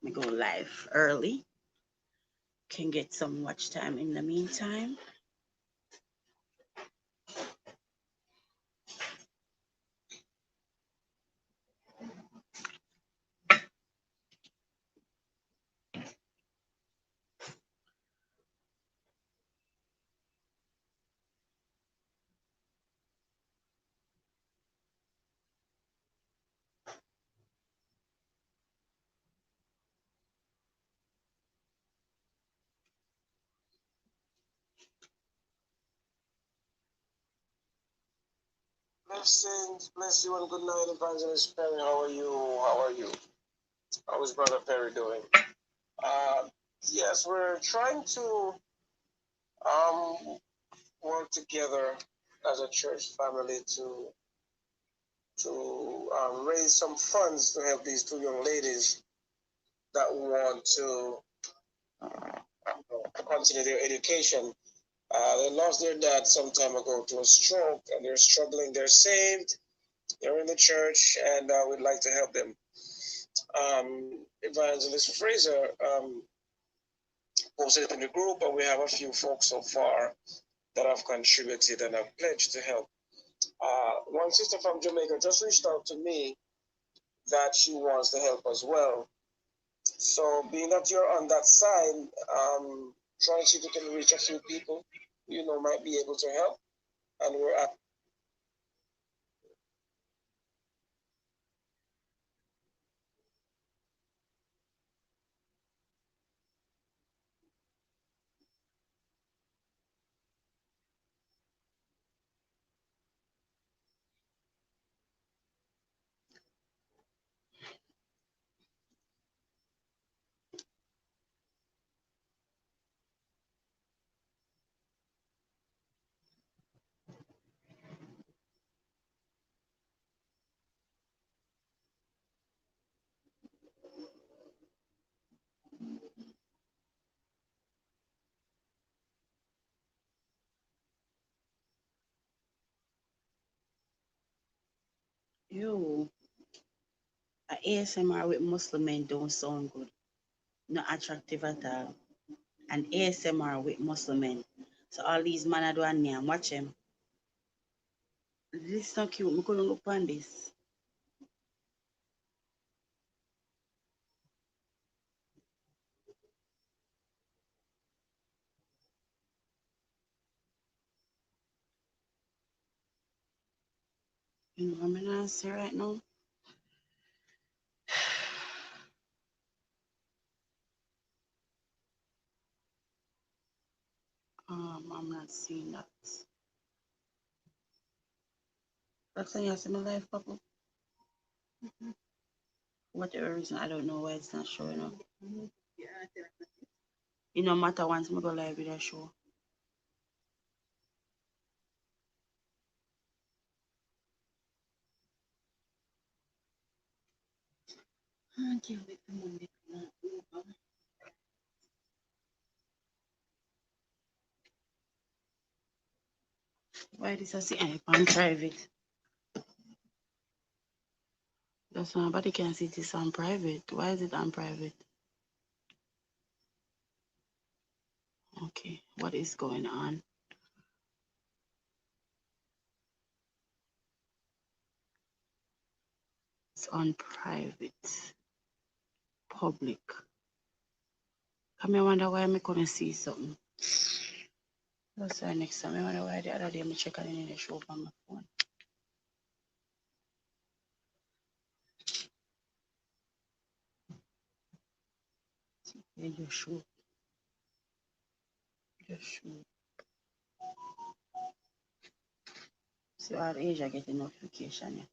me go live early. Can get some watch time in the meantime. Blessings, bless you and good night, Evangelist Perry. How are you? How are you? How is Brother Perry doing? Uh, yes, we're trying to um, work together as a church family to raise some funds to help these two young ladies that want to continue their education. They lost their dad some time ago to a stroke, and they're struggling. They're saved. They're in the church, and we'd like to help them. Evangelist Fraser posted it in the group, and we have a few folks so far that have contributed and have pledged to help. One sister from Jamaica just reached out to me that she wants to help as well. So, being that you're on that side, try and see if you can reach a few people you know might be able to help. And we're at You, a ASMR with Muslim men don't sound good. Not attractive at all. An ASMR with Muslim men. So all these men are doing here, watch them. This is not cute. I'm gonna look on this. You know what I'm gonna say right now? I'm not seeing that. Roxanne, you see my life, Papa? Whatever reason, I don't know why it's not showing up. You know, matter once I go live with a show. I can't wait for Monday to not over. Why this I see on private? That's why nobody can see this on private. Why is it on private? Okay, what is going on? It's on private, public. Come I wonder why I couldn't see something. That's why next time I wonder why the other day I check on it in the show on my phone. Yeah, just show. Just show. See our age I get a notification. Yeah.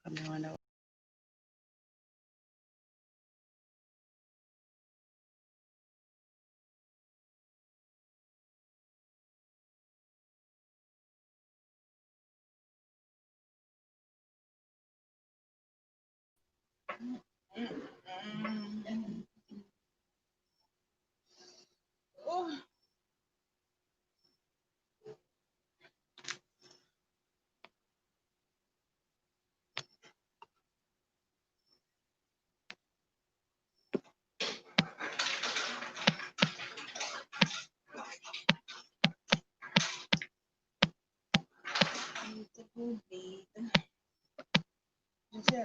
Come I wonder. Oh. I'm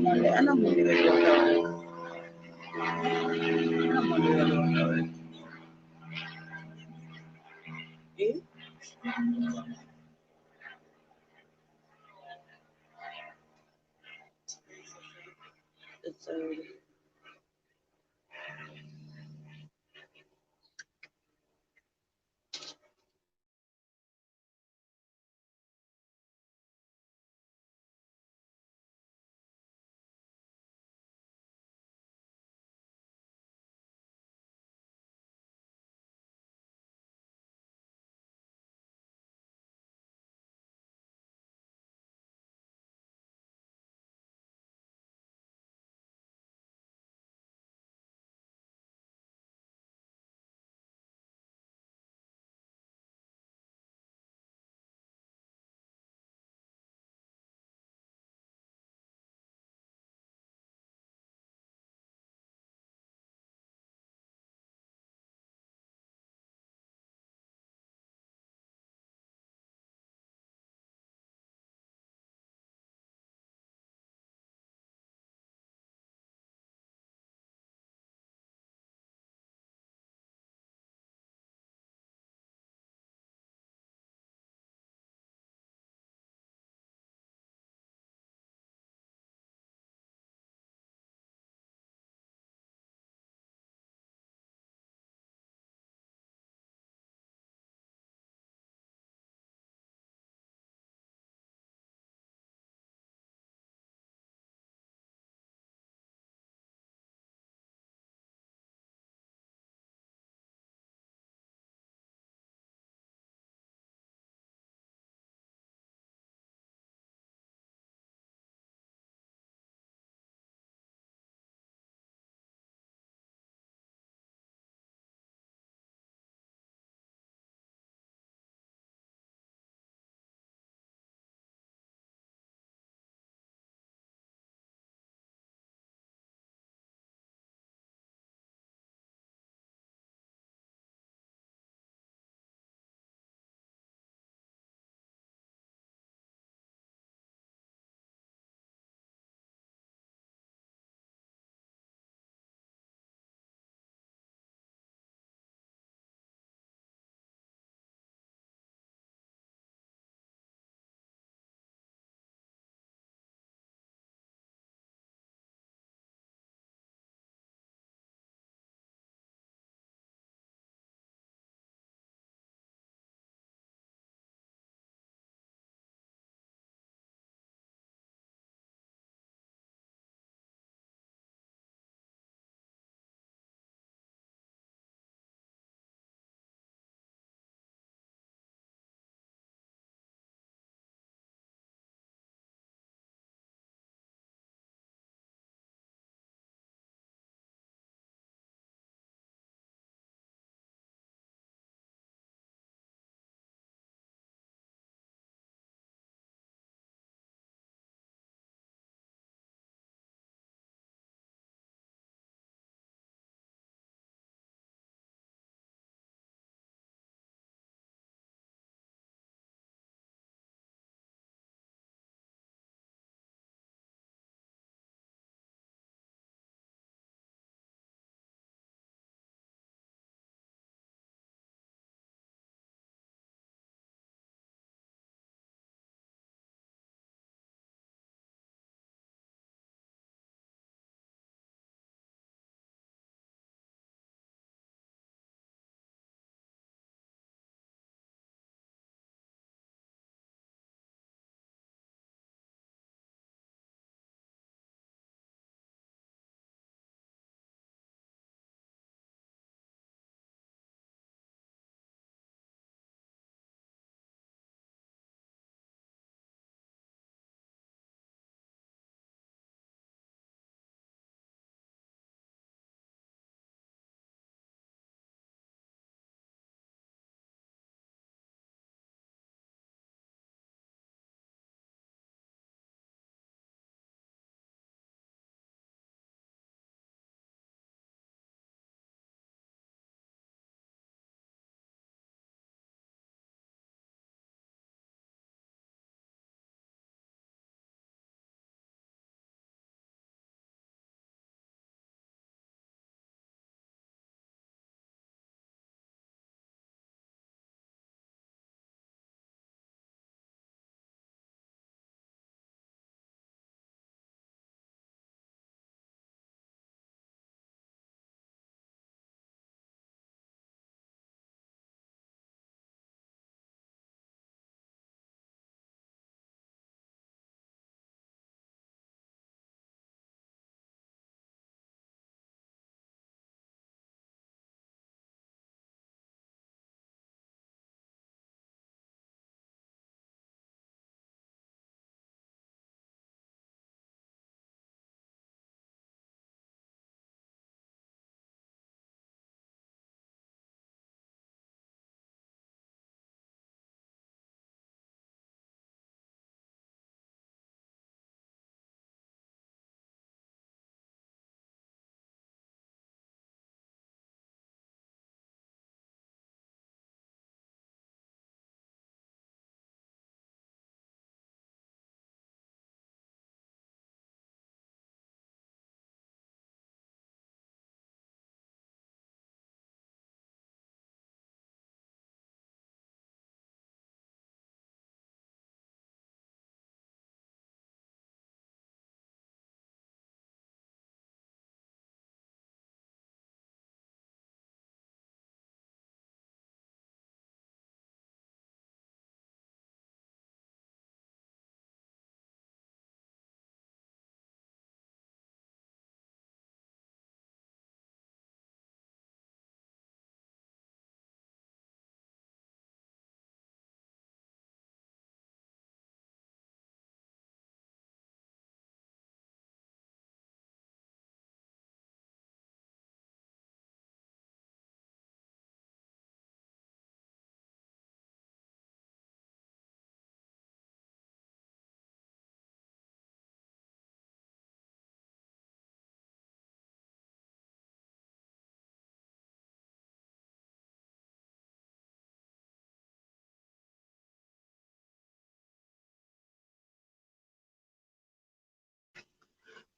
on the way.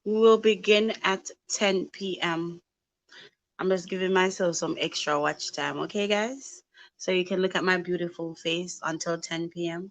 We will begin at 10 p.m. I'm just giving myself some extra watch time, okay, guys? So you can look at my beautiful face until 10 p.m.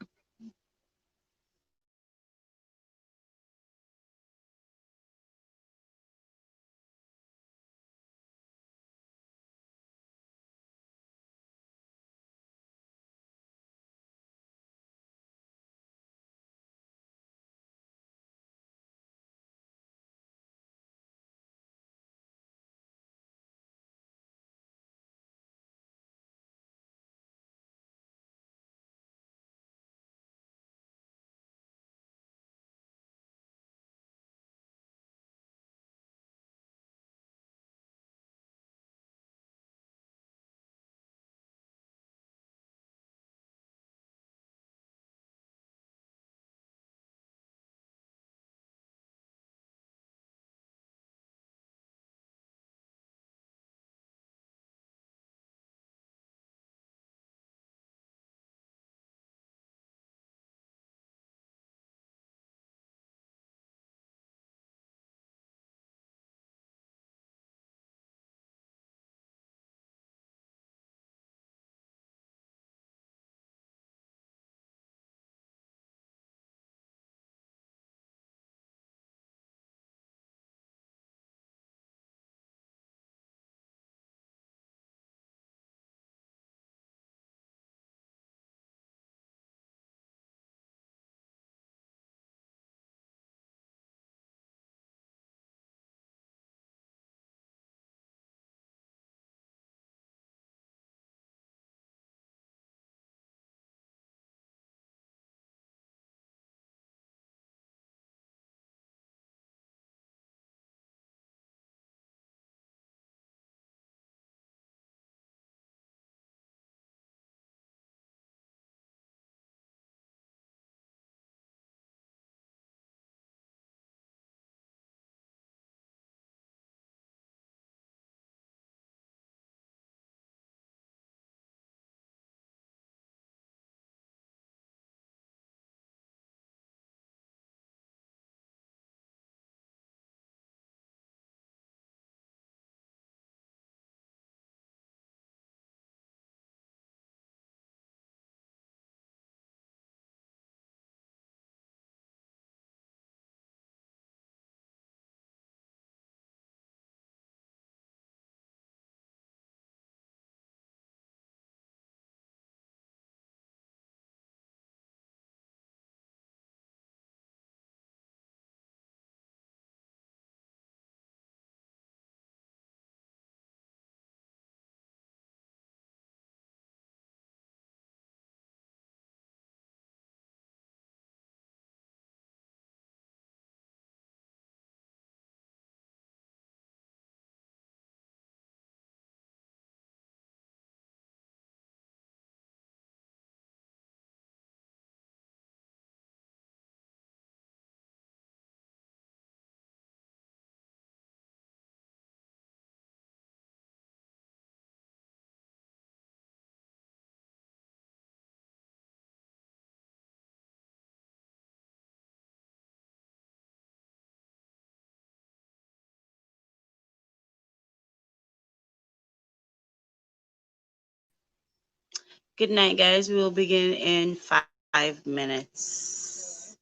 Good night, guys. We will begin in 5 minutes.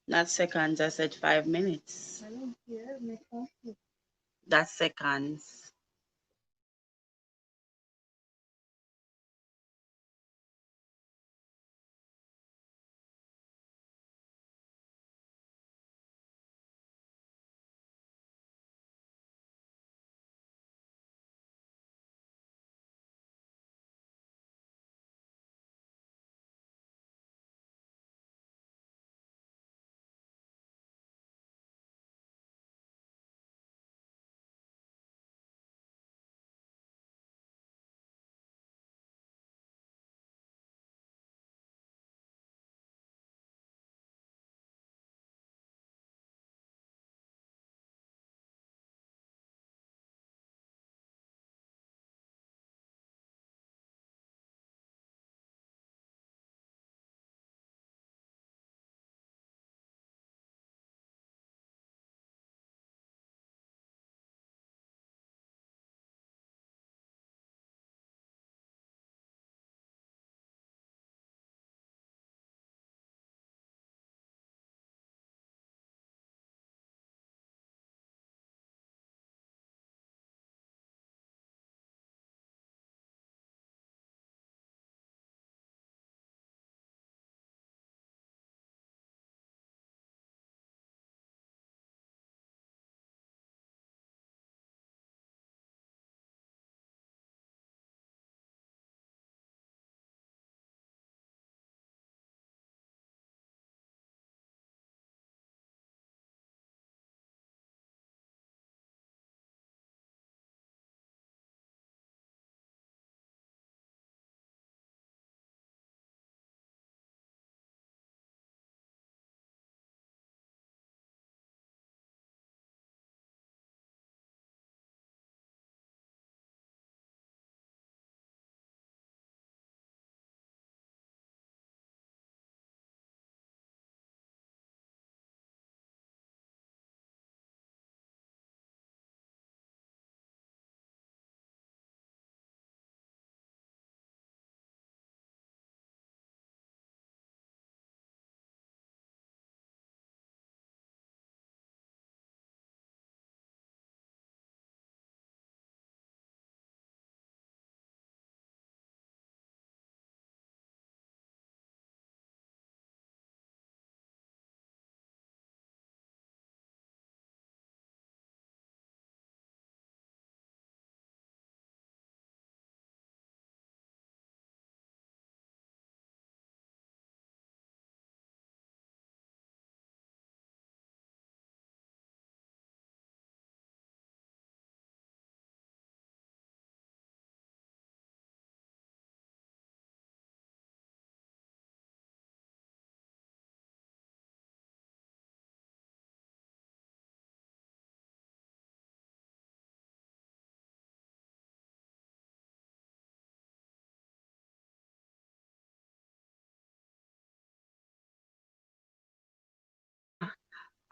Not seconds, I said 5 minutes. That's seconds.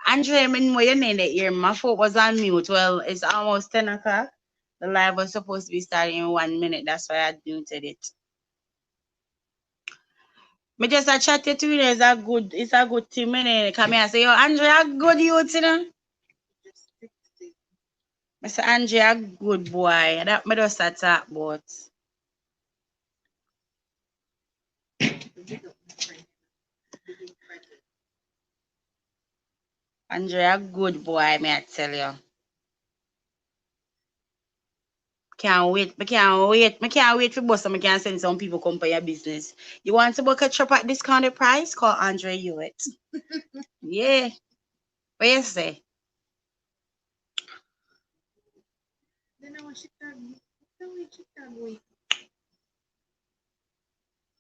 Andre, I mean, what you name it here? My phone was on mute. Well, it's almost 10 o'clock. The live was supposed to be starting in 1 minute. That's why I muted it. Me just a chat you to you. It's a good team. Come here and say, yo, Andre, a good youth, you know? Mr. Andre, a good boy. That me just a talk about. Andre, a good boy, may I tell you. Can't wait. I can't wait. I can't wait for boss. I can send some people come for your business. You want to book a trip at discounted price? Call Andre Hewitt. Yeah. What you say?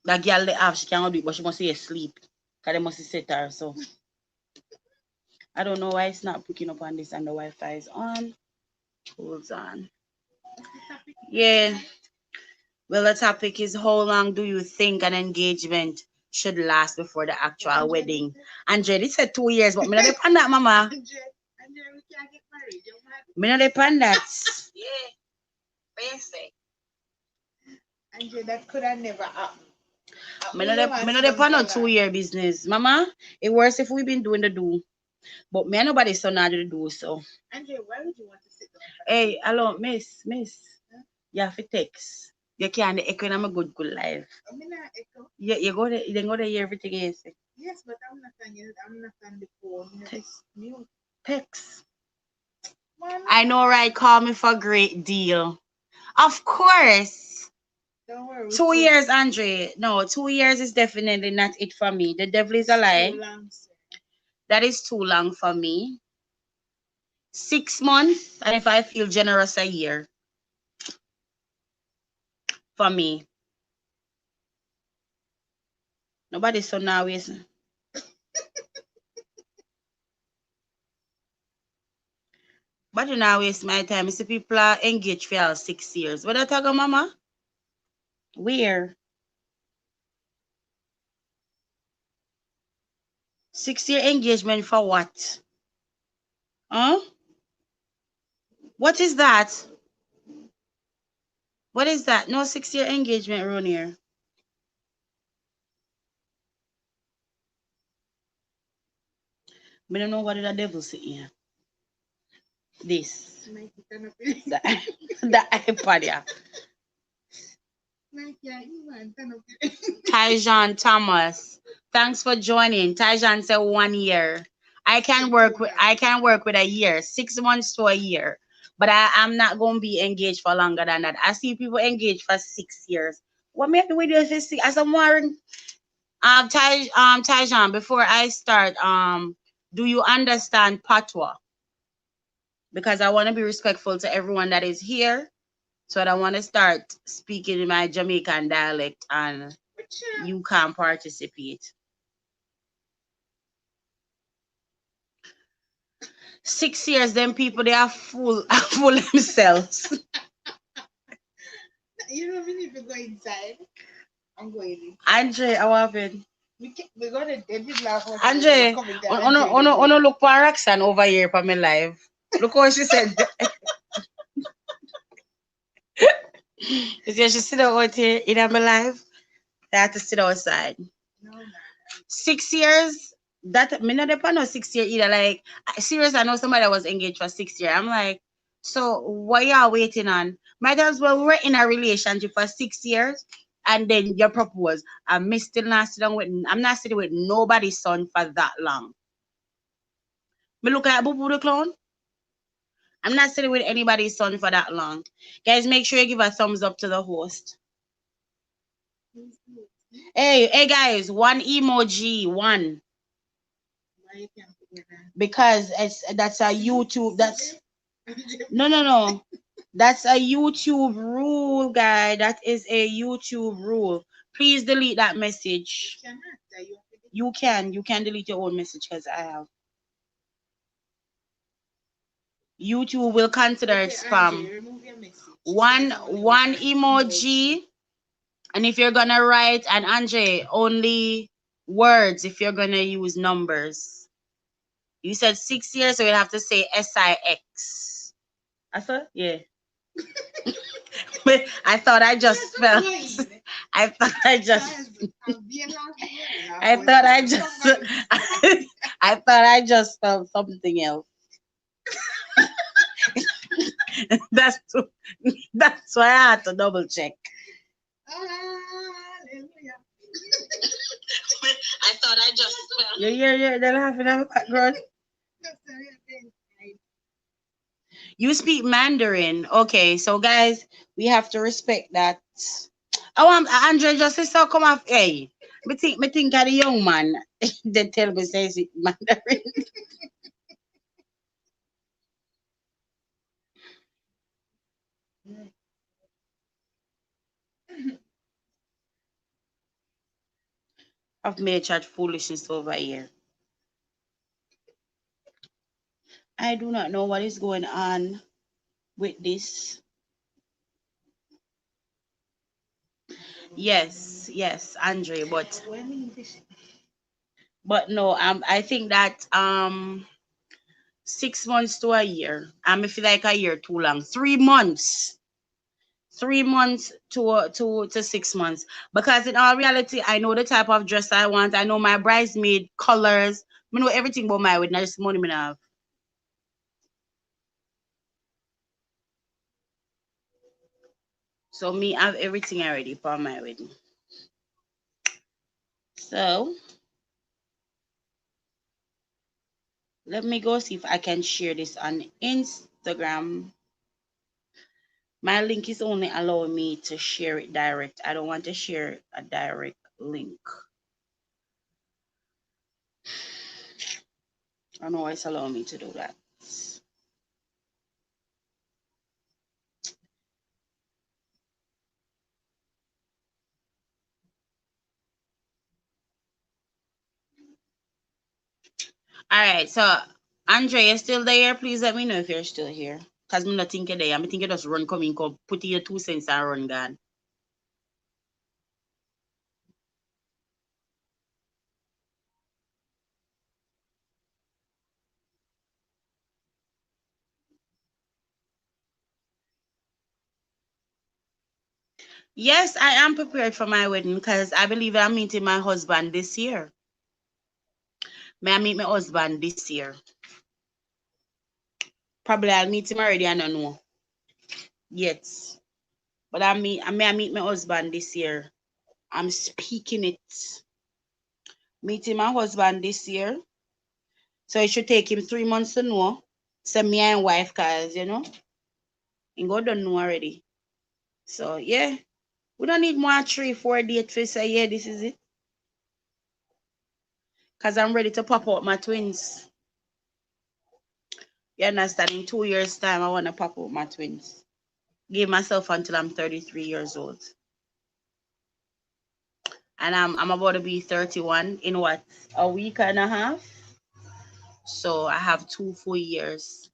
That girl they have, she cannot do it, but she must be asleep. Because they must sit her. So I don't know why it's not picking up on this and the Wi-Fi is on. Hold on. Yeah. Well, the topic is how long do you think an engagement should last before the actual wedding? Andre, this said 2 years, but me not depend that, mama. Andre, we can't get married. Me not depend that. Yeah. Basic. Andre, that could have never happened. Me not depend on 2 year business. Mama, it worse if we been doing the do. But me and nobody so now to do so. Andre, why would you want to sit down? Hey, hello, miss. Huh? You have to text. You can't echo in a good life. I'm not echo. You go there, then go there, hear everything you say. Yes, but I'm not on the phone. Mute. Text. Mama. I know, right? Call me for a great deal. Of course. Don't worry. 2 years, Andre. No, 2 years is definitely not it for me. The devil is a lie. Too long, sir. That is too long for me. 6 months, and if I feel generous, a year. For me. Nobody so now is. But you now waste my time. You see people are engaged for 6 years. What I talk about, mama? Where? 6 year engagement for what? Huh? What is that? What is that? No 6 year engagement around here. I don't know what the devil say here. This. The iPad, yeah. Tyjon Thomas. Thanks for joining. Tyjon said 1 year. I can work with a year, 6 months to a year. But I'm not gonna be engaged for longer than that. I see people engaged for 6 years. What maybe we do for 6 as I'm wearing Tyjon, before I start, do you understand patois? Because I want to be respectful to everyone that is here. So I want to start speaking in my Jamaican dialect and you can participate. 6 years, them people, they are full themselves. You don't need to go inside. I'm going. Andre, how happened? We got a David laugh. Andre, on look for Roxanne over here for my live. Look what she said. She said she sit out here in my life. I have to sit outside. No, man. 6 years? That me not depend on 6 years either. Like serious, I know somebody that was engaged for 6 years. I'm like, so what y'all waiting on? Might as well we're in a relationship for 6 years and then you propose. I'm still not sitting with I'm not sitting with nobody's son for that long. Me look at Boo Boo the clown. I'm not sitting with anybody's son for that long. Guys, make sure you give a thumbs up to the host. Hey guys, one emoji, one. Because that's a YouTube. That's no. That's a YouTube rule, guy. That is a YouTube rule. Please delete that message. You can delete your own message because I have. YouTube will consider it spam. One emoji. And if you're gonna write, and Andre, only words if you're gonna use numbers. You said 6 years, so you'd have to say SIX. I thought, yeah. But I thought I just felt. I thought I just. I thought I just. I thought I just felt something else. That's that's why I had to double check. I thought I just felt. Yeah. They're laughing at the background. You speak Mandarin. Okay, so guys, we have to respect that. Oh, Andre just said so come off. Hey, me think of the young man. They tell me say speak Mandarin. I've made such foolishness over here. I do not know what is going on with this. Yes, Andre, but no, I think that 6 months to a year. I feel like a year too long. 3 months. 3 months to 6 months. Because in all reality, I know the type of dress I want. I know my bridesmaid colors. I know everything about my wedding. I just money me have. So me have everything already for my wedding. So let me go see if I can share this on Instagram. My link is only allowing me to share it direct. I don't want to share a direct link. I don't know why it's allowing me to do that. All right, so Andre, you're still there? Please let me know if you're still here. Because I'm not thinking there. I'm thinking just run, come in, come put in your 2 cents and run gone. Yes, I am prepared for my wedding because I believe I'm meeting my husband this year. May I meet my husband this year? Probably I'll meet him already, I don't know. Yet. But I meet my husband this year. I'm speaking it. Meeting my husband this year. So it should take him 3 months to know. So me and wife, cause he go don't know already. So yeah. We don't need more 3, 4 dates to say yeah, this is it. Cause I'm ready to pop out my twins. You understand? In 2 years' time, I wanna pop out my twins. Give myself until I'm 33 years old. And I'm about to be 31 in what, a week and a half? So I have 2 full years.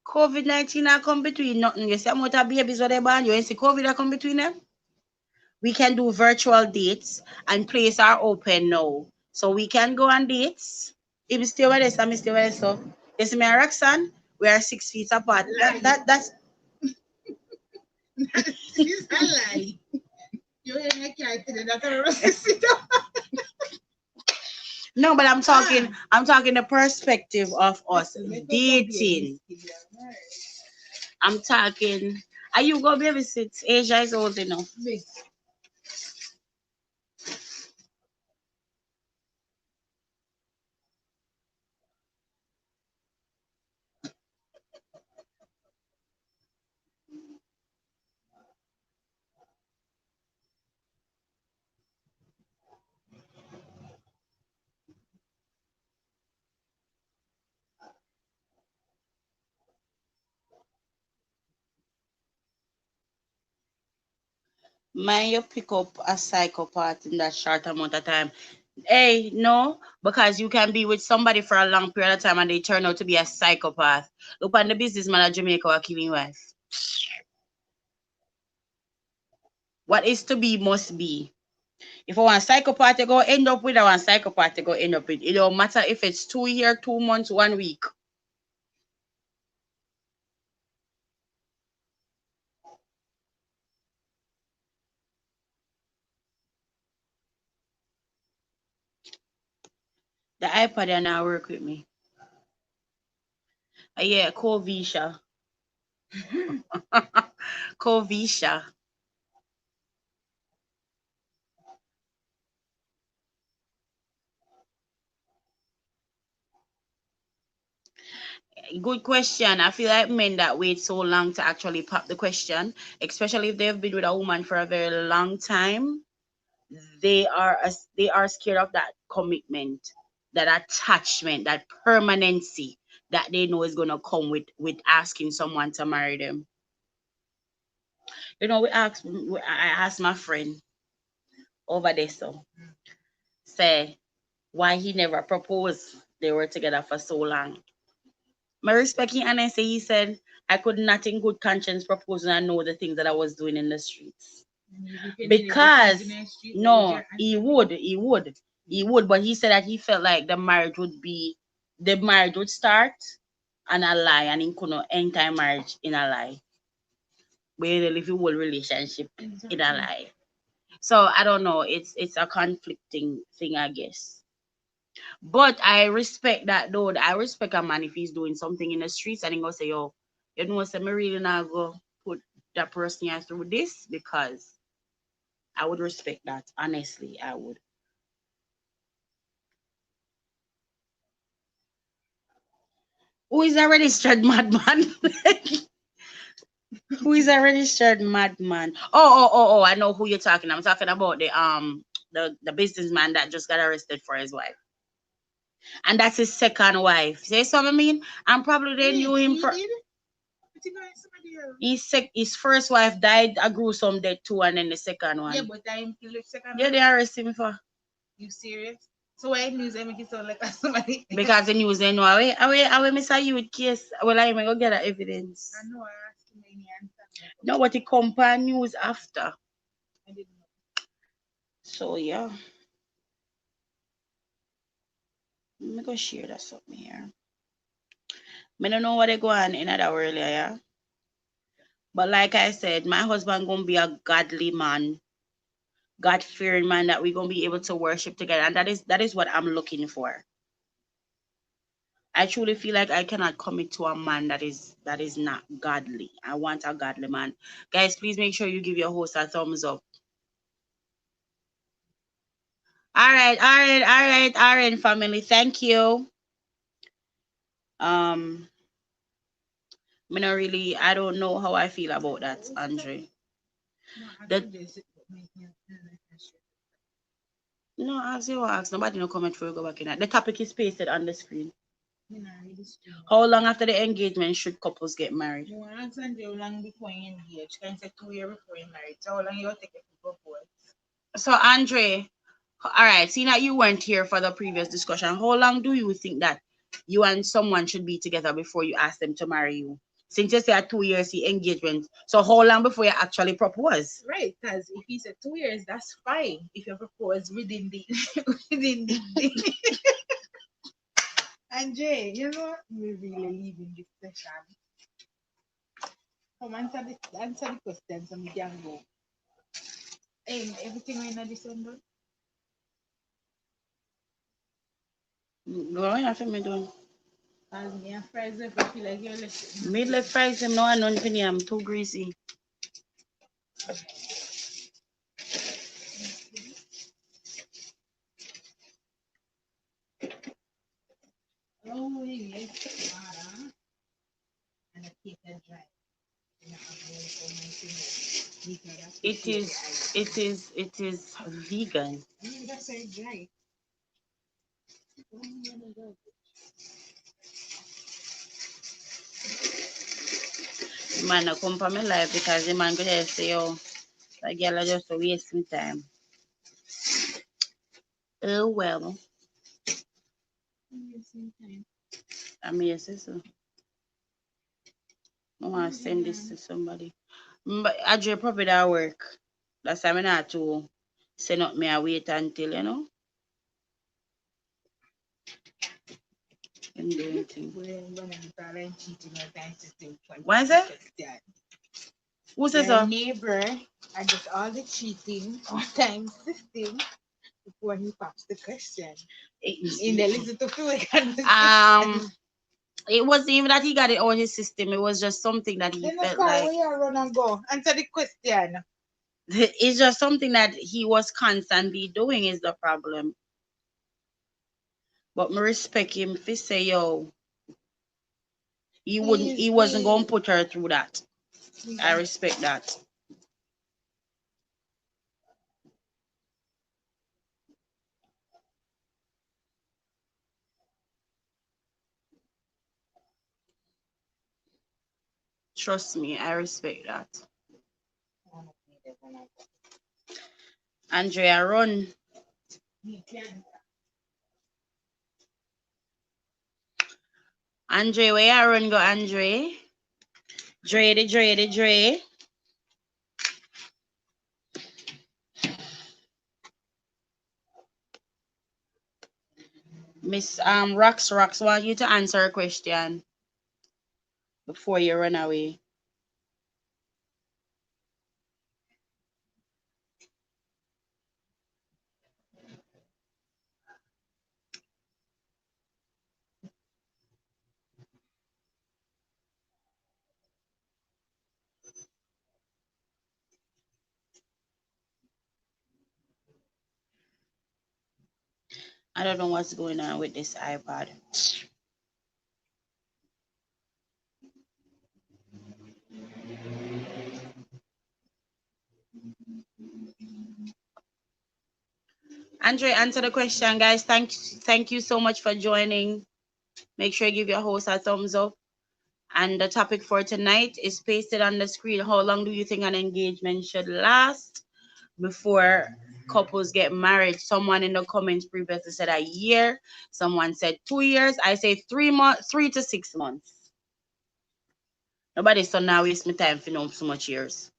COVID-19 I come between nothing. You see how much babies what they born? You see COVID I come between them? We can do virtual dates and place are open now. So we can go on dates. If you stay with us, I'm stay with us. So you see me and Roxanne, we are 6 feet apart. That's This a lie. You ain't make it. No, but I'm talking the perspective of us dating. I'm talking. Are you go babysit? Asia is old enough. Man, you pick up a psychopath in that short amount of time. Hey, no, because you can be with somebody for a long period of time and they turn out to be a psychopath. Look on the businessman of Jamaica who killing wife. What is to be must be. If I want psychopath to go end up with, I want psychopath to go end up with. It don't matter if it's 2 years, 2 months, 1 week. The iPad and now work with me. Yeah, Covisha. Covisha. Good question. I feel like men that wait so long to actually pop the question, especially if they've been with a woman for a very long time, they are scared of that commitment, that attachment, that permanency that they know is gonna come with asking someone to marry them. You know, I asked my friend over there, so say why he never proposed. They were together for so long. My respect him, and I say he said I could not in good conscience propose and I know the things that I was doing in the streets. Because no, he would, but he said that he felt like the marriage would start and a lie, and he couldn't enter marriage in a lie. Where they live a whole relationship in a lie. So I don't know. It's a conflicting thing, I guess. But I respect that though. I respect a man if he's doing something in the streets and he go say, yo, you know, say me really not go put that person here through this, because I would respect that. Honestly, I would. Who is a registered madman? Who is a registered madman? Oh, I know who you're talking. I'm talking about the businessman that just got arrested for his wife. And that's his second wife. Say something I mean? And probably they knew him for his first wife died a gruesome death too, and then the second one. Yeah, but I'm still the second Yeah, one. they arrested him for. You serious? So why news I make it sound like somebody? Because the news they know away miss a youth case. Well, I may go get that evidence. I know I asked him any answer. No, but it come pan news after. I didn't know. So yeah. Let me go share that something here. I don't know what they go on in that earlier, yeah. But like I said, my husband gonna be a godly man, God fearing man that we're gonna be able to worship together, and that is what I'm looking for. I truly feel like I cannot commit to a man that is not godly. I want a godly man. Guys, please make sure you give your host a thumbs up. All right, family. Thank you. Um, I don't know how I feel about that, Andre. That no, as you ask, nobody no comment for you go back in that. The topic is pasted on the screen. How long after the engagement should couples get married? You want to ask Andre how long before you engage? Can you say 2 years before you married? So how long you take it to propose? So Andre, all right, seeing that you weren't here for the previous discussion, how long do you think that you and someone should be together before you ask them to marry you? Since you said 2 years the engagement, so how long before you actually propose? Right, because if he said 2 years, that's fine. If you propose within the within the Andre, you know we're really leaving this session. Come answer the question so we can go. Everything in December. Go on, after me doing. As me and fries, if I feel like you're listening. Me left fries him no and nothing. I'm too greasy. Oh, yes, and a cake and dry. It is vegan. That's very dry. Man, I come from my life because the man could just say, oh, that girl are just waste my time. Oh well. I mean, yes, so. I want to send this to somebody. But I just probably that work. That's why I'm not to Say not me, I wait until, you know. I'm doing things. Why is that? Who says Your so? neighbor and just all the cheating all time system before he pops the question. In the listen to feel it wasn't even that he got it on his system. It was just something that he felt like. Where you run and go? Answer the question. It's just something that he was constantly doing is the problem. But me respect him if he say, yo, he wasn't gonna put her through that. I respect that. Trust me, I respect that. Andrea, run. Andre, where you run go, Andre? Dre. Miss Rocks want you to answer a question before you run away. I don't know what's going on with this iPad. Andre, answer the question, guys. Thank you so much for joining. Make sure you give your host a thumbs up. And the topic for tonight is pasted on the screen. How long do you think an engagement should last before couples get married? Someone in the comments previously said a year. Someone said 2 years. I say 3 months, 3 to 6 months. Nobody so now waste my time for no so much years.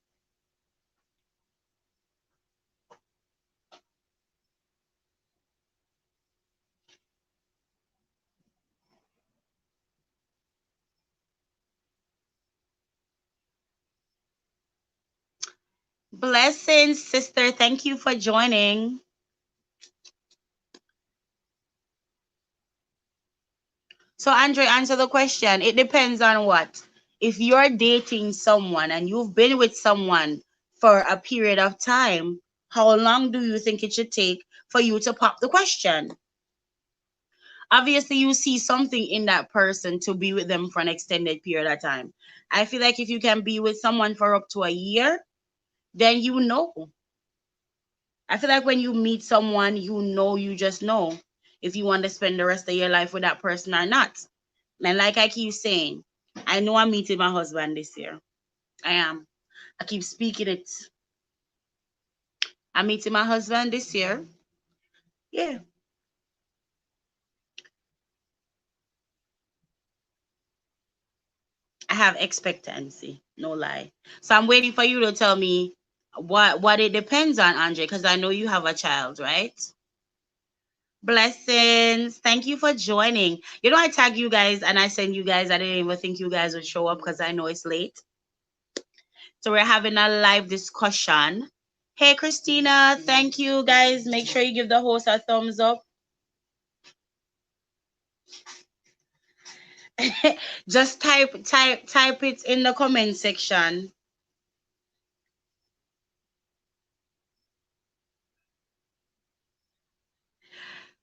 Blessings, sister. Thank you for joining. So, Andre, answer the question. It depends on what? If you're dating someone and you've been with someone for a period of time, how long do you think it should take for you to pop the question? Obviously, you see something in that person to be with them for an extended period of time. I feel like if you can be with someone for up to a year, then you know. I feel like when you meet someone, you just know if you want to spend the rest of your life with that person or not. And like I keep saying, I know I'm meeting my husband this year. I am. I keep speaking it. I'm meeting my husband this year. Yeah. I have expectancy, no lie. So I'm waiting for you to tell me what it depends on, Andre, because I know you have a child, right? Blessings. Thank you for joining. You know, I tag you guys and I send you guys. I didn't even think you guys would show up because I know it's late. So we're having a live discussion. Hey, Christina. Thank you, guys. Make sure you give the host a thumbs up. Just type it in the comment section.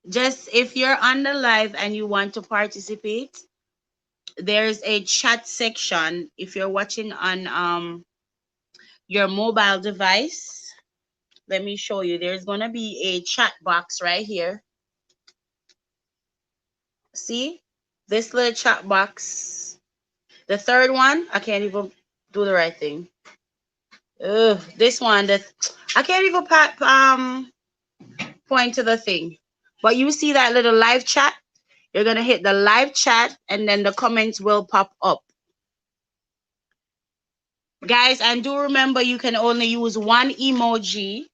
Just if you're on the live and you want to participate, there's a chat section. If you're watching on your mobile device, let me show you. There's gonna be a chat box right here. See this little chat box? The third one, I can't even do the right thing. Ugh, this one that I can't even point to the thing. But you see that little live chat? You're gonna hit the live chat and then the comments will pop up. Guys, and do remember you can only use one emoji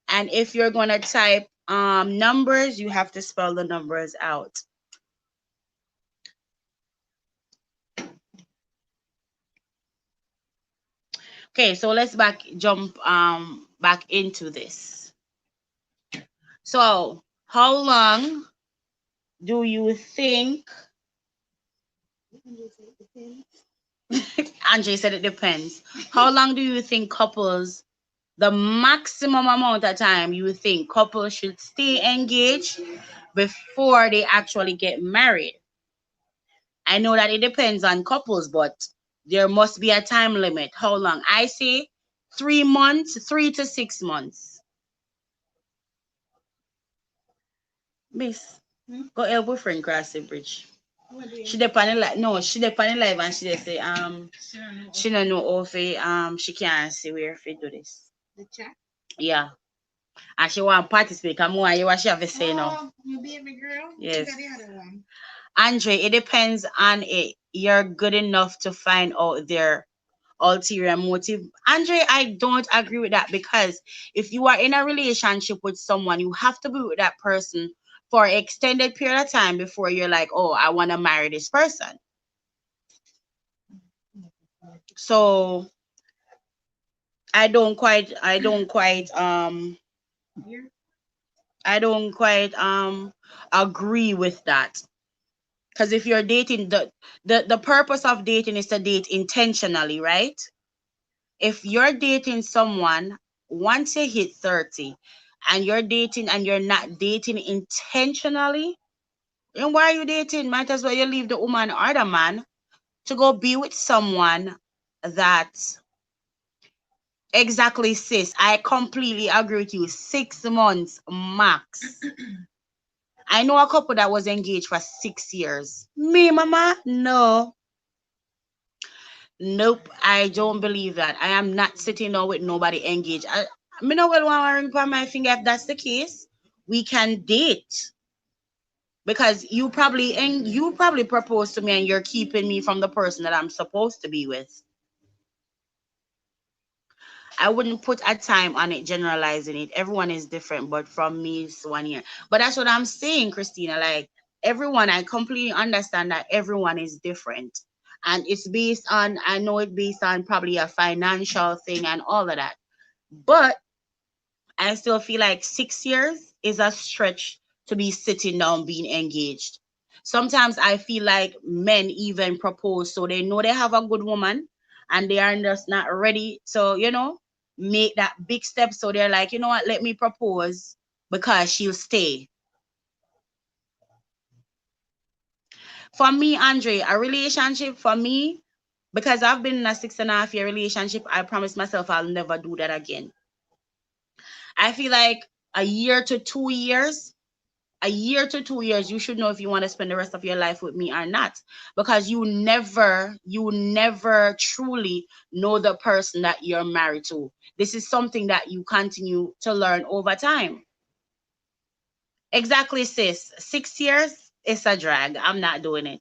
And if you're going to type numbers, you have to spell the numbers out. Okay, so let's jump back into this. So, how long do you think Andre said it depends. How long do you think couples, the maximum amount of time you think couples should stay engaged before they actually get married? I know that it depends on couples, but there must be a time limit. How long? I say 3 months, 3 to 6 months. Miss, go help with friend cross the bridge. She depend like no, she depend live and she just say she don't know if she can't see where if do this. The chat? Yeah. And she want participate. Come on, you what she have to say now. Oh, my baby girl. Yes. Look at the other one. Andre, it depends on it. You're good enough to find out their ulterior motive. Andre, I don't agree with that because if you are in a relationship with someone, you have to be with that person for an extended period of time before you're like, oh, I want to marry this person. So I don't quite agree with that. Because if you're dating, the purpose of dating is to date intentionally, right? If you're dating someone, once you hit 30 and you're dating and you're not dating intentionally, then why are you dating? Might as well you leave the woman or the man to go be with someone that exactly, sis. I completely agree with you. 6 months max. I know a couple that was engaged for 6 years. Me, mama? No. Nope, I don't believe that. I am not sitting down with nobody engaged. Me no well want to ring for my finger if that's the case. We can date because you probably proposed to me and you're keeping me from the person that I'm supposed to be with. I wouldn't put a time on it, generalizing it. Everyone is different, but from me, it's 1 year. But that's what I'm saying, Christina. Like everyone, I completely understand that everyone is different. And it's based on, I know it's based on probably a financial thing and all of that. But I still feel like 6 years is a stretch to be sitting down being engaged. Sometimes I feel like men even propose so they know they have a good woman and they are just not ready to, make that big step. So they're like, you know what, let me propose because she'll stay. For me, Andre, a relationship for me, because I've been in a 6.5 year relationship, I promise myself I'll never do that again. I feel like a year to 2 years a year to 2 years, you should know if you want to spend the rest of your life with me or not. Because you never truly know the person that you're married to. This is something that you continue to learn over time. Exactly, sis. 6 years is a drag. I'm not doing it.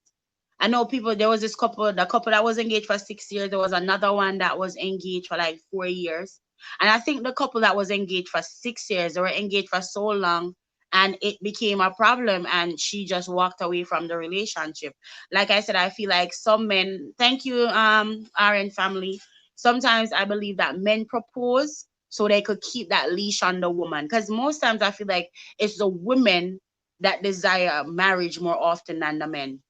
I know people, there was the couple that was engaged for 6 years. There was another one that was engaged for like 4 years. And I think the couple that was engaged for 6 years, they were engaged for so long and it became a problem and she just walked away from the relationship. Like I said, I feel like some men, thank you, RN family. Sometimes I believe that men propose so they could keep that leash on the woman. Because most times I feel like it's the women that desire marriage more often than the men.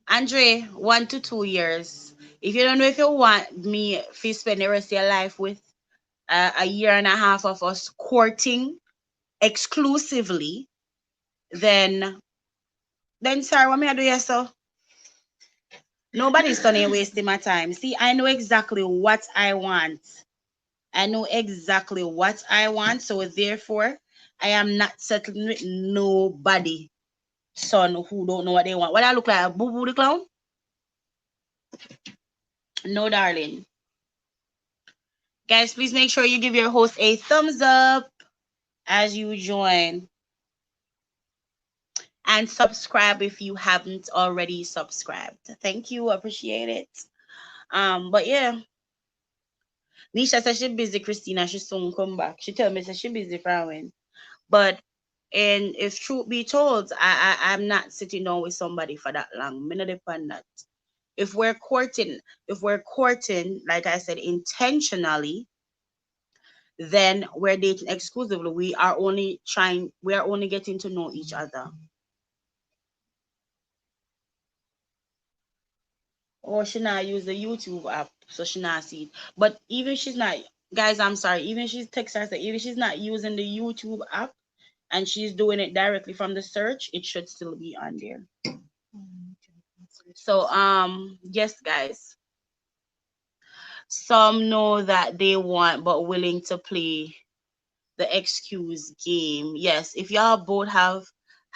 Andre, 1 to 2 years. If you don't know if you want me to spend the rest of your life with a year and a half of us courting exclusively, then sorry, what me I do yes so? Nobody's turning wasting my time. See, I know exactly what I want. I know exactly what I want, so therefore I am not settling with nobody son who don't know what they want. What I look like, a boo boo the clown? No, darling. Guys, please make sure you give your host a thumbs up as you join. And subscribe if you haven't already subscribed. Thank you. Appreciate it. But yeah. Nisha said she busy, Christina, she soon come back. She tell me that she busy for when. But and if truth be told, I'm not sitting down with somebody for that long. Me not depend that. If we're courting, like I said, intentionally, then we're dating exclusively. We are only getting to know each other. Or she not use the YouTube app, so she not see it. But even she's not, guys, I'm sorry, even she's text her, say even she's not using the YouTube app and she's doing it directly from the search, it should still be on there. So yes, guys. Some know that they want but willing to play the excuse game. Yes, if y'all both have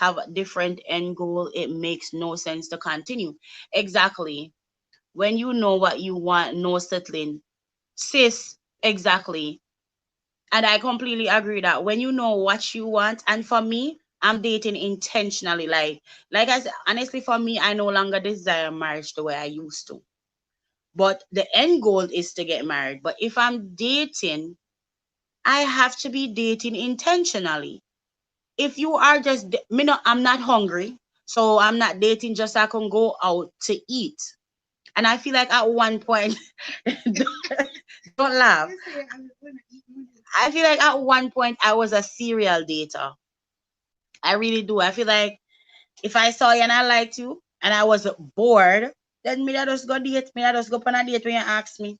a different end goal, it makes no sense to continue. Exactly. When you know what you want, no settling. Sis, exactly. And I completely agree that when you know what you want, and for me, I'm dating intentionally. Like I said, honestly, for me, I no longer desire marriage the way I used to. But the end goal is to get married. But if I'm dating, I have to be dating intentionally. If you are just me, no, I'm not hungry, so I'm not dating just so I can go out to eat. And I feel like at one point, don't laugh. I feel like at one point I was a serial dater. I really do. I feel like if I saw you and I liked you and I was bored, then me that just go date. Me that just go on a date when you ask me.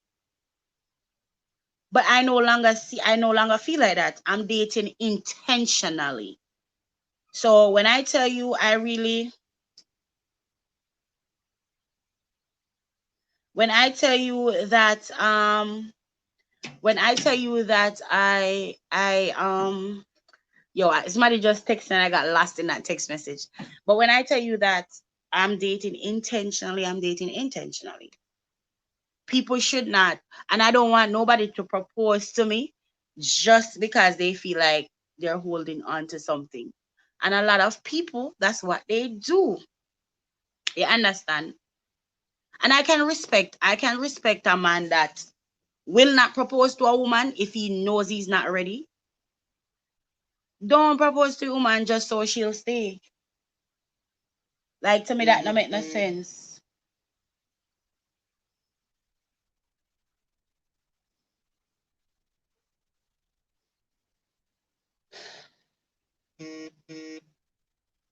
But I no longer feel like that. I'm dating intentionally. So when I tell you when I tell you that I yo, somebody just texted and I got lost in that text message. But when I tell you that I'm dating intentionally, I'm dating intentionally. People should not, and I don't want nobody to propose to me just because they feel like they're holding on to something. And a lot of people, that's what they do. You understand? And I can respect a man that will not propose to a woman if he knows he's not ready. Don't propose to a woman just so she'll stay. Like to me that don't make no sense.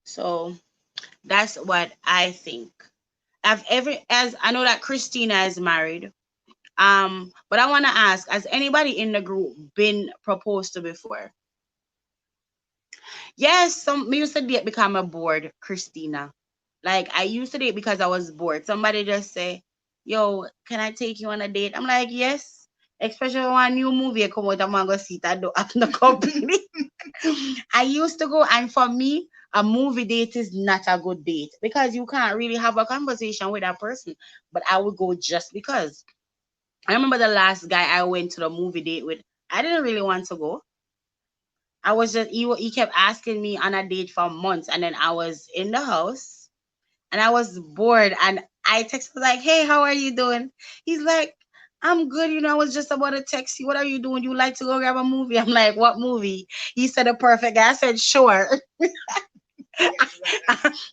So that's what I think. As I know that Christina is married. But I wanna ask, has anybody in the group been proposed to before? Yes, some me used to date become a bored, Christina. Like I used to date because I was bored. Somebody just say, "Yo, can I take you on a date?" I'm like, "Yes." Especially when a new movie come out, I'm gonna go see it. I don't have no company. I used to go, and for me, a movie date is not a good date because you can't really have a conversation with that person. But I would go just because. I remember the last guy I went to the movie date with. I didn't really want to go. I was just he kept asking me on a date for months, and then I was in the house and I was bored, and I texted like, "Hey, how are you doing?" He's like, "I'm good. I was just about to text you. What are you doing? You like to go grab a movie?" I'm like, "What movie?" He said, "A perfect guy." I said, "Sure."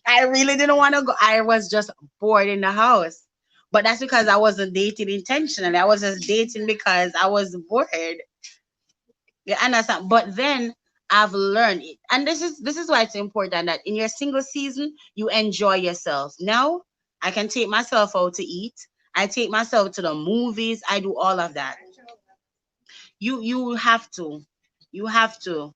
I really didn't want to go. I was just bored in the house. But that's because I wasn't dating intentionally. I was just dating because I was bored. You understand? But then I've learned it. And this is why it's important that in your single season you enjoy yourself. Now I can take myself out to eat. I take myself to the movies. I do all of that. You have to. You have to.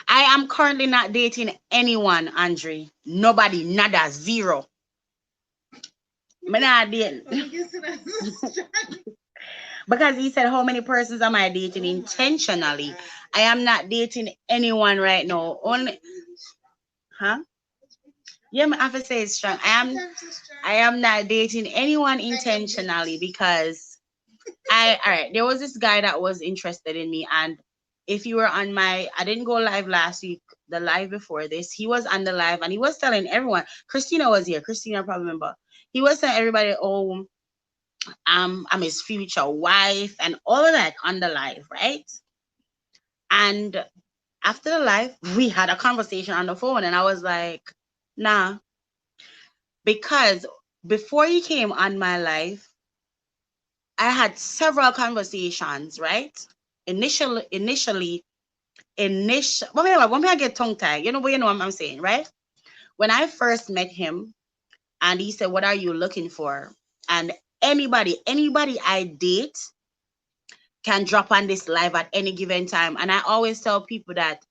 I am currently not dating anyone, Andre. Nobody, nada, zero. Me not dating. Because he said, how many persons am I dating intentionally? I am not dating anyone right now. Only, huh? Yeah, my have to say it's strong. I am not dating anyone intentionally because all right, there was this guy that was interested in me, and if you were on my, I didn't go live last week, the live before this, he was on the live and he was telling everyone, Christina was here, Christina probably remember. He was telling everybody, oh, I'm his future wife and all of that on the live, right? And after the live, we had a conversation on the phone and I was like, nah, because before he came on my live, I had several conversations, right? Initially, when I get tongue tied, you know what I'm saying, right? When I first met him and he said, what are you looking for? And anybody I date can drop on this live at any given time. And I always tell people that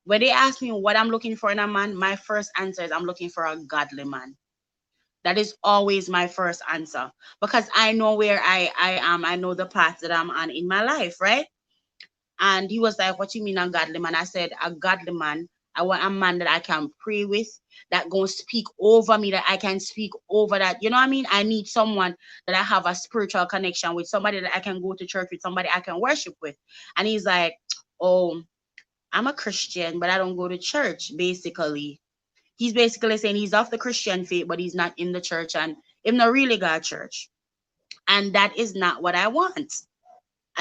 when they ask me what I'm looking for in a man, my first answer is I'm looking for a godly man. That is always my first answer because I know where I am. I know the path that I'm on in my life, right? And he was like, what you mean a godly man? I said, a godly man. I want a man that I can pray with, that gonna speak over me, that I can speak over that. You know what I mean? I need someone that I have a spiritual connection with, somebody that I can go to church with, somebody I can worship with. And he's like, oh, I'm a Christian, but I don't go to church, basically. He's basically saying he's of the Christian faith, but he's not in the church and him not really got church. And that is not what I want.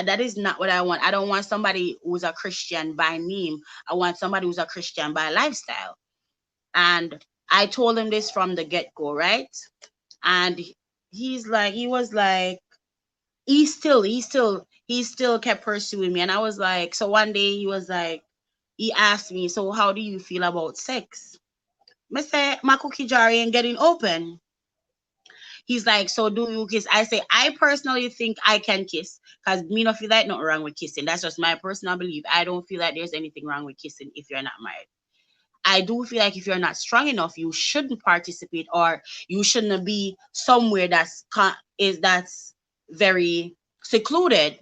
That is not what I want. I don't want somebody who's a Christian by name. I want somebody who's a Christian by lifestyle. And I told him this from the get-go, right? And he was like, he still kept pursuing me. And I was like, so one day he asked me, so how do you feel about sex? I say, my cookie jar ain't getting open. He's like, so do you kiss? I say, I personally think I can kiss because me not feel like nothing wrong with kissing. That's just my personal belief. I don't feel like there's anything wrong with kissing if you're not married. I do feel like if you're not strong enough, you shouldn't participate or you shouldn't be somewhere that's very secluded.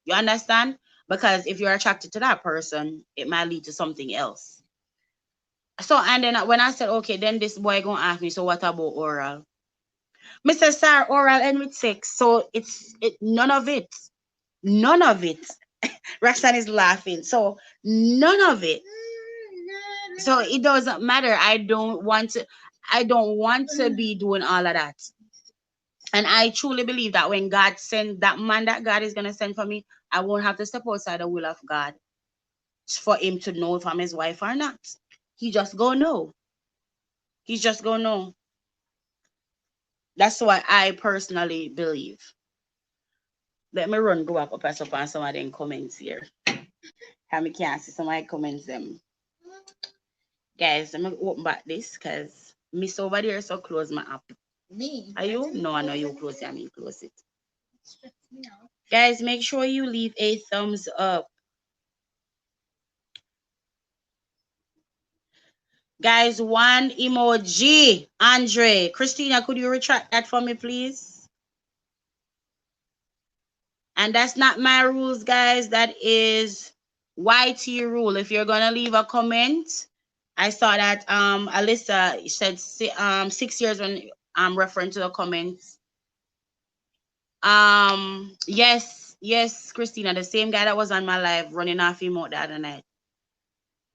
You understand? Because if you're attracted to that person, it might lead to something else. So, and then when I said, okay, then this boy gonna ask me, so what about oral? Mr. Sir, oral and with sex. So none of it. None of it. Roxanne is laughing. So none of it. So it doesn't matter. I don't want to be doing all of that. And I truly believe that when God sends that man that God is gonna send for me, I won't have to step outside the will of God for him to know if I'm his wife or not. He just gonna know. He's just gonna know. That's what I personally believe. Let me run go up pass up on some of them comments here. How me can't see some of my comments them. Guys, let me open back this because miss over there so close my app. Me? Are you? No, I know you close it. I mean close it. Guys, make sure you leave a thumbs up. Guys, one emoji. Andre, Christina, could you retract that for me, please? And that's not my rules, guys. That is YT rule. If you're gonna leave a comment, I saw that Alyssa said 6 years when I'm referring to the comments. Yes, Christina, the same guy that was on my live running off emote the other night.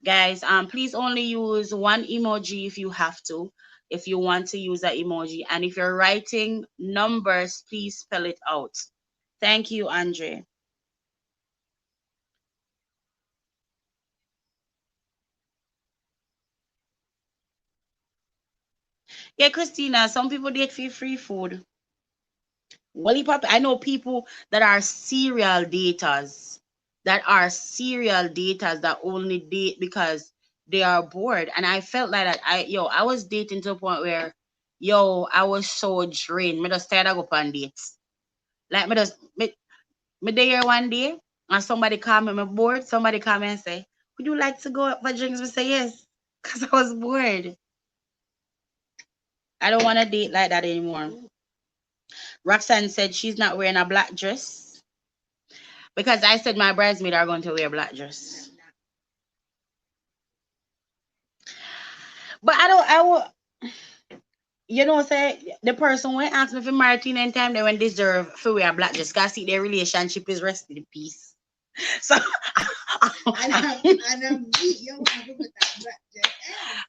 Guys, please only use one emoji if you have to, if you want to use that emoji. And if you're writing numbers, please spell it out. Thank you, Andre. Yeah, Christina, some people date for free food. I know people that are serial daters, that only date because they are bored. And I felt like that I was dating to a point where I was so drained. Me just tired of go on dates. Like me there one day and somebody called me, I'm bored. Somebody called me and say, would you like to go out for drinks? We say yes. Because I was bored. I don't want to date like that anymore. Roxanne said she's not wearing a black dress because I said my bridesmaids are going to wear black dress. But I will, say the person when asked me for Martin and time they won't deserve to wear a black dress because see their relationship is resting in peace. So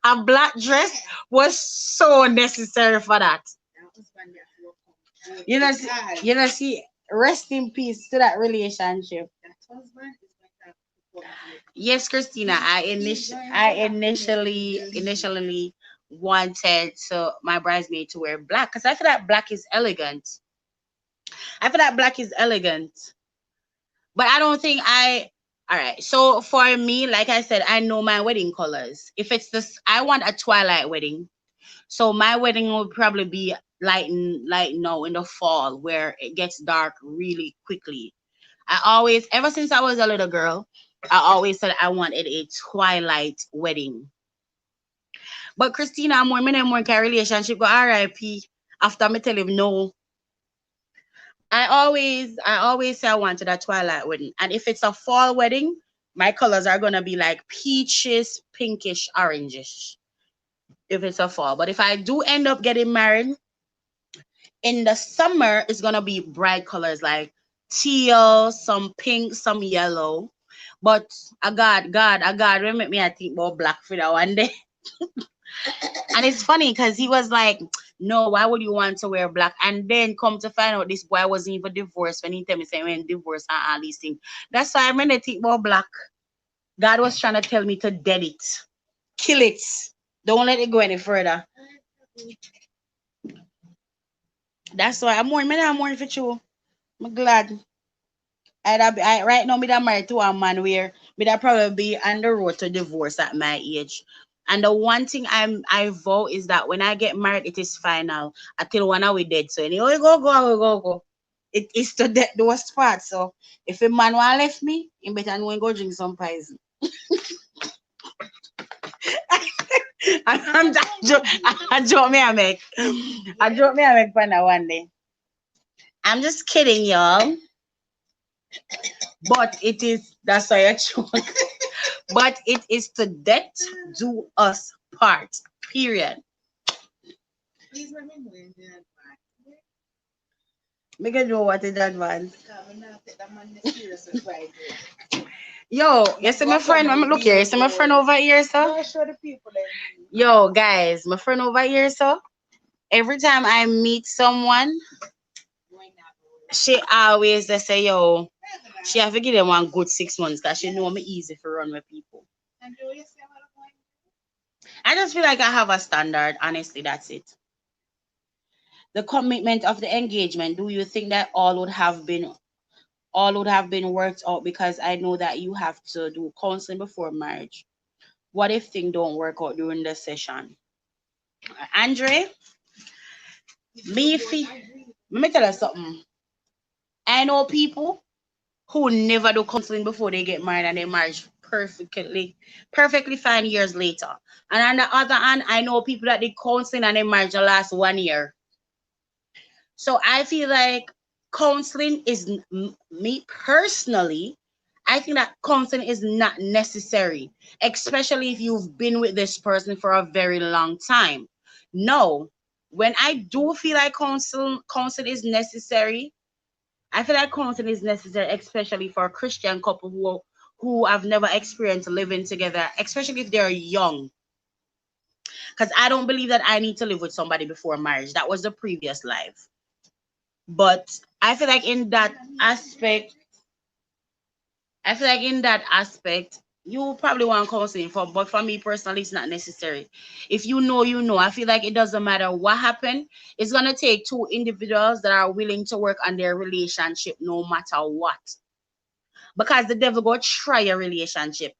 A black dress was so necessary for that. You know, see, rest in peace to that relationship. Yes, Christina, I initially wanted my bridesmaid to wear black because I feel that black is elegant. I feel that black is elegant. But I don't think all right. So for me, like I said, I know my wedding colors. If it's this, I want a twilight wedding. So my wedding will probably be like now in the fall where it gets dark really quickly. I always, ever since I was a little girl, I always said I wanted a twilight wedding. But Christina, more me and more relationship go RIP after me tell him no. But I always say I wanted a twilight wedding. And if it's a fall wedding, my colors are gonna be like peaches, pinkish, orangish. If it's a fall. But if I do end up getting married in the summer, it's gonna be bright colors like teal, some pink, some yellow. But I God, will make me I think about black for that one day. And it's funny because he was like, no, why would you want to wear black? And then come to find out this boy wasn't even divorced when he tell me saying when divorce and all these things. That's why I remember think about black. God was trying to tell me to dead it. Kill it. Don't let it go any further. That's why I'm more for you. I'm glad. Right now, me that married to a man where me that probably be on the road to divorce at my age. And the one thing I vow is that when I get married, it is final. Until when I we dead. So anyway, go. It is to death the worst part. So if a man want left me, he better go drink some poison. I joke me I make. I joke me I make fun of one day. I'm just kidding, y'all. But it is, that's why I joke. But it is to death do us part. Period. Please let me know in advance. Make it know what is advance. Yo, you see my friend? Look here, you see my friend over here, so? Yo, guys, my friend over here, so? Every time I meet someone, she always they say, yo, she have to give them one good 6 months because she know me easy for run with people. I just feel like I have a standard. Honestly, that's it. The commitment of the engagement. Do you think that all would have been worked out? Because I know that you have to do counseling before marriage. What if things don't work out during the session? Andre, let me tell you something. I know people who never do counseling before they get married and they marriage perfectly fine years later. And on the other hand, I know people that did counseling and they marriage the last 1 year. So I feel like counseling is, me personally, I think that counseling is not necessary, especially if you've been with this person for a very long time. No, when I do feel like counseling is necessary, I feel like counseling is necessary, especially for a Christian couple who have never experienced living together, especially if they're young. Because I don't believe that I need to live with somebody before marriage. That was the previous life. But I feel like in that aspect, you probably want counseling for, but for me personally, it's not necessary. If you know, you know. I feel like it doesn't matter what happened. It's gonna take two individuals that are willing to work on their relationship no matter what. Because the devil go try a relationship.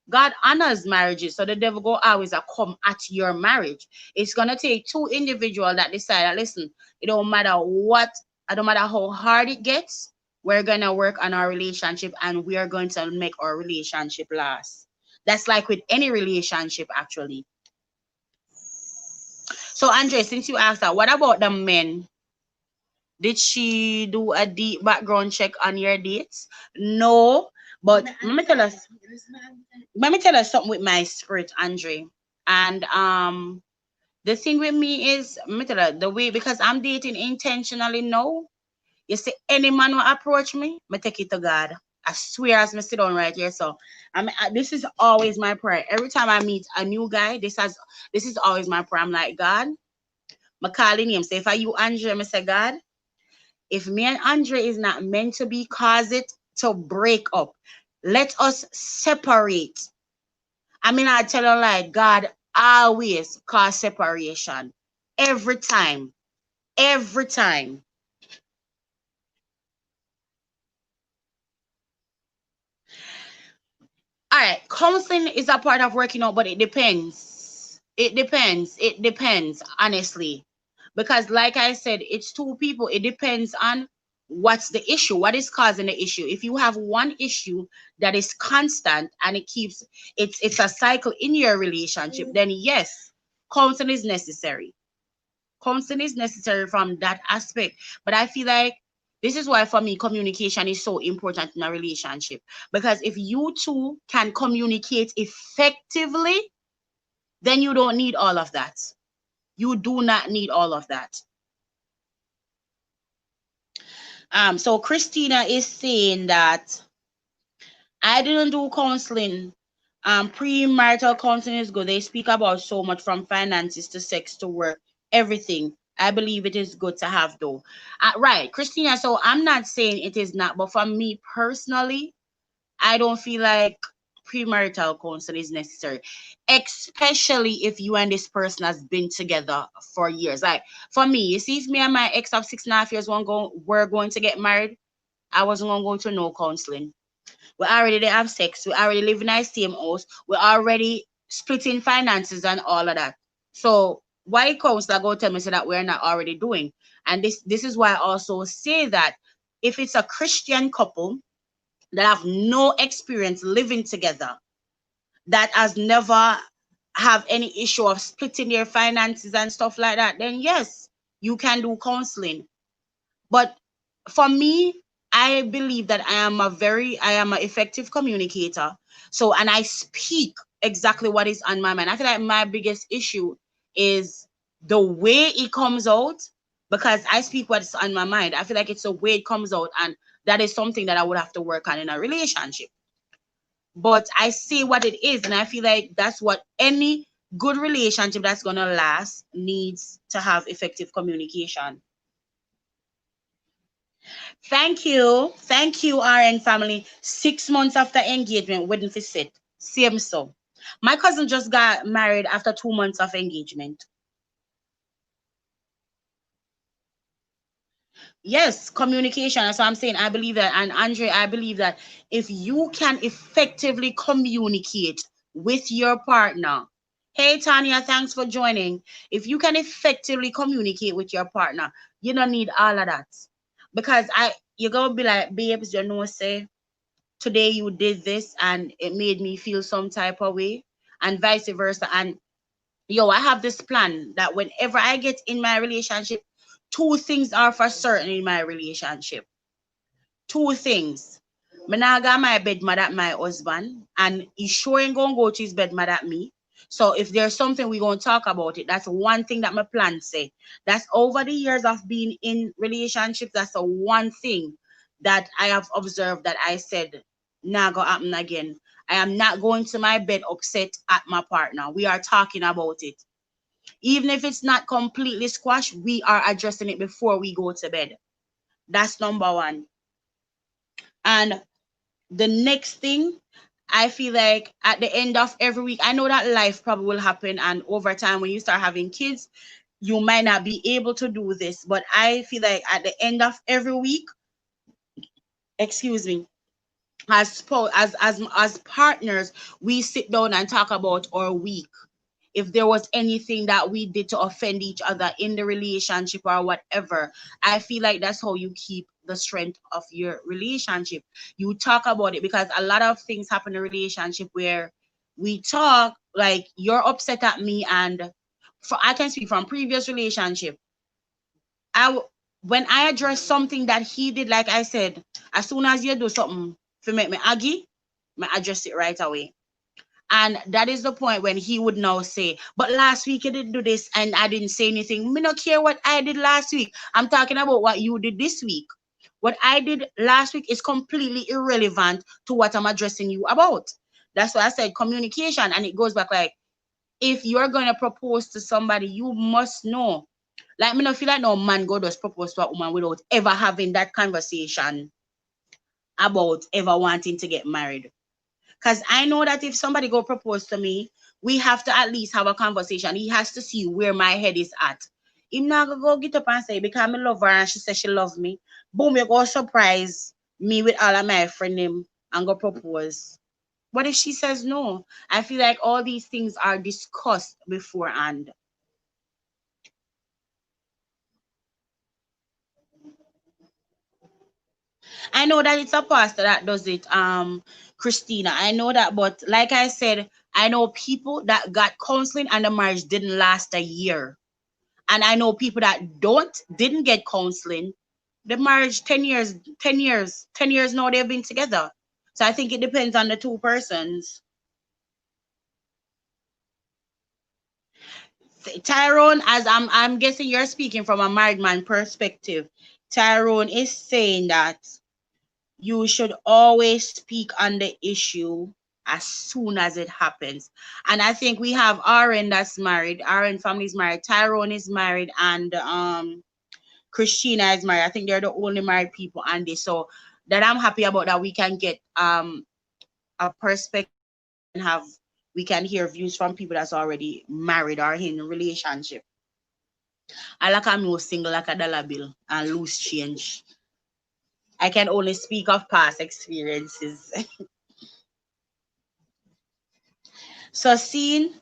God honors marriages, so the devil go always come at your marriage. It's gonna take two individuals that decide, listen, it don't matter what, it don't matter how hard it gets, we're gonna work on our relationship and we are going to make our relationship last. That's like with any relationship, actually. So, Andre, since you asked that, what about the men? Did she do a deep background check on your dates? No, but let me tell us something with my spirit, Andre. And the thing with me is, let me tell you, the way, because I'm dating intentionally now. You see, any man will approach me, I take it to God. I swear as me sit down right here. So this is always my prayer. Every time I meet a new guy, this is always my prayer. I'm like, God, I calling him. Say if I you Andre, I say, God, if me and Andre is not meant to be, cause it to break up. Let us separate. I mean, I tell you like God always cause separation. Every time. Every time. All right, counseling is a part of working out, but it depends. It depends. It depends, honestly. Because, like I said, it's two people. It depends on what's the issue, what is causing the issue. If you have one issue that is constant and it keeps it's a cycle in your relationship, then yes, counseling is necessary. Counseling is necessary from that aspect. But I feel like this is why for me communication is so important in a relationship, because if you two can communicate effectively, then you don't need all of that. You do not need all of that. So Christina is saying that I didn't do counseling. Premarital counseling is good. They speak about so much from finances to sex to work, everything. I believe it is good to have though. Right, Christina. So I'm not saying it is not, but for me personally, I don't feel like premarital counseling is necessary, especially if you and this person has been together for years. Like for me, you see, if me and my ex of 6.5 years were going to get married, I wasn't going to go to no counseling. We already they have sex. We already live in our same house. We already splitting finances and all of that. So why counselor go tell me so that we're not already doing? And this is why I also say that if it's a Christian couple that have no experience living together, that has never have any issue of splitting their finances and stuff like that, then yes, you can do counseling. But for me, I believe that I am an effective communicator. So, and I speak exactly what is on my mind. I feel like my biggest issue is the way it comes out, because I speak what's on my mind. I feel like it's the way it comes out, and that is something that I would have to work on in a relationship. But I say what it is, and I feel like that's what any good relationship that's gonna last needs to have effective communication. Thank you, RN family. 6 months after engagement, wedding for set. Same so. My cousin just got married after 2 months of engagement. Yes, communication. That's what I'm saying. I believe that. And Andre, I believe that if you can effectively communicate with your partner, hey Tanya, thanks for joining. If you can effectively communicate with your partner, you don't need all of that. Because you're gonna be like, babes, you know, say today you did this and it made me feel some type of way, and vice versa. And yo, I have this plan that whenever I get in my relationship, two things are for certain in my relationship. Two things. Me nah go my bed mad at my husband, and he sure ain't gonna go to his bed mad at me. So if there's something we gonna talk about it, that's one thing that my plan say. That's over the years of being in relationships. That's the one thing that I have observed that I said, nah go happen again. I am not going to my bed upset at my partner. We are talking about it. Even if it's not completely squashed, we are addressing it before we go to bed. That's number one. And the next thing, I feel like at the end of every week, I know that life probably will happen, and over time when you start having kids, you might not be able to do this. But I feel like at the end of every week, excuse me, as partners, we sit down and talk about our week. If there was anything that we did to offend each other in the relationship or whatever, I feel like that's how you keep the strength of your relationship. You talk about it, because a lot of things happen in a relationship where we talk like you're upset at me, and I can speak from previous relationship. When I address something that he did, like I said, as soon as you do something to make me aggy, I address it right away. And that is the point when he would now say, but last week you didn't do this and I didn't say anything. Me not care what I did last week. I'm talking about what you did this week. What I did last week is completely irrelevant to what I'm addressing you about. That's why I said communication, and it goes back like, if you're gonna propose to somebody, you must know. Like, me not feel like no man go just propose to a woman without ever having that conversation about ever wanting to get married. Because I know that if somebody go propose to me, we have to at least have a conversation. He has to see where my head is at. Him not gonna go get up and say, because I love her and she says she loves me. Boom, you go surprise me with all of my friend him and go propose. What if she says no? I feel like all these things are discussed beforehand. I know that it's a pastor that does it, Christina. I know that, but like I said, I know people that got counseling and the marriage didn't last a year. And I know people that didn't get counseling. The marriage 10 years, 10 years, 10 years now they've been together. So I think it depends on the two persons. Tyrone, as I'm guessing you're speaking from a married man perspective. Tyrone is saying that you should always speak on the issue as soon as it happens. And I think we have Aaron that's married. Aaron family is married. Tyrone is married, and Christina is married. I think they're the only married people on this. So that I'm happy about that we can get a perspective and have we can hear views from people that's already married or in a relationship. I like I'm no single like a dollar bill and loose change. I can only speak of past experiences. So seeing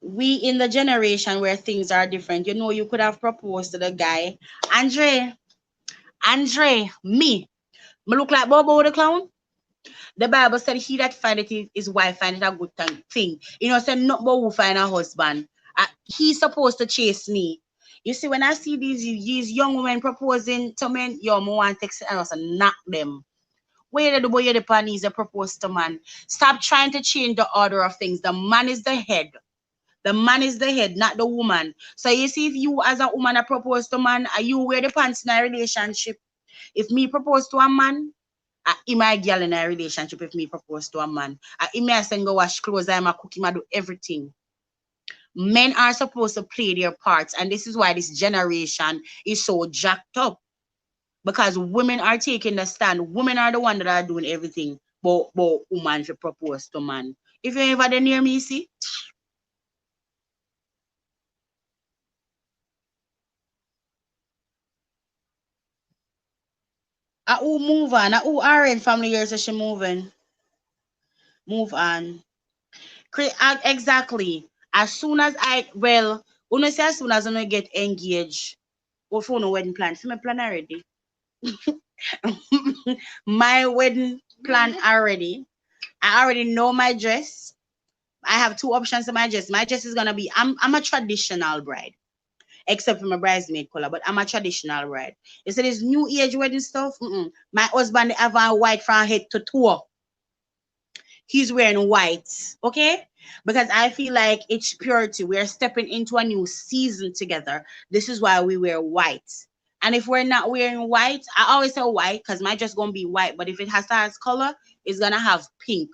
we in the generation where things are different, you could have proposed to the guy, Andre, me look like Bobo the clown. The Bible said, "He that findeth his wife findeth a good thing." Said not but who find a husband. He's supposed to chase me. You see, when I see these young women proposing to men, yo, me want to text and also knock them. Where the boy the pan is a propose to man. Stop trying to change the order of things. The man is the head. The man is the head, not the woman. So you see, if you as a woman a propose to man, are you wear the pants in a relationship? If me propose to a man, him a girl in a relationship. If me propose to a man, him may send go wash clothes, I'm a cook, him a do everything. Men are supposed to play their parts, and this is why this generation is so jacked up, because women are taking the stand. Women are the one that are doing everything, but woman should propose to man. If you ever there near me, see. Who move on? Who are in family years that she moving? Move on. Exactly. As soon as when say as soon as I get engaged, what for no wedding plan? See my plan already. My wedding plan already. I already know my dress. I have two options in my dress. My dress is gonna be I'm a traditional bride, except for my bridesmaid color, but I'm a traditional bride. You see this new age wedding stuff? My husband have a white from head to toe. He's wearing white, okay? Because I feel like it's purity. We're stepping into a new season together. This is why we wear white. And if we're not wearing white, I always say white because my dress gonna be white. But if it has color, it's gonna have pink.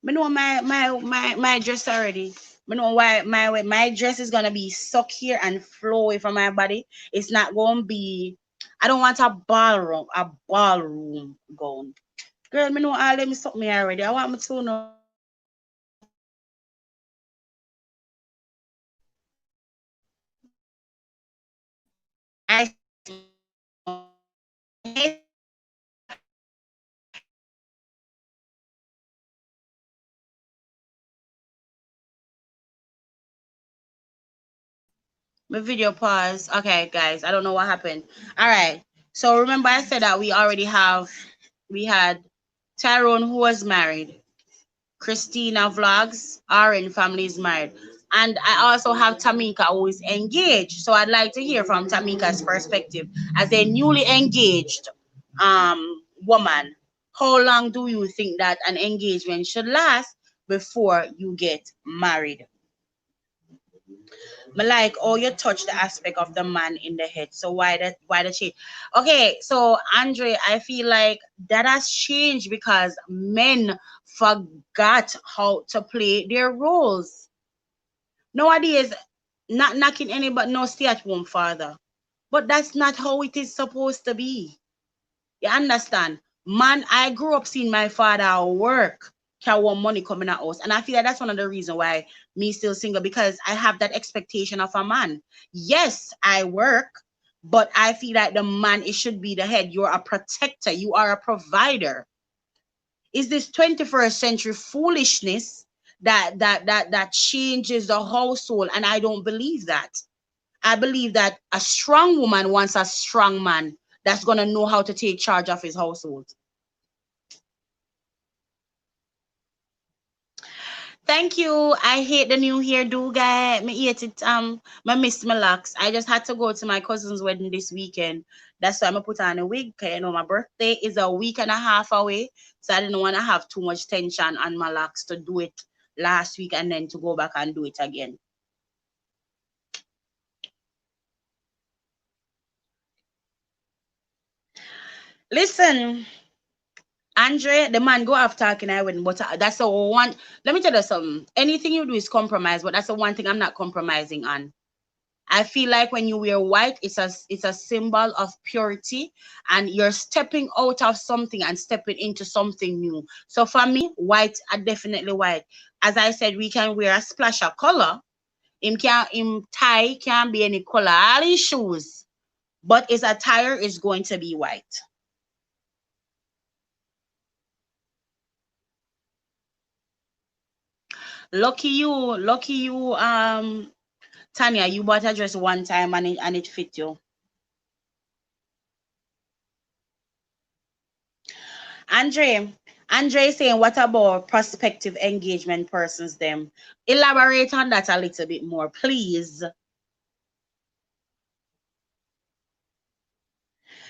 I know my dress already. I know why my dress is gonna be suck here and flow away from my body. It's not gonna be. I don't want a ballroom gown. Girl, me know all them suck me already. I want me to know. I my video pause. Okay, guys, I don't know what happened. All right. So remember I said that we had Tyrone who was married, Christina Vlogs, Aaron family is married. And I also have Tamika who is engaged. So I'd like to hear from Tamika's perspective as a newly engaged woman. How long do you think that an engagement should last before you get married? But like, oh, you touch the aspect of the man in the head. So why the change? Okay, so Andre, I feel like that has changed because men forgot how to play their roles. Nowadays, not knocking anybody, no stay-at-home father. But that's not how it is supposed to be. You understand? Man, I grew up seeing my father work, carry money coming out house. And I feel like that's one of the reasons why me still single, because I have that expectation of a man. Yes, I work, but I feel like the man, it should be the head. You're a protector, you are a provider. Is this 21st century foolishness that changes the household? And I don't believe that. I believe that a strong woman wants a strong man that's gonna know how to take charge of his household. Thank you. I hate the new hairdo guy. Me hate it. I miss my locks. I just had to go to my cousin's wedding this weekend. That's why I put on a wig. 'Cause you know my birthday is a week and a half away, so I didn't want to have too much tension on my locks to do it last week and then to go back and do it again. Listen, Andre, the man go off talking I wouldn't, but that's the one. Let me tell you something. Anything you do is compromise, but that's the one thing I'm not compromising on. I feel like when you wear white, it's a symbol of purity, and you're stepping out of something and stepping into something new. So for me, white are definitely white. As I said, we can wear a splash of color. Him tie can be any color, all his shoes, but his attire is going to be white. Lucky you, Tanya, you bought a dress one time and it fit you. Andre, Andre saying, what about prospective engagement persons them? Elaborate on that a little bit more, please.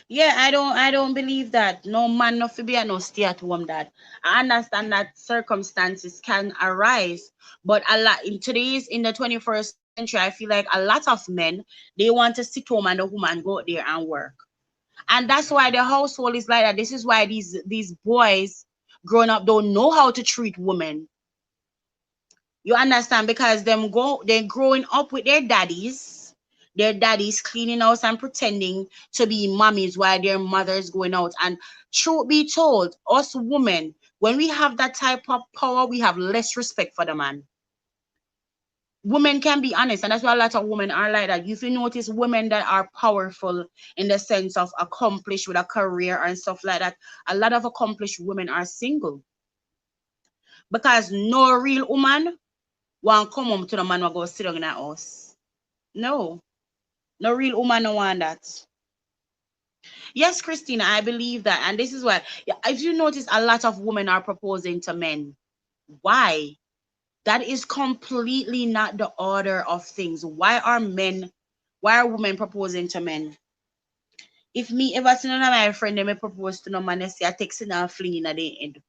Yeah, I don't believe that. No man, no be no stay at home dad. I understand that circumstances can arise, but a lot in the 21st century, I feel like a lot of men, they want to sit home and the woman go out there and work. And that's why the household is like that. This is why these boys growing up don't know how to treat women. You understand? Because they're growing up with their daddies cleaning house and pretending to be mommies while their mothers going out. And truth be told, us women, when we have that type of power, we have less respect for the man. Women can be honest, and that's why a lot of women are like that. If you notice women that are powerful in the sense of accomplished with a career and stuff like that, a lot of accomplished women are single because no real woman want come home to the man who go sit down in that house. No, no real woman no want that. Yes, Christina, I believe that, and this is why. Yeah, if you notice, a lot of women are proposing to men. Why? That is completely not the order of things. Why are women proposing to men? If me ever see none of my friend them propose to no man, they say I text and fling in at the end.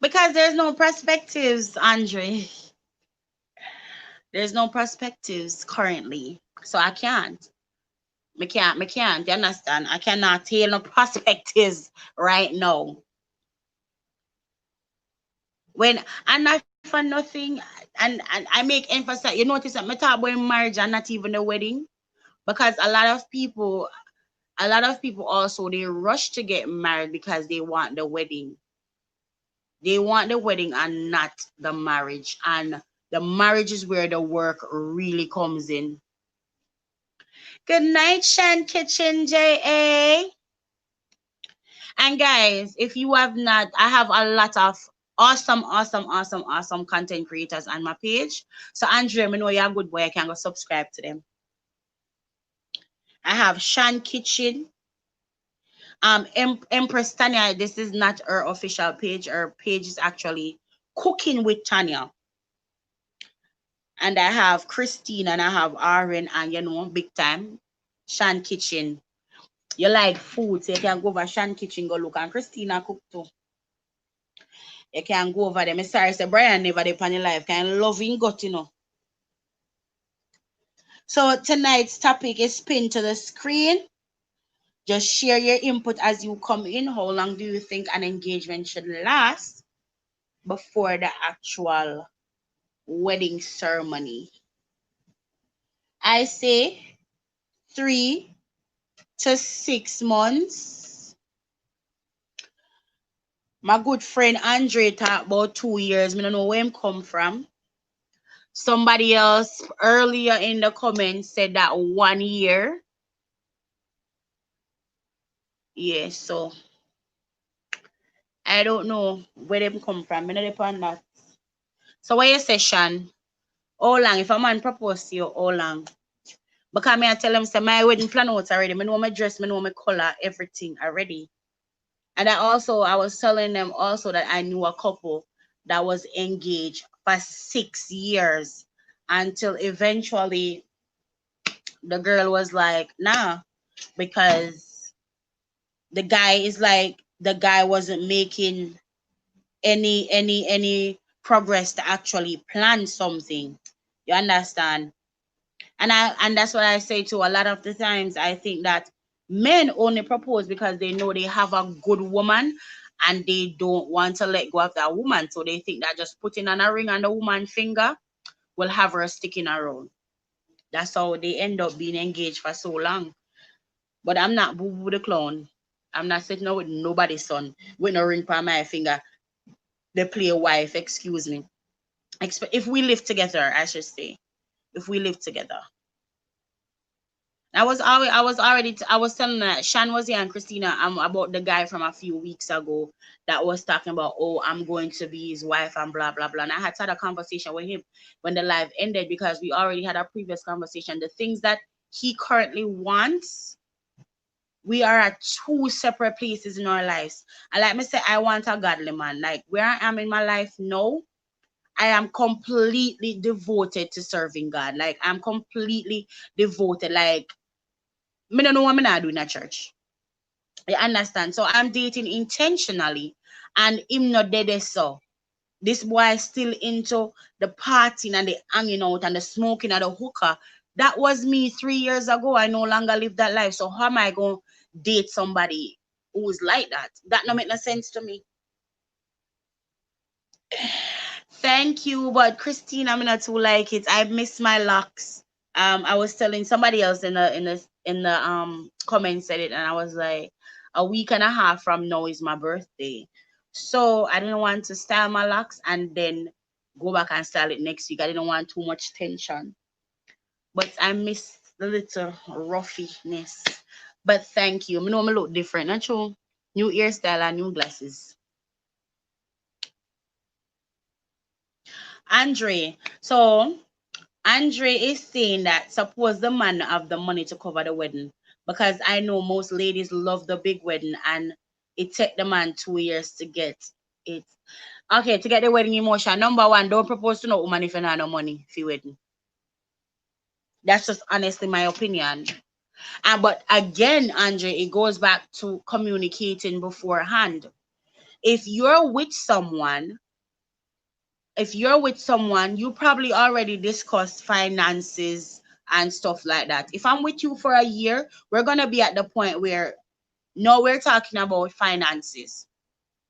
Because there's no perspectives, Andre. There's no perspectives currently. So I can't. Me can't. You understand? I cannot tell no perspectives right now. When and not for nothing, and I make emphasis. You notice that me talk about marriage and not even the wedding, because a lot of people also they rush to get married because they want the wedding. They want the wedding and not the marriage. And the marriage is where the work really comes in. Good night, Shan Kitchen JA. And guys, if you have not, I have a lot of awesome content creators on my page. So Andrea, I know you're a good boy. I can go subscribe to them. I have Shan Kitchen. Empress Tanya, this is not her official page. Her page is actually Cooking with Tanya. And I have Christine and I have Aaron and big time Shan Kitchen. You like food, so you can go over Shan Kitchen, go look, and Christina cook too. You can go over them. I'm sorry, say Brian never did on your life. Can loving got, So tonight's topic is pinned to the screen. Just share your input as you come in. How long do you think an engagement should last before the actual wedding ceremony? I say 3 to 6 months. My good friend Andre talked about 2 years. I don't know where him come from. Somebody else earlier in the comments said that 1 year. Yeah, so I don't know where them come from. I don't depend that. So what you say, Shan? How long? If a man propose to you, how long? Because I tell him say my wedding plan out already. I know my dress, I know my color, everything already. And I was telling them also that I knew a couple that was engaged for 6 years until eventually the girl was like, nah, because the guy wasn't making any progress to actually plan something. You understand? And that's what I say to a lot of the times. I think that men only propose because they know they have a good woman and they don't want to let go of that woman. So they think that just putting on a ring on the woman's finger will have her sticking around. That's how they end up being engaged for so long. But I'm not Boo Boo the clown. I'm not sitting out with nobody's son with no ring on my finger. They play a wife, excuse me. If we live together, I should say. If we live together. I was telling that Shan was here and Christina about the guy from a few weeks ago that was talking about, oh, I'm going to be his wife and blah blah blah. And I had a conversation with him when the live ended because we already had a previous conversation. The things that he currently wants, we are at two separate places in our lives. And like me say, I want a godly man. Like where I am in my life now, I am completely devoted to serving God. Like I'm completely devoted. Like me don't know what me not do in a church. You understand? So I'm dating intentionally and him not dead so. This boy is still into the partying and the hanging out and the smoking and the hookah. That was me 3 years ago. I no longer live that life. So how am I going to date somebody who's like that? That don't make no sense to me. Thank you, but Christine, I'm not too like it. I miss my locks. I was telling somebody else in the comment said it, and I was like, a week and a half from now is my birthday, so I didn't want to style my locks and then go back and style it next week. I didn't want too much tension, but I miss the little roughiness. But thank you. I know I look different, not true. New hairstyle and new glasses. Andre, so Andre is saying that suppose the man have the money to cover the wedding, because I know most ladies love the big wedding and it take the man 2 years to get it. Okay, to get the wedding emotion. Number one, don't propose to no woman if you don't have no money for wedding. That's just honestly my opinion. And but again, Andre, it goes back to communicating beforehand. If you're with someone you probably already discussed finances and stuff like that. If I'm with you for a year, we're going to be at the point where now we're talking about finances.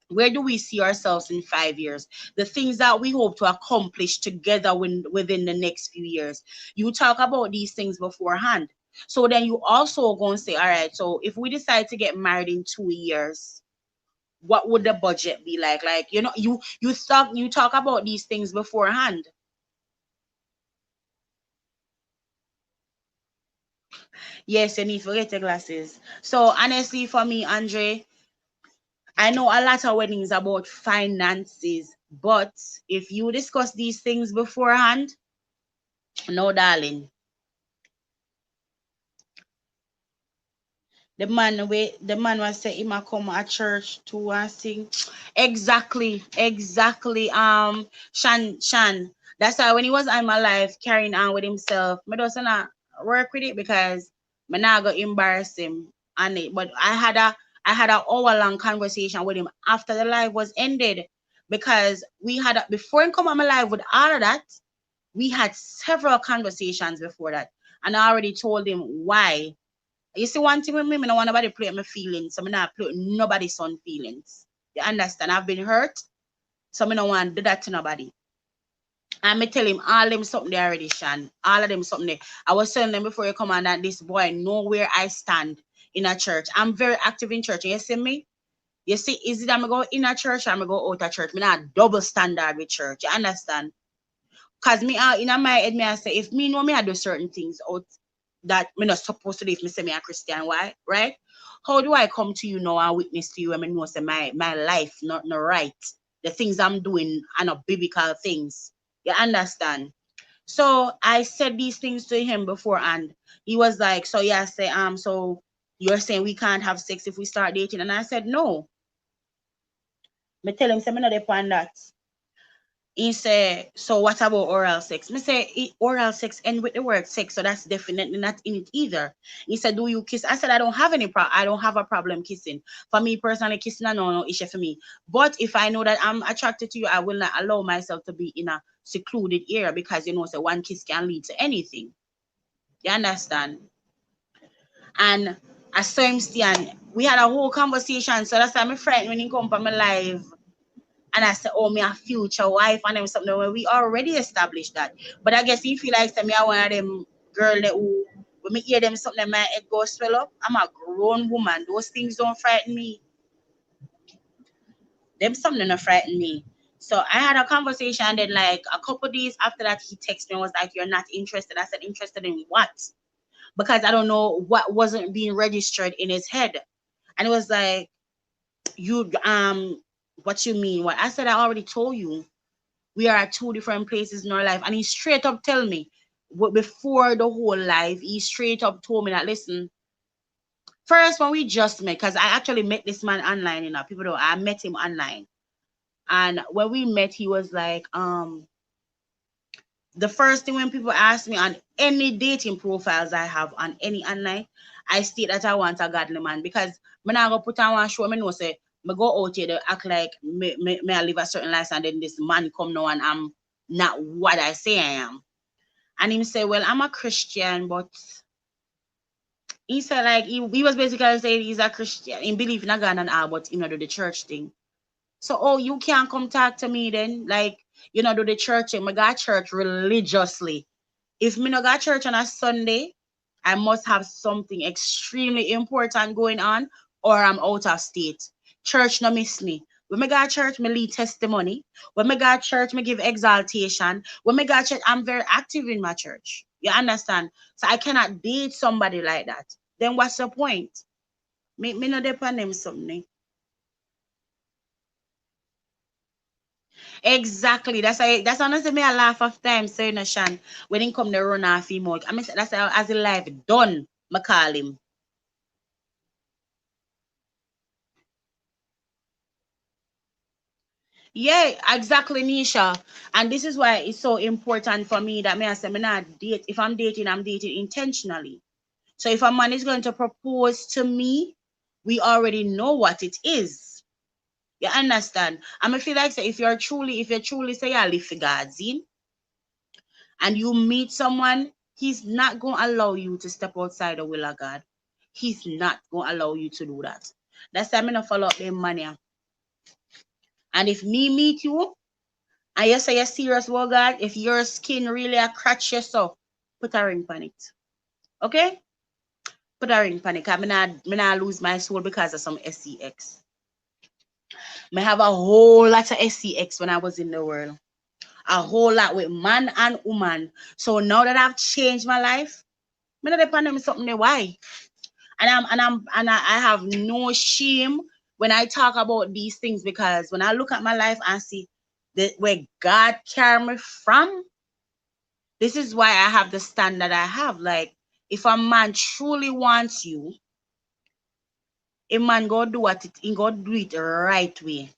Where do we see ourselves in 5 years? The things that we hope to accomplish together within the next few years. You talk about these things beforehand. So then you also going to say, all right, so if we decide to get married in 2 years, what would the budget be like? Like, you talk about these things beforehand. Yes, you need to get your glasses. So honestly, for me, Andre, I know a lot of weddings about finances, but if you discuss these things beforehand, no, darling. The man was say him a come at church to sing. Exactly. Shan. That's why when he was in my life carrying on with himself, me doesn't not work with it because me not go embarrass him on it. But I had a hour long conversation with him after the live was ended. because we had, before him come on my live with all of that, we had several conversations before that. And I already told him why. You see, one thing with me, I don't want nobody play with my feelings. So I not play with nobody's son feelings. You understand? I've been hurt. So I don't want to do that to nobody. And me tell him all them something there already, Shan. All of them something there. I was telling them before you come on that this boy know where I stand in a church. I'm very active in church. You see me? You see, is it I'm go in a church or I'm go out of church? Me not double standard with church. You understand? Cause me in my head, me I say, if me know me I do certain things out that me not supposed to do if me say me a Christian, why? Right? How do I come to you now and witness to you and me know say my life not right? The things I'm doing are not biblical things. You understand? So I said these things to him before, and he was like, so yeah, say so you're saying we can't have sex if we start dating? And I said no. Me tell him say me not upon that. He said, so what about oral sex? Me say oral sex end with the word sex, so that's definitely not in it either. He said, do you kiss? I said, I don't have I don't have a problem kissing. For me personally, kissing is no issue for me. But if I know that I'm attracted to you, I will not allow myself to be in a secluded area, because you know, so one kiss can lead to anything. You understand? And I saw him stand. We had a whole conversation. So that's why I'm frightened when he come from my live. And I said, oh, me a future wife and them something where we already established that. But I guess he feel like me I one of them girl that who when me hear them something my head go swell up. I'm a grown woman. Those things don't frighten me. Them something don't frighten me. So I had a conversation, and then like a couple days after that he texted me and was like, you're not interested. I said, interested in what? Because I don't know what wasn't being registered in his head. And it was like, you what you mean? What? I said, I already told you. We are at two different places in our life. And he straight up tell me, before the whole life, he straight up told me that, listen, first when we just met, because I actually met this man online, you know, people know I met him online. And when we met, he was like, the first thing when people ask me on any dating profiles I have on any online, I state that I want a godly man, because when I go put on one show, I know say me go out here to act like me I live a certain life, and then this man come now and I'm not what I say I am. And him say, well, I'm a Christian, but he said like he was basically saying he's a Christian, he believe in a God and all, but he not do the church thing. So, oh, you can't come talk to me then, like, you know, do the church thing. I got church religiously. If me no got church on a Sunday, I must have something extremely important going on, or I'm out of state. Church no miss me. When me got church, me lead testimony. When me got church, me give exaltation. When me got church, I'm very active in my church. You understand? So I cannot date somebody like that. Then what's the point? Me no depend them something. Exactly. That's honestly me a laugh of time saying no Shan. When he come the run off him out. I mean that's how as a life done, me call him. Yeah, exactly, Nisha. And this is why it's so important for me that me I say me not date. If I'm dating, I'm dating intentionally. So if a man is going to propose to me, we already know what it is. You understand? I feel like say if you truly say I live for God's in, and you meet someone, he's not going to allow you to step outside the will of God. He's not going to allow you to do that. That's why I'm going to follow up them money. And if me meet you, and you say you're serious about God, if your skin really a crutch yourself, put a ring on it. Okay? Put a ring on it. Because I not lose my soul because of some SCX. I have a whole lot of SCX when I was in the world. A whole lot with man and woman. So now that I've changed my life, I not depend on something there. Why? And I have no shame when I talk about these things, because when I look at my life and see where God carried me from, this is why I have the standard I have. Like, if a man truly wants you, a man go do what it, he go do it the right way.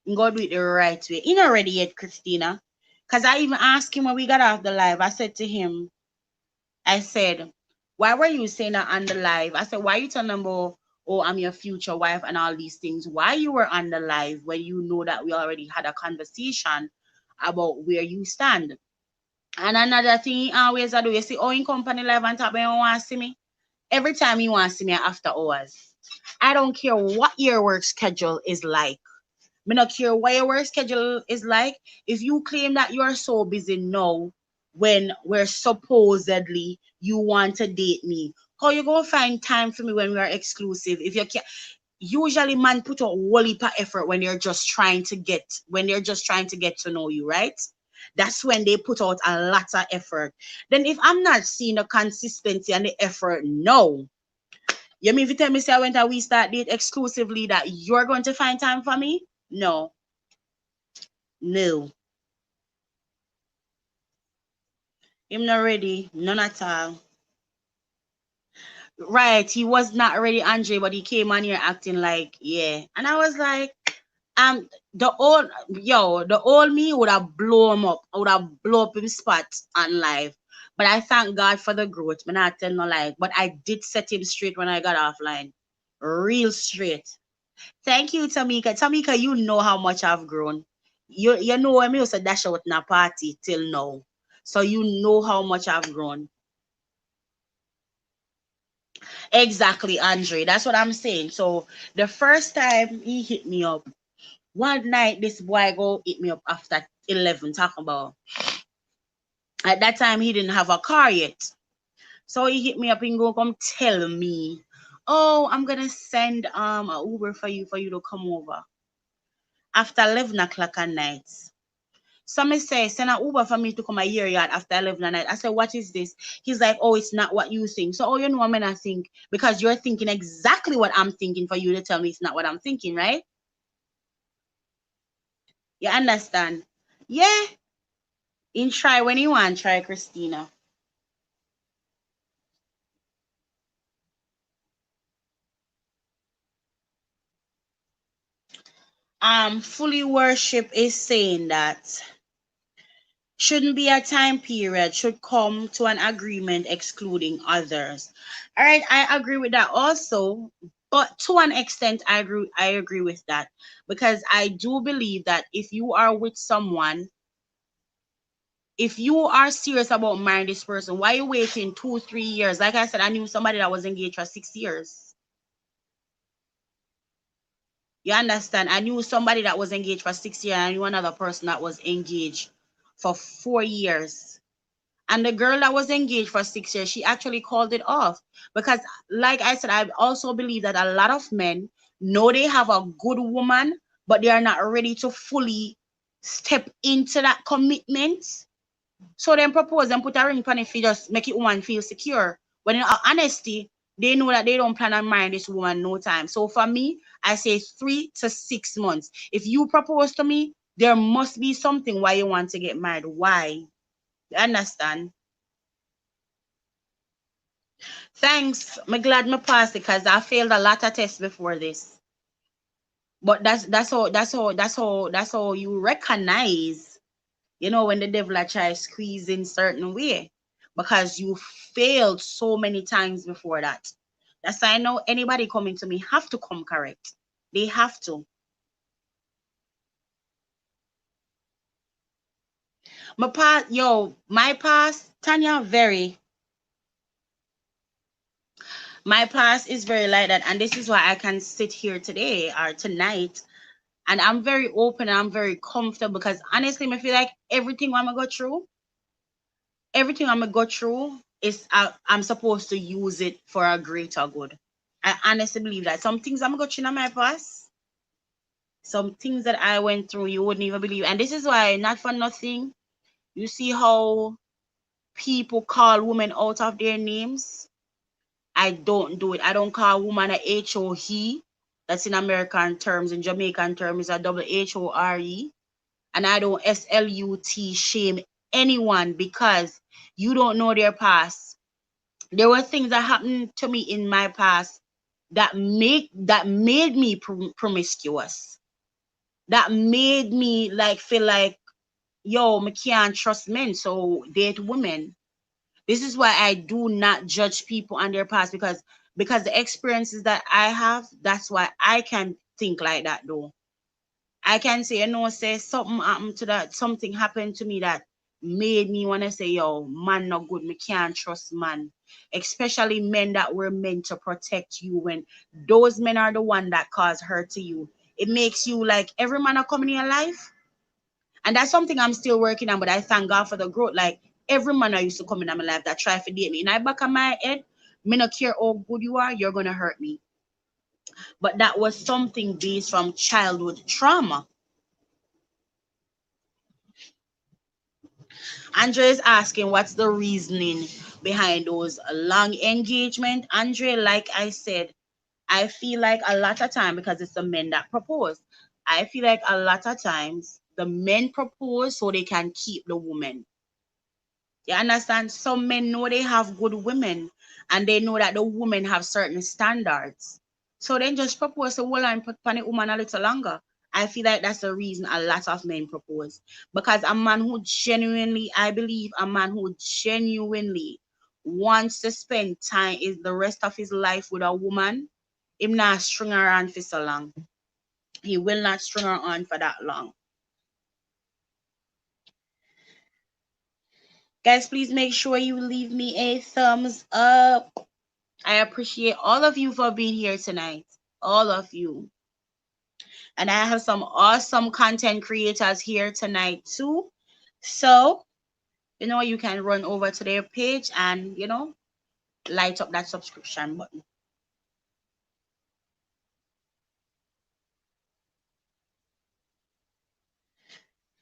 He go do it the right way. He not ready yet, Christina. Because I even asked him when we got off the live, I said to him, I said, why were you saying that on the live? I said, why you telling about oh, I'm your future wife and all these things, why you were on the live when you know that we already had a conversation about where you stand. And another thing he always do, you see, oh, in company live and top, when you want to see me, every time you want to see me after hours. I don't care what your work schedule is like. Me not care what your work schedule is like. If you claim that you are so busy now when we're supposedly you want to date me, how you gonna find time for me when we are exclusive? If you can't, usually man put a whole heap of effort when they're just trying to get to know you, right? That's when they put out a lot of effort. Then if I'm not seeing the consistency and the effort, no. You mean if you tell me say I went and we start date exclusively that you're going to find time for me? No. No. Him not ready. None at all. Right. He was not ready, Andre, but he came on here acting like, yeah. And I was like, the old me would have blown him up. I would have blown up him spot on live. But I thank God for the growth. I'm not telling no lie. But I did set him straight when I got offline. Real straight. Thank you, Tamika. Tamika, you know how much I've grown. You know I used to dash out in a party till now. So you know how much I've grown. Exactly, Andre. That's what I'm saying. So the first time he hit me up, one night this boy go hit me up after 11, talking about at that time he didn't have a car yet. So he hit me up and go come tell me, oh, I'm gonna send a Uber for you to come over after 11 o'clock at night. Somebody say, send an Uber for me to come a year yard after 11 at night. I said, what is this? He's like, oh, it's not what you think. So, oh, you know what I think? Because you're thinking exactly what I'm thinking for you to tell me it's not what I'm thinking, right? You understand? Yeah. In try when you want, try Christina. Fully worship is saying that shouldn't be a time period, should come to an agreement excluding others. All right, I agree with that also, but to an extent I agree with that because I do believe that if you are with someone, if you are serious about marrying this person, why are you waiting 2 3 years? Like I said, I knew somebody that was engaged for 6 years. You understand? I knew somebody that was engaged for 6 years, and I knew another person that was engaged for 4 years. And the girl that was engaged for 6 years, she actually called it off. Because, like I said, I also believe that a lot of men know they have a good woman, but they are not ready to fully step into that commitment. So then propose and put a ring on it for just make it woman feel secure. When in all honesty, they know that they don't plan on marrying this woman no time. So for me, I say 3 to 6 months. If you propose to me, there must be something why you want to get married. Why? You understand? Thanks. I'm glad me passed it because I failed a lot of tests before this. But that's how you recognize, when the devil are try squeeze in certain way. Because you failed so many times before that. That's why I know anybody coming to me have to come correct. They have to. My past, Tanya, my past is very like that. And this is why I can sit here today or tonight. And I'm very open and I'm very comfortable because honestly, I feel like everything I'm gonna go through is I'm supposed to use it for a greater good. I honestly believe that some things I'm gonna go through in my past, some things that I went through, you wouldn't even believe. And this is why, not for nothing, you see how people call women out of their names. I don't do it. I don't call woman a H-O-he. That's in American terms. In Jamaican terms, a double H-O-R-E. And I don't SLUT shame anyone because you don't know their past. There were things that happened to me in my past that made me promiscuous. That made me like feel like, yo, I can't trust men, so date women. This is why I do not judge people on their past because because the experiences that I have, that's why I can think like that though. I can say, say something happened to that, something happened to me that made me want to say, yo, man, not good. Me can't trust man. Especially men that were meant to protect you when those men are the one that cause hurt to you. It makes you like every man are coming in your life. And that's something I'm still working on, but I thank God for the growth. Like every man I used to come in my life that try to date me. In the back of my head, me not care how good you are, you're gonna hurt me. But that was something based from childhood trauma. Andre is asking what's the reasoning behind those long engagement. Andre, like I said, I feel like a lot of time because it's the men that propose. I feel like a lot of times the men propose so they can keep the woman. You understand? Some men know they have good women and they know that the women have certain standards. So then just propose to hold and put on a woman a little longer. I feel like that's the reason a lot of men propose. Because a man who genuinely, I believe a man who genuinely wants to spend time is the rest of his life with a woman, him not string her on for so long. He will not string her on for that long. Guys, please make sure you leave me a thumbs up. I appreciate all of you for being here tonight. All of you. And I have some awesome content creators here tonight too. So, you can run over to their page and, light up that subscription button.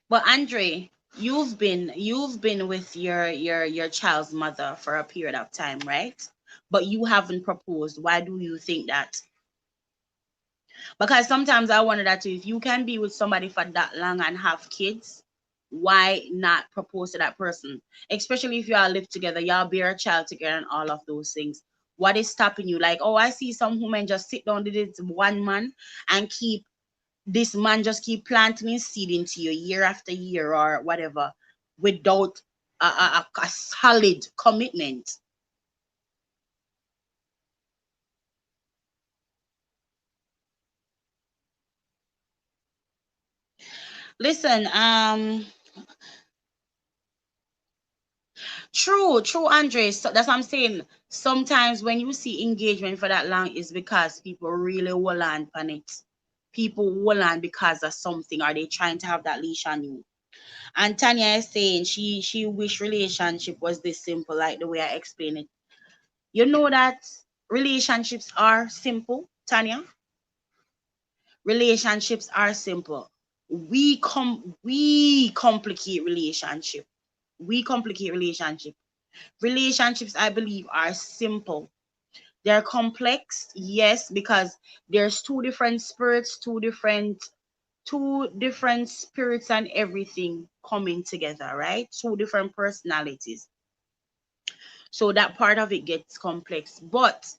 But Andre, you've been with your child's mother for a period of time, right? But you haven't proposed. Why do you think that? Because sometimes I wonder that too. If you can be with somebody for that long and have kids, why not propose to that person? Especially if you all live together, y'all bear a child together and all of those things. What is stopping you? Like, oh, I see some women just sit down with this one man and keep this man just keep planting his seed into you year after year or whatever without a solid commitment. Listen, true, Andre. So that's what I'm saying. Sometimes when you see engagement for that long, is because people really hold on on it. People hold on because of something, or they trying to have that leash on you. And Tanya is saying she wish relationship was this simple, like the way I explain it. You know that relationships are simple, Tanya. Relationships are simple. We complicate relationship. We complicate relationship. Relationships, I believe, are simple. They're complex, yes, because there's two different spirits and everything coming together, right? Two different personalities. So that part of it gets complex. But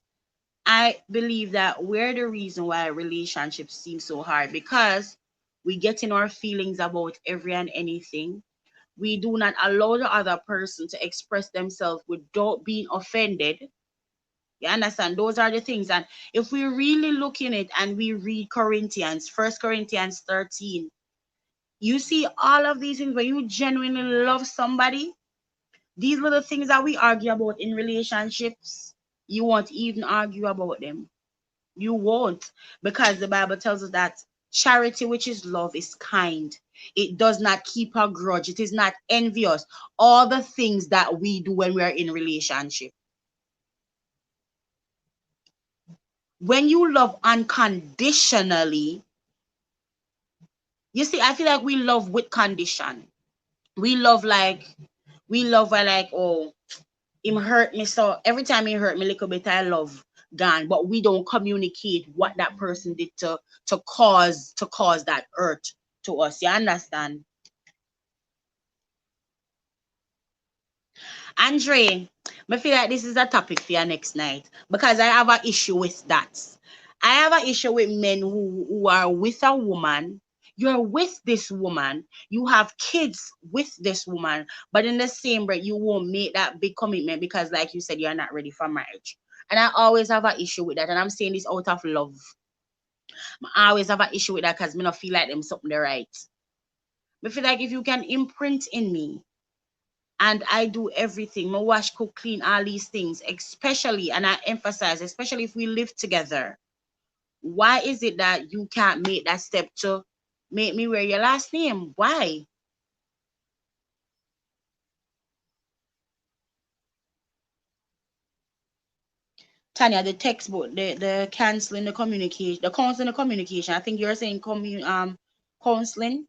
I believe that we're the reason why relationships seem so hard because we get in our feelings about every and anything. We do not allow the other person to express themselves without being offended. You understand? Those are the things. And if we really look in it and we read Corinthians, 1 Corinthians 13, you see all of these things when you genuinely love somebody, these little things that we argue about in relationships, you won't even argue about them. You won't, because the Bible tells us that charity, which is love, is kind. It does not keep a grudge. It is not envious. All the things that we do when we are in relationship. When you love unconditionally, you see, I feel like we love with condition. We love like, oh, him hurt me. So every time he hurt me a little bit, I love gone. But we don't communicate what that person did to cause that hurt to us. You understand? Andre, I feel like this is a topic for your next night because I have an issue with that. I have an issue with men who are with a woman. You're with this woman, you have kids with this woman, but in the same breath, you won't make that big commitment because, like you said, you're not ready for marriage. And I always have an issue with that. And I'm saying this out of love. I always have an issue with that because me not feel like them something they right. I feel like if you can imprint in me and I do everything, me wash, cook, clean, all these things, especially, and I emphasize, especially if we live together, why is it that you can't make that step to make me wear your last name? Why? Tanya, the textbook, the canceling the communication, the counseling the communication. I think you're saying counseling.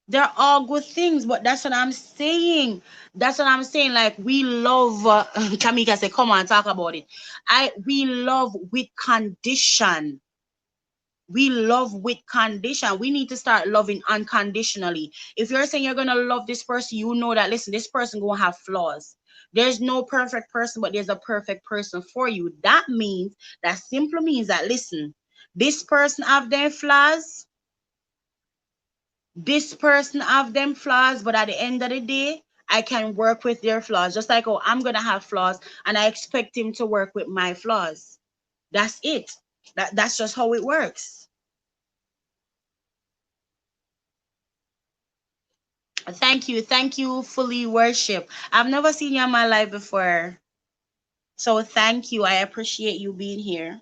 They're all good things, but that's what I'm saying. That's what I'm saying. Like we love Kamika said, come on, talk about it. We love with condition. We love with condition. We need to start loving unconditionally. If you're saying you're gonna love this person, you know that listen, this person gonna have flaws. There's no perfect person, but there's a perfect person for you. That simply means that listen, this person have their flaws, this person have them flaws, but at the end of the day, I can work with their flaws. Just like oh, I'm gonna have flaws, and I expect him to work with my flaws. That's it. That's just how it works. Thank you, fully worship. I've never seen you in my life before. So thank you. I appreciate you being here.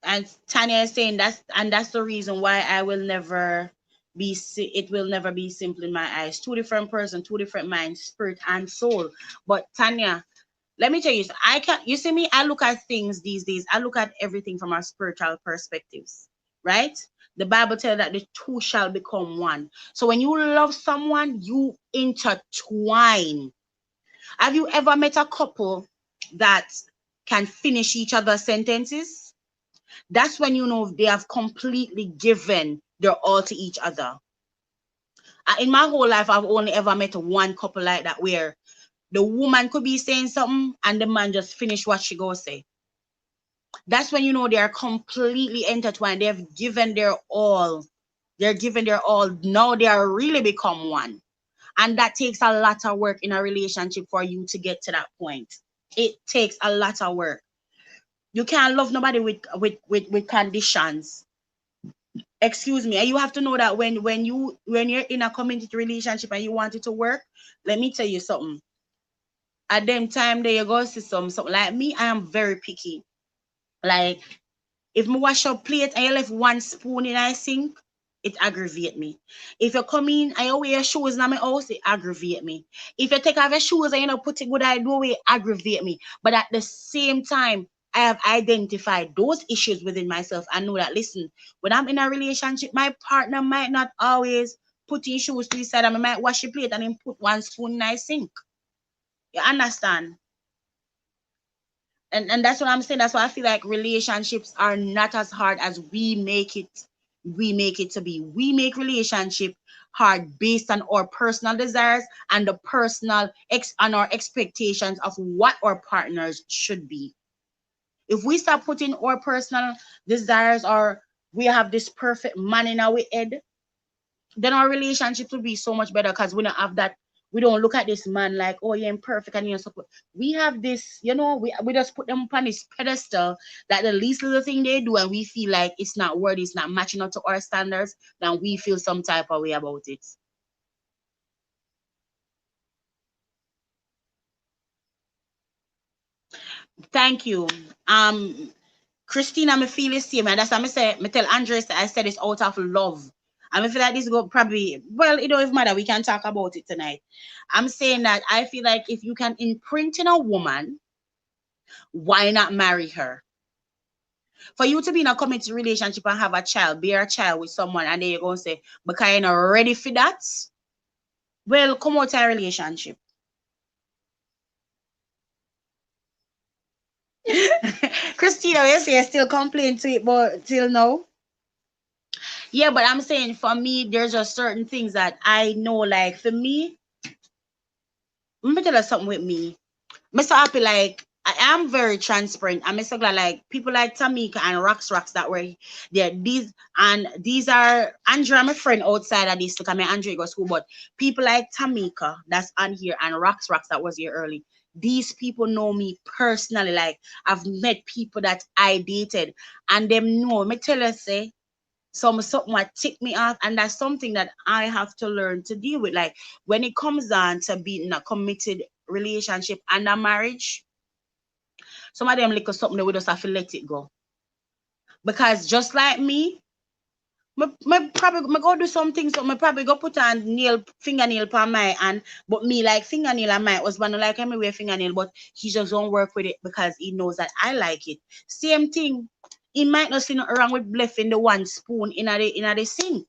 And Tanya is saying that's the reason why I will never it will never be simple in my eyes. Two different person, two different minds, spirit and soul. But Tanya, let me tell you, you see me, I look at things these days, I look at everything from our spiritual perspectives, right? The Bible tells that the two shall become one. So when you love someone, you intertwine. Have you ever met a couple that can finish each other's sentences? That's when you know they have completely given their all to each other. In my whole life, I've only ever met one couple like that where the woman could be saying something and the man just finish what she go say. That's when you know they are completely intertwined. They've given their all. They're giving their all. Now they are really become one. And that takes a lot of work in a relationship for you to get to that point. It takes a lot of work. You can't love nobody with conditions. Excuse me. And you have to know that when you're in a committed relationship and you want it to work, let me tell you something. At them time there you go see something like me, I am very picky. Like if me wash up plate and you left one spoon in I sink, it aggravate me. If you come in and you wear your shoes in my house, it aggravate me. If you take off your shoes and you don't put it good I do it aggravate me. But at the same time, I have identified those issues within myself and know that listen, when I'm in a relationship, my partner might not always put his shoes to his side and I might wash the plate and then put one spoon in my sink. You understand? And that's what I'm saying. That's why I feel like relationships are not as hard as we make it to be. We make relationship hard based on our personal desires and the personal and our expectations of what our partners should be. If we start putting our personal desires or we have this perfect man in our head, then our relationship will be so much better because we don't have that. We don't look at this man like, oh, you're imperfect and you're support. We have this, we just put them upon this pedestal that the least little thing they do, and we feel like it's not worthy, it's not matching up to our standards, then we feel some type of way about it. Thank you. Christina, me feel the same, and that's why me tell Andres that I said it's out of love. I feel like this go probably it don't even matter. We can talk about it tonight. I'm saying that I feel like if you can imprint in a woman, why not marry her? For you to be in a committed relationship and have a child, bear a child with someone, and then you're going to say, because you're not ready for that, well, come out of a relationship. Christina, you say you still complain to it, but till now. Yeah, but I'm saying for me, there's just certain things that I know, like for me, let me tell you something with me. I'm so happy, like, I am very transparent. I'm so glad, like people like Tamika and Rocks that were there. These are Andrea, my friend outside of this. Look at me, Andrea goes school, but people like Tamika that's on here and Rocks that was here early. These people know me personally. Like I've met people that I dated, and them know me. Tell us say something that tick me off, and that's something that I have to learn to deal with. Like when it comes down to being in a committed relationship and a marriage, some of them little something that we just have to let it go. Because just like me, me probably me go do something, so me probably go put on fingernail on my hand, but me like fingernail and my husband don't like me wear fingernail, but he just don't work with it because he knows that I like it. Same thing. He might not see nothing wrong with blessing the one spoon in the sink.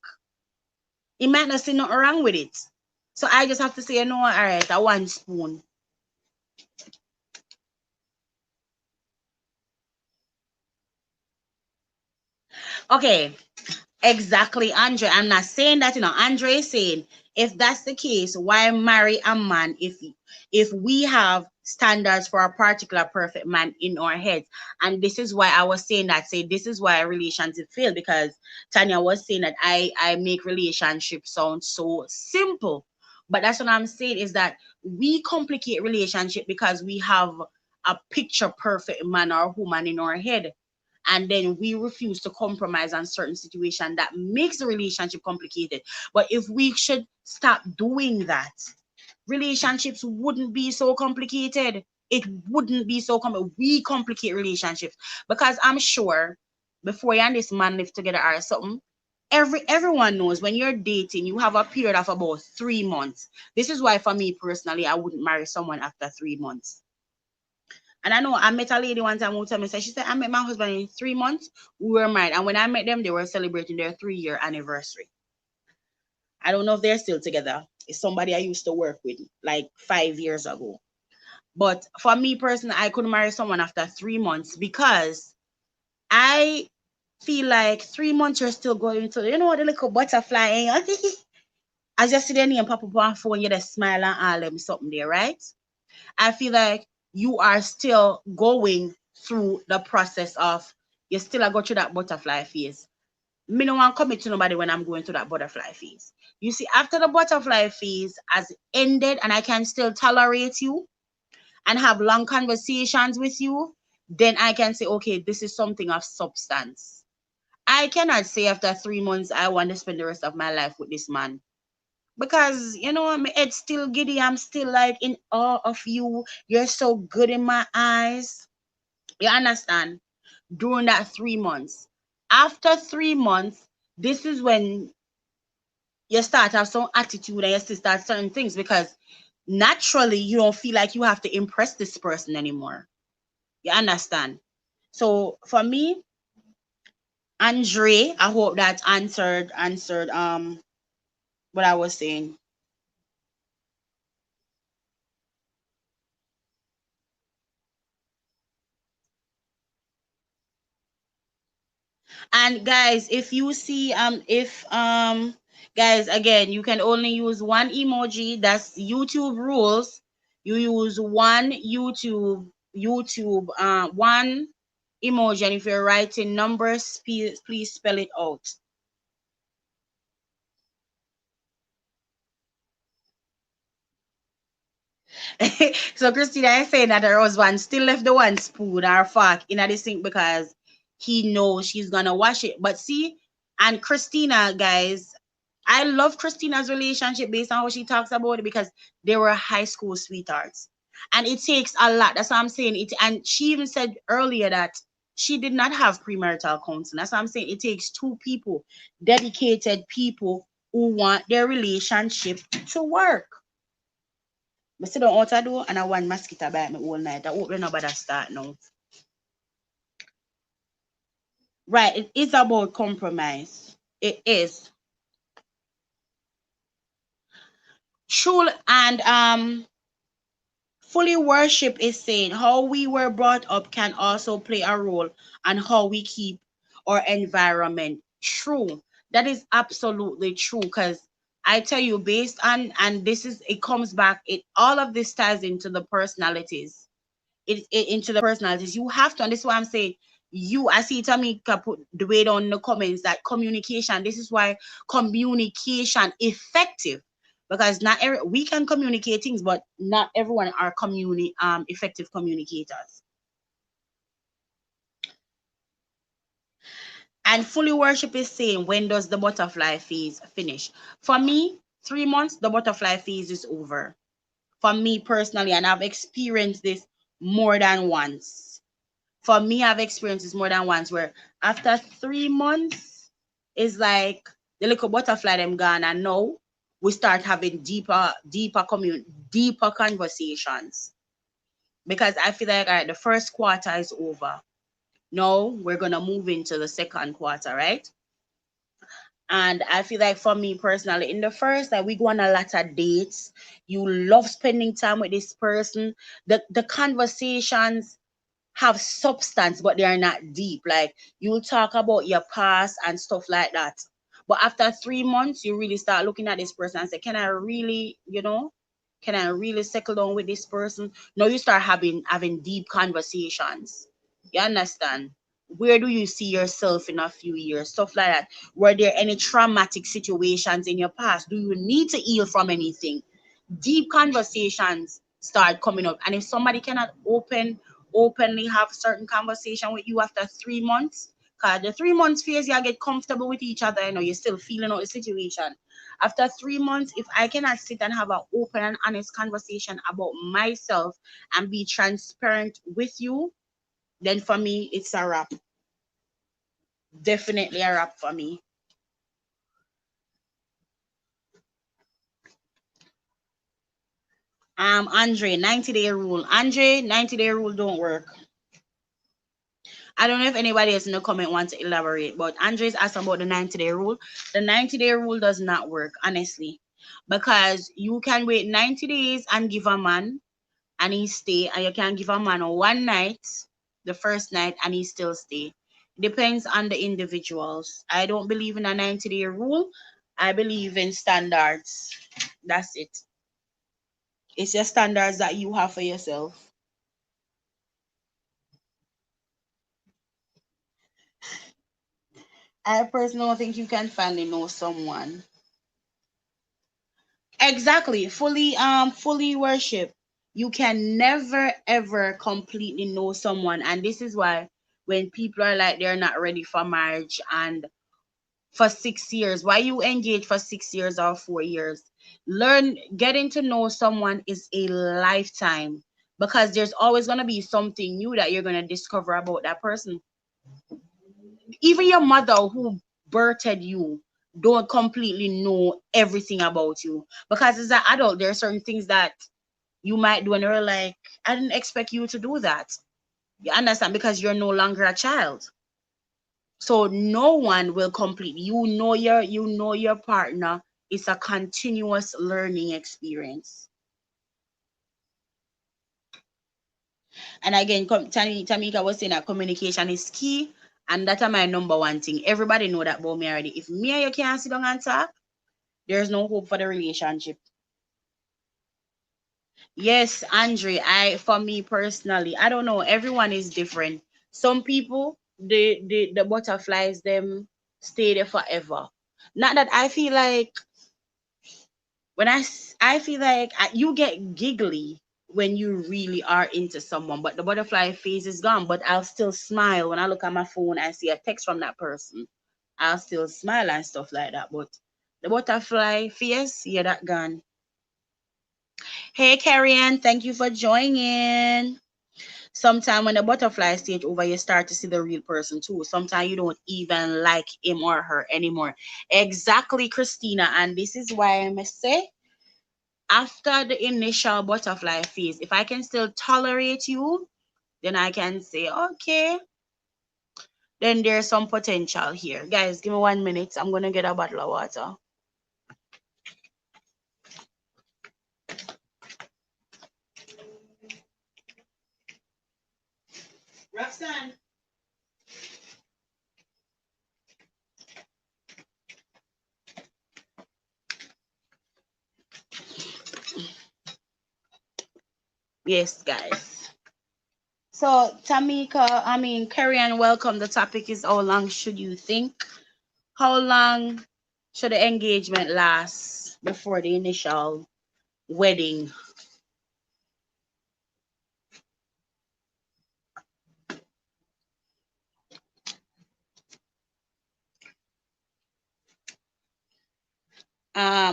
He might not see nothing wrong with it. So I just have to say, no, all right, a one spoon. Okay, exactly, Andre. I'm not saying that, Andre is saying if that's the case, why marry a man if we have standards for a particular perfect man in our heads? And this is why I was saying that. Say this is why a relationship fail, because Tanya was saying that I make relationships sound so simple. But that's what I'm saying is that we complicate relationship because we have a picture perfect man or woman in our head, and then we refuse to compromise on certain situation that makes the relationship complicated. But if we should stop doing that, relationships wouldn't be so complicated. It wouldn't be so we complicate relationships because I'm sure before you and this man live together or something, everyone knows when you're dating, you have a period of about 3 months. This is why for me personally, I wouldn't marry someone after 3 months. And I know I met a lady one time who told me, she said, I met my husband in 3 months. We were married. And when I met them, they were celebrating their 3-year anniversary. I don't know if they're still together. It's somebody I used to work with like 5 years ago. But for me personally, I couldn't marry someone after 3 months because I feel like 3 months you're still going to, the little butterfly. I just see their name pop up on phone, you just smile and all them something there, right? I feel like you are still going through the process of, you still are go through that butterfly phase. Me no want to commit to nobody when I'm going through that butterfly phase. You see, after the butterfly phase has ended and I can still tolerate you and have long conversations with you, then I can say, okay, this is something of substance. I cannot say after 3 months I want to spend the rest of my life with this man, because my head's still giddy. I'm still like in awe of you. You're so good in my eyes. You understand? During that 3 months. After 3 months, this is when you start to have some attitude and you still start certain things, because naturally you don't feel like you have to impress this person anymore. You understand? So for me, Andre, I hope that answered what I was saying. And guys, if you see if guys, again, you can only use one emoji. That's YouTube rules. You use one one emoji, and if you're writing numbers, please spell it out. So Christina is saying that her husband still left the one spoon or fork in the sink because he knows she's gonna wash it. But see, and Christina, guys, I love Christina's relationship based on how she talks about it, because they were high school sweethearts. And it takes a lot. That's what I'm saying. And she even said earlier that she did not have premarital counseling. That's what I'm saying. It takes two people, dedicated people who want their relationship to work. I sit down out the door and I want mosquito bite me all night. I hope nobody start now. Right, it is about compromise. It is. True, and fully worship is saying how we were brought up can also play a role on how we keep our environment. True. That is absolutely true, because I tell you, based on, and this is, it comes back, it all of this ties into the personalities. into the personalities. You have to, and this is why I'm saying I see Tamika put the way down in the comments that communication, this is why communication effective, because not every we can communicate things, but not everyone are effective communicators. And fully worship is saying, when does the butterfly phase finish? For me, 3 months, the butterfly phase is over. For me personally, and I've experienced this more than once. For me, I've experienced this more than once, where after 3 months, it's like the little butterfly them gone, and now we start having deeper conversations. Because I feel like, all right, the first quarter is over. Now we're gonna move into the second quarter, right? And I feel like for me personally, in the first, like we go on a lot of dates. You love spending time with this person. The conversations have substance, but they are not deep. Like you'll talk about your past and stuff like that. But after 3 months, you really start looking at this person and say, can I really, can I really settle down with this person? Now you start having deep conversations. You understand? Where do you see yourself in a few years? Stuff like that. Were there any traumatic situations in your past? Do you need to heal from anything? Deep conversations start coming up. And if somebody cannot openly have certain conversation with you after 3 months, because the 3 months phase, you get comfortable with each other, you're still feeling out the situation. After 3 months, if I cannot sit and have an open and honest conversation about myself and be transparent with you, then for me, it's a wrap. Definitely a wrap for me. Andre, 90-day rule. Andre, 90-day rule don't work. I don't know if anybody else in the comment wants to elaborate, but Andre's asked about the 90-day rule. The 90-day rule does not work, honestly, because you can wait 90 days and give a man and he stay, and you can give a man one night, the first night, and he still stay. Depends on the individuals. I don't believe in a 90-day rule. I believe in standards. That's it. It's your standards that you have for yourself. I personally don't think you can finally know someone. Exactly. Fully worship. You can never ever completely know someone. And this is why when people are like they're not ready for marriage and for 6 years, why you engage for 6 years or 4 years? Getting to know someone is a lifetime, because there's always gonna be something new that you're gonna discover about that person. Even your mother who birthed you don't completely know everything about you, because as an adult there are certain things that you might do and you're like, I didn't expect you to do that. You understand? Because you're no longer a child. So no one will complete, your partner. It's a continuous learning experience. And again, Tamika was saying that communication is key, and that's my number one thing. Everybody know that about me already. If me and you can't sit down and talk, there's no hope for the relationship. Yes, Andre, for me personally, I don't know. Everyone is different. Some people, the butterflies, them stay there forever. Not that I feel like I feel like you get giggly when you really are into someone, but the butterfly phase is gone. But I'll still smile when I look at my phone. I see a text from that person. I'll still smile and stuff like that. But the butterfly phase, yeah, that gone. Hey, Carrie Ann, thank you for joining. Sometime when the butterfly stage over, you start to see the real person too. Sometimes you don't even like him or her anymore. Exactly, Christina. And this is why I must say, after the initial butterfly phase, if I can still tolerate you, then I can say, okay, then there's some potential here. Guys, give me 1 minute. I'm going to get a bottle of water. Roxanne. Yes, guys. So Tamika, I mean Carrie Ann, welcome. The topic is how long should you think? How long should the engagement last before the initial wedding?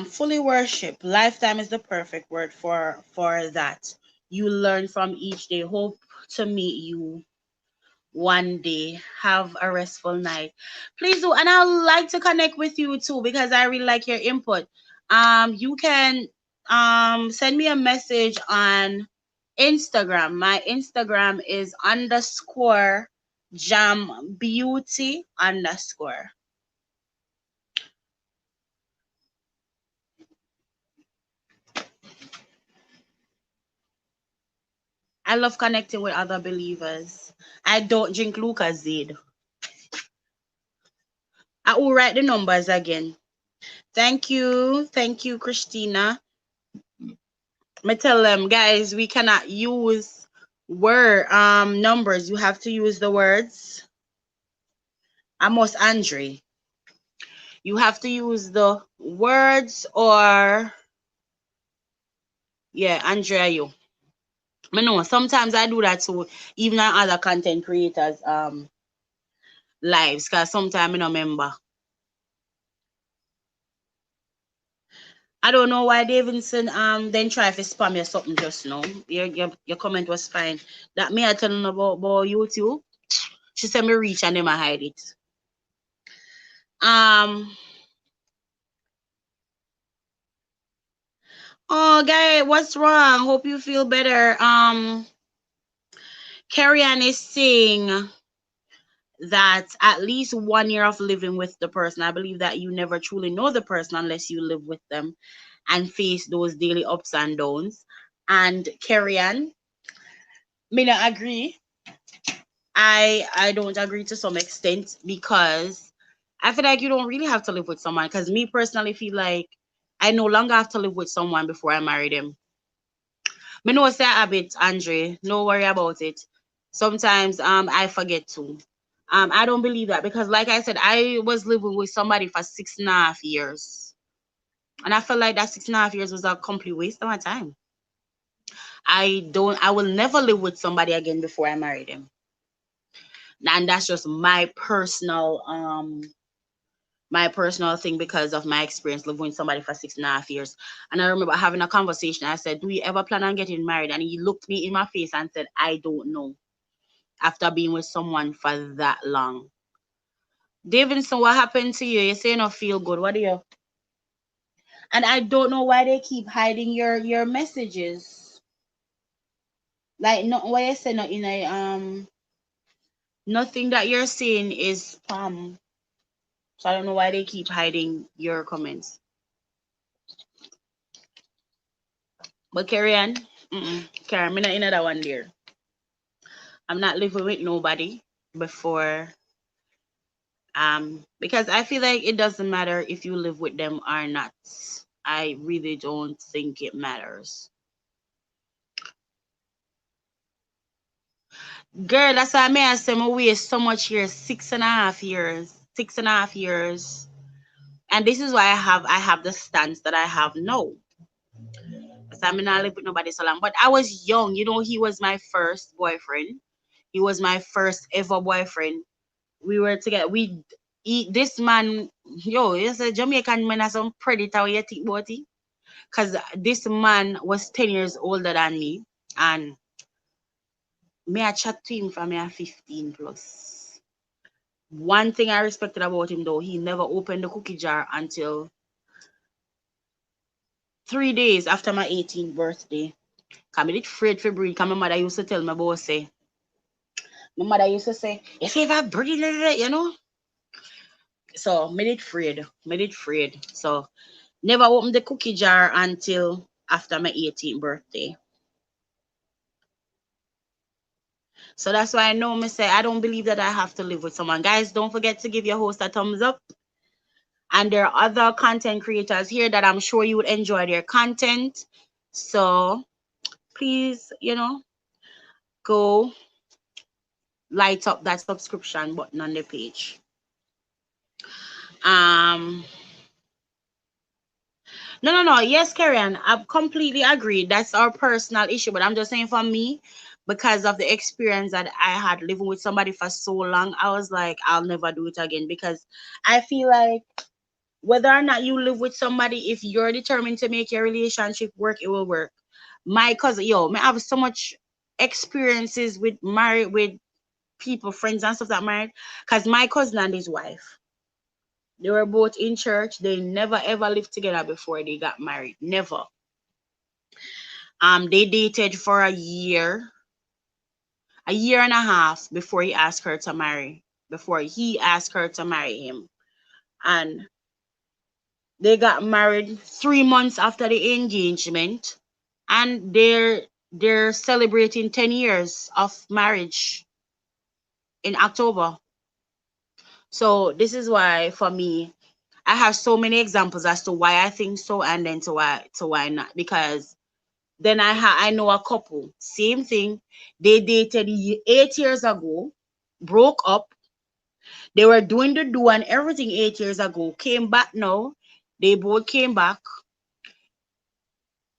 Fully worship. Lifetime is the perfect word for that. You learn from each day. Hope to meet you one day. Have a restful night. Please do, and I would like to connect with you too because I really like your input. You can send me a message on Instagram. My Instagram is underscore jam beauty underscore. I love connecting with other believers. I don't drink Lucozade. I will write the numbers again. Thank you. Thank you, Christina. Me tell them, guys, we cannot use word numbers. You have to use the words. Amos Andre. You have to use the words or yeah, Andrea you. I know sometimes I do that too, even on other content creators lives, because sometimes I don't remember. I don't know why Davidson then try to spam you something just now. Your comment was fine. That me I telling about YouTube. She said me reach and them I hide it. Um oh guy, what's wrong? Hope you feel better. Carrie Ann is saying that at least 1 year of living with the person. I believe that you never truly know the person unless you live with them and face those daily ups and downs. And Carrie Ann, me not agree. I don't agree to some extent because I feel like you don't really have to live with someone. Because me personally feel like I no longer have to live with someone before I marry them. Me know say habit, Andre. No worry about it. Sometimes I forget to. I don't believe that because like I said, I was living with somebody for 6.5 years. And I felt like that 6.5 years was a complete waste of my time. I will never live with somebody again before I marry them. And that's just my personal thing because of my experience living with somebody for 6.5 years. And I remember having a conversation. I said, do you ever plan on getting married? And he looked me in my face and said, I don't know. After being with someone for that long. Davidson, what happened to you? You say you don't feel good. What do you? And I don't know why they keep hiding your messages. Like no why you say nothing nothing that you're saying is spam. So I don't know why they keep hiding your comments. But carry on. Carry on. I'm not in that one there. I'm not living with nobody before because I feel like it doesn't matter if you live with them or not. I really don't think it matters. Girl, that's why I say I waste so much years, 6.5 years. 6.5 years. And this is why I have the stance that I have now. So I'm not live with nobody so long. But I was young, he was my first boyfriend. He was my first ever boyfriend. We were together. This man, he's a Jamaican man as some predator what you think about it. Cause this man was 10 years older than me. And me I chat to him from me at 15 plus. One thing I respected about him though, he never opened the cookie jar until 3 days after my 18th birthday. Cause I did afraid for breathe. Cause my mother used to tell me about say. My mother used to say, if you ever breathe. So made it afraid. So never opened the cookie jar until after my 18th birthday. So that's why I know me say I don't believe that I have to live with someone. Guys, don't forget to give your host a thumbs up. And there are other content creators here that I'm sure you would enjoy their content. So please, go light up that subscription button on the page. Um no. Yes, Karen, I completely agree. That's our personal issue, but I'm just saying for me, because of the experience that I had living with somebody for so long, I was like, I'll never do it again because I feel like whether or not you live with somebody, if you're determined to make your relationship work, it will work. My cousin, I have so much experiences with married with people, friends and stuff that married. Cause my cousin and his wife, they were both in church. They never ever lived together before they got married. Never. They dated for a year and a half before he asked her to marry. Before he asked her to marry him, and they got married 3 months after the engagement, and they're celebrating 10 years of marriage in October. So this is why for me, I have so many examples as to why I think so and then to why not. Because then I know a couple, same thing. They dated 8 years ago, broke up. They were doing the do and everything 8 years ago. Came back now. They both came back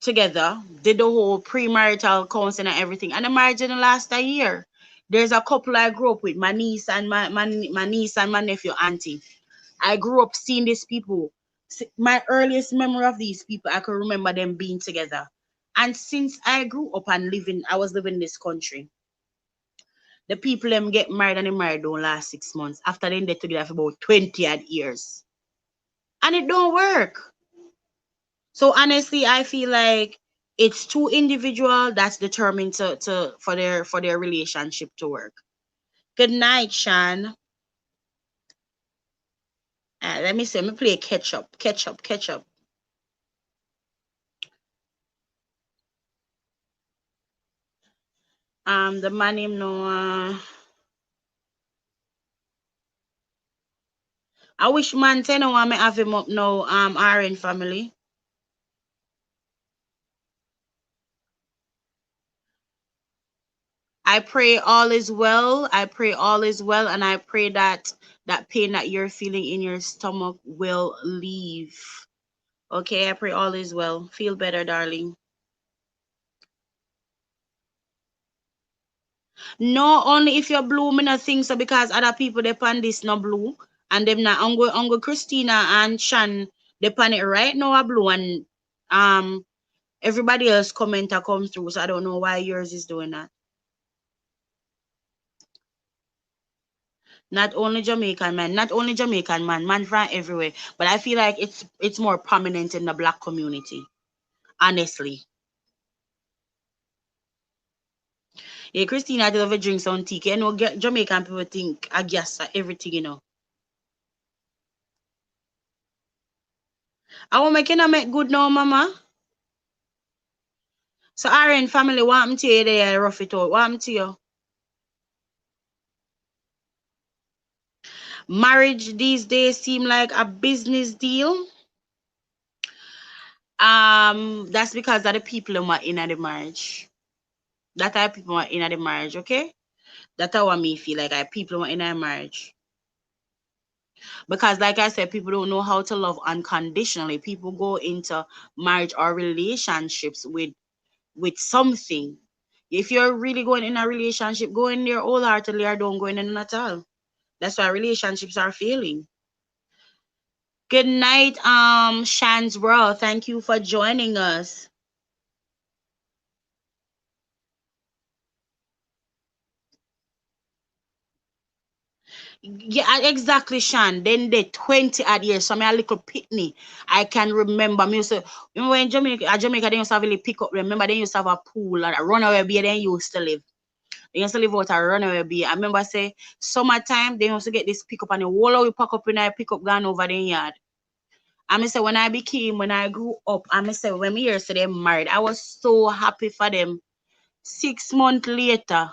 together, did the whole premarital counseling and everything, and the marriage didn't last a year. There's a couple I grew up with, my niece and my niece and my nephew, auntie. I grew up seeing these people. My earliest memory of these people, I can remember them being together. And since I grew up and I was living in this country, the people them get married and they married don't last 6 months. After then they together for about 20 odd years. And it don't work. So honestly, I feel like it's two individual that's determined to for their relationship to work. Good night, Shan. Let me see. Let me play catch up. Catch up. Catch up. The man him no. I wish man ten no want me have him up now. RN family. I pray all is well. I pray all is well, and I pray that that pain that you're feeling in your stomach will leave. Okay, I pray all is well. Feel better, darling. No, only if you're blue, me not think so because other people depend this no blue. And them not Uncle Christina and Shan depend it right now a blue and um everybody else commenter come through. So I don't know why yours is doing that. Not only Jamaican man from everywhere. But I feel like it's more prominent in the black community. Honestly. Yeah, Christina I love a drink some tea. You know, Jamaican people think I guess everything, you know. I want make you make good now, mama. So RN family, what happened to you there, rough it out? What happened to you? Marriage these days seem like a business deal. That's because of the people who are in the marriage. That type of people are in the marriage, okay? That's how me feel like people who are in a marriage. Because like I said, people don't know how to love unconditionally. People go into marriage or relationships with something. If you're really going in a relationship, go in there wholeheartedly or don't go in at all. That's why relationships are failing. Good night, Shansbro. Thank you for joining us. Yeah, exactly, Shan. Then the 20 odd years, so me a little pitney. I can remember me used to remember in Jamaica they used to have really pick up. Remember they used to have a pool and a runaway bay they used to live. They used to live out a runaway bay. I remember say summertime they used to get this pick up and the whole of we pack up in a pick up gone over the yard. I say when I grew up, I say when me hear say they married, I was so happy for them. 6 months later,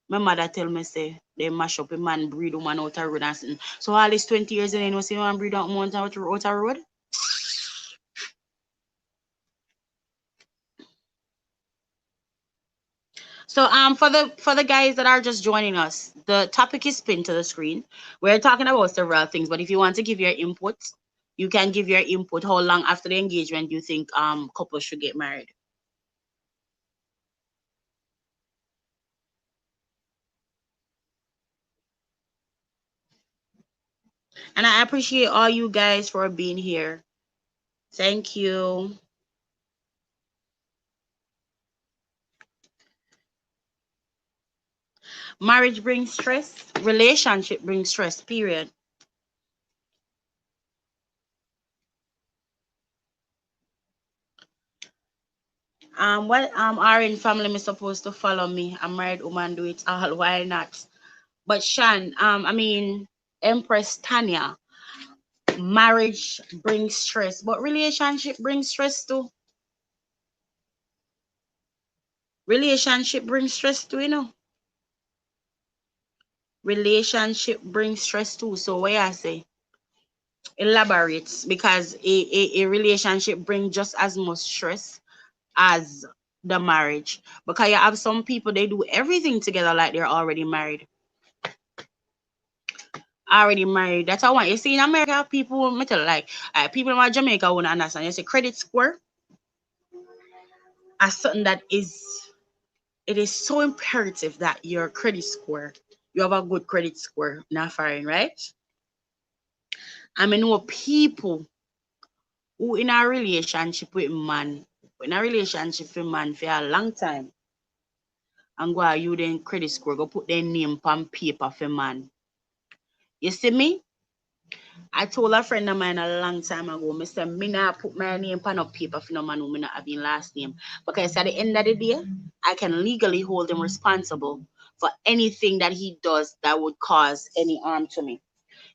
my mother tell me say they mash up a man breed woman out a road and something. So all this 20 years and then you see man breed out woman out a road. So for the guys that are just joining us, the topic is pinned to the screen. We're talking about several things, but if you want to give your input, you can give your input. How long after the engagement you think couples should get married? And I appreciate all you guys for being here. Thank you. Marriage brings stress. Relationship brings stress, period. What are in family me supposed to follow me? A married woman do it all. Why not? But Shan, I mean Empress Tanya, marriage brings stress, but relationship brings stress too. Relationship brings stress too, you know. Relationship brings stress too. So what I say? Elaborates because a relationship brings just as much stress as the marriage. Because you have some people they do everything together like they're already married. Already married. That's how I want. You see in America, people metal like people in Jamaica won't understand. You see credit score as something that is it is so imperative that your credit score, you have a good credit score, not foreign, right? I mean, know people who in a relationship with man, in a relationship with man for a long time, and go you then credit score, go put their name on paper for man. You see me? I told a friend of mine a long time ago, I said, me not put my name on a paper for no man who me not having last name. Because at the end of the day, I can legally hold him responsible for anything that he does that would cause any harm to me.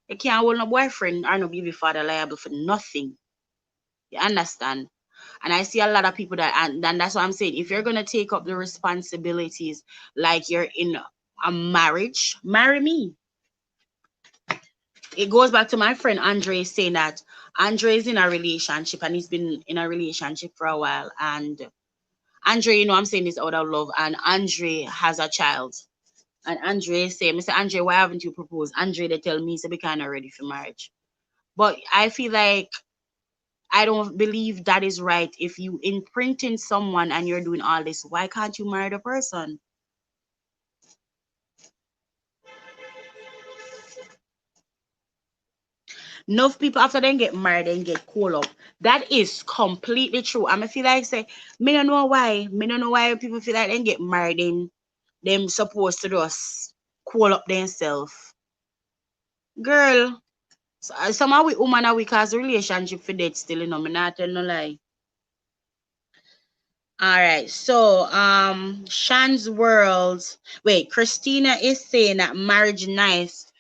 You can't hold no boyfriend or no baby father liable for nothing. You understand? And I see a lot of people that, and that's what I'm saying. If you're going to take up the responsibilities like you're in a marriage, marry me. It goes back to my friend Andre saying that Andre is in a relationship and he's been in a relationship for a while. And Andre, you know, I'm saying this out of love, and Andre has a child. And Andre say, Mr. Andre, why haven't you proposed? Andre, they tell me, so be kind of ready for marriage. But I feel like I don't believe that is right. If you imprinting someone and you're doing all this, why can't you marry the person? Enough people after they get married and get cool up. That is completely true. I feel like say, me don't know why. Me don't know why people feel like they get married and them supposed to just cool up themselves. Girl, somehow with woman are we cause relationship for that still, you know, me not tell no lie. All right, so Shan's world. Wait, Christina is saying that marriage nice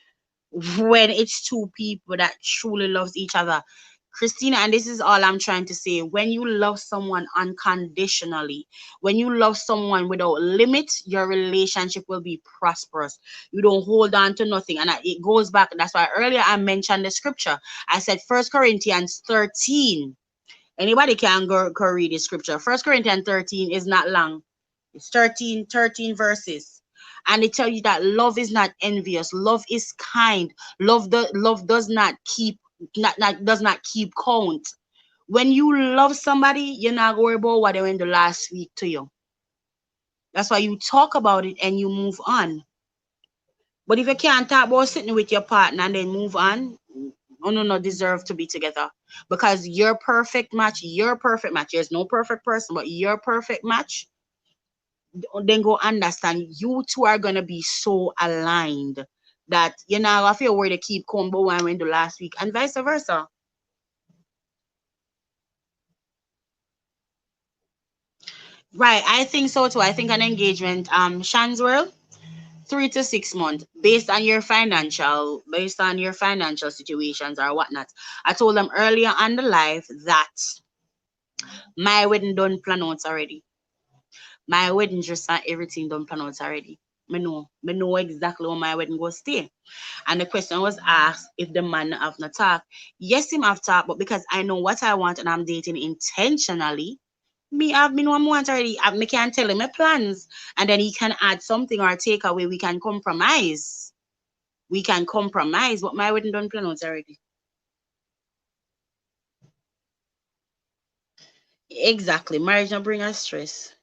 when it's two people that truly loves each other. Christina, and this is all I'm trying to say. When you love someone unconditionally, when you love someone without limits, your relationship will be prosperous. You don't hold on to nothing. And it goes back. That's why earlier I mentioned the scripture. I said 1 Corinthians 13. Anybody can go read the scripture. 1 Corinthians 13 is not long. It's 13 verses. And it tell you that love is not envious. Love is kind. Love does not keep does not keep count. When you love somebody, you're not worried about what they went the last week to you. That's why you talk about it and you move on. But if you can't talk about sitting with your partner and then move on, no deserve to be together. Because your perfect match, there's no perfect person, but your perfect match, then go understand you two are gonna be so aligned that you know I feel where to keep combo one went the last week and vice versa. Right, I think so too. I think an engagement, Shan's world, 3 to 6 months, based on your financial situations or whatnot. I told them earlier on the live that my wedding done plan out already. My wedding dress and everything done plan out already. Me know exactly where my wedding go stay. And the question was asked if the man have not talk. Yes, him have talk, but because I know what I want and I'm dating intentionally, Me one want already. Me can tell him my plans, and then he can add something or take away. We can compromise. We can compromise. But my wedding done plan out already. Exactly. Marriage don't bring us stress.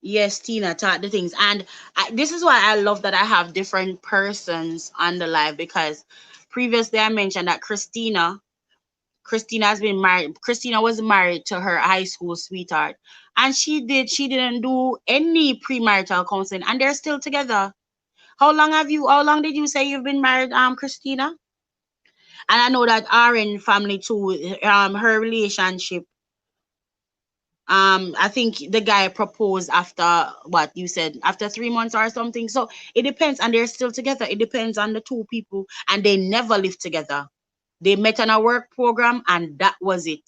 Yes, Tina taught the things, and this is why I love that I have different persons on the live, because previously I mentioned that Christina has been married. Christina was married to her high school sweetheart, and she didn't do any premarital counseling, and they're still together. How long did you say you've been married, Christina? And I know that RN family too, her relationship, I think the guy proposed after what you said, after 3 months or something. So it depends, and they're still together. It depends on the two people, and they never lived together. They met on a work program, and that was it.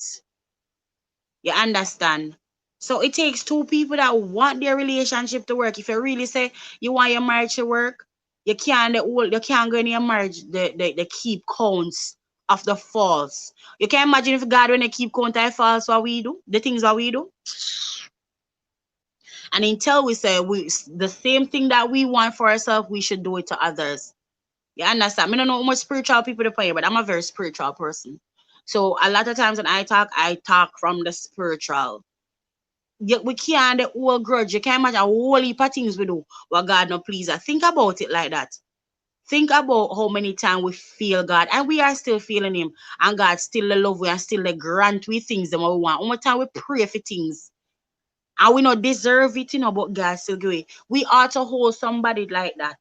You understand? So it takes two people that want their relationship to work. If you really say you want your marriage to work, you can't go in your marriage the keep counts of the false. You can imagine if God when they keep count of false what we do, the things that we do. And until we say the same thing that we want for ourselves, we should do it to others. You understand? I don't know how much spiritual people to play, but I'm a very spiritual person. So a lot of times when I talk from the spiritual. We can't the whole grudge. You can't imagine a whole heap of things we do what God no please us. Think about it like that. Think about how many times we feel God and we are still feeling him, and God still the love we and still the grant we things that we want. How much time we pray for things and we not deserve it, but God still give it. We ought to hold somebody like that.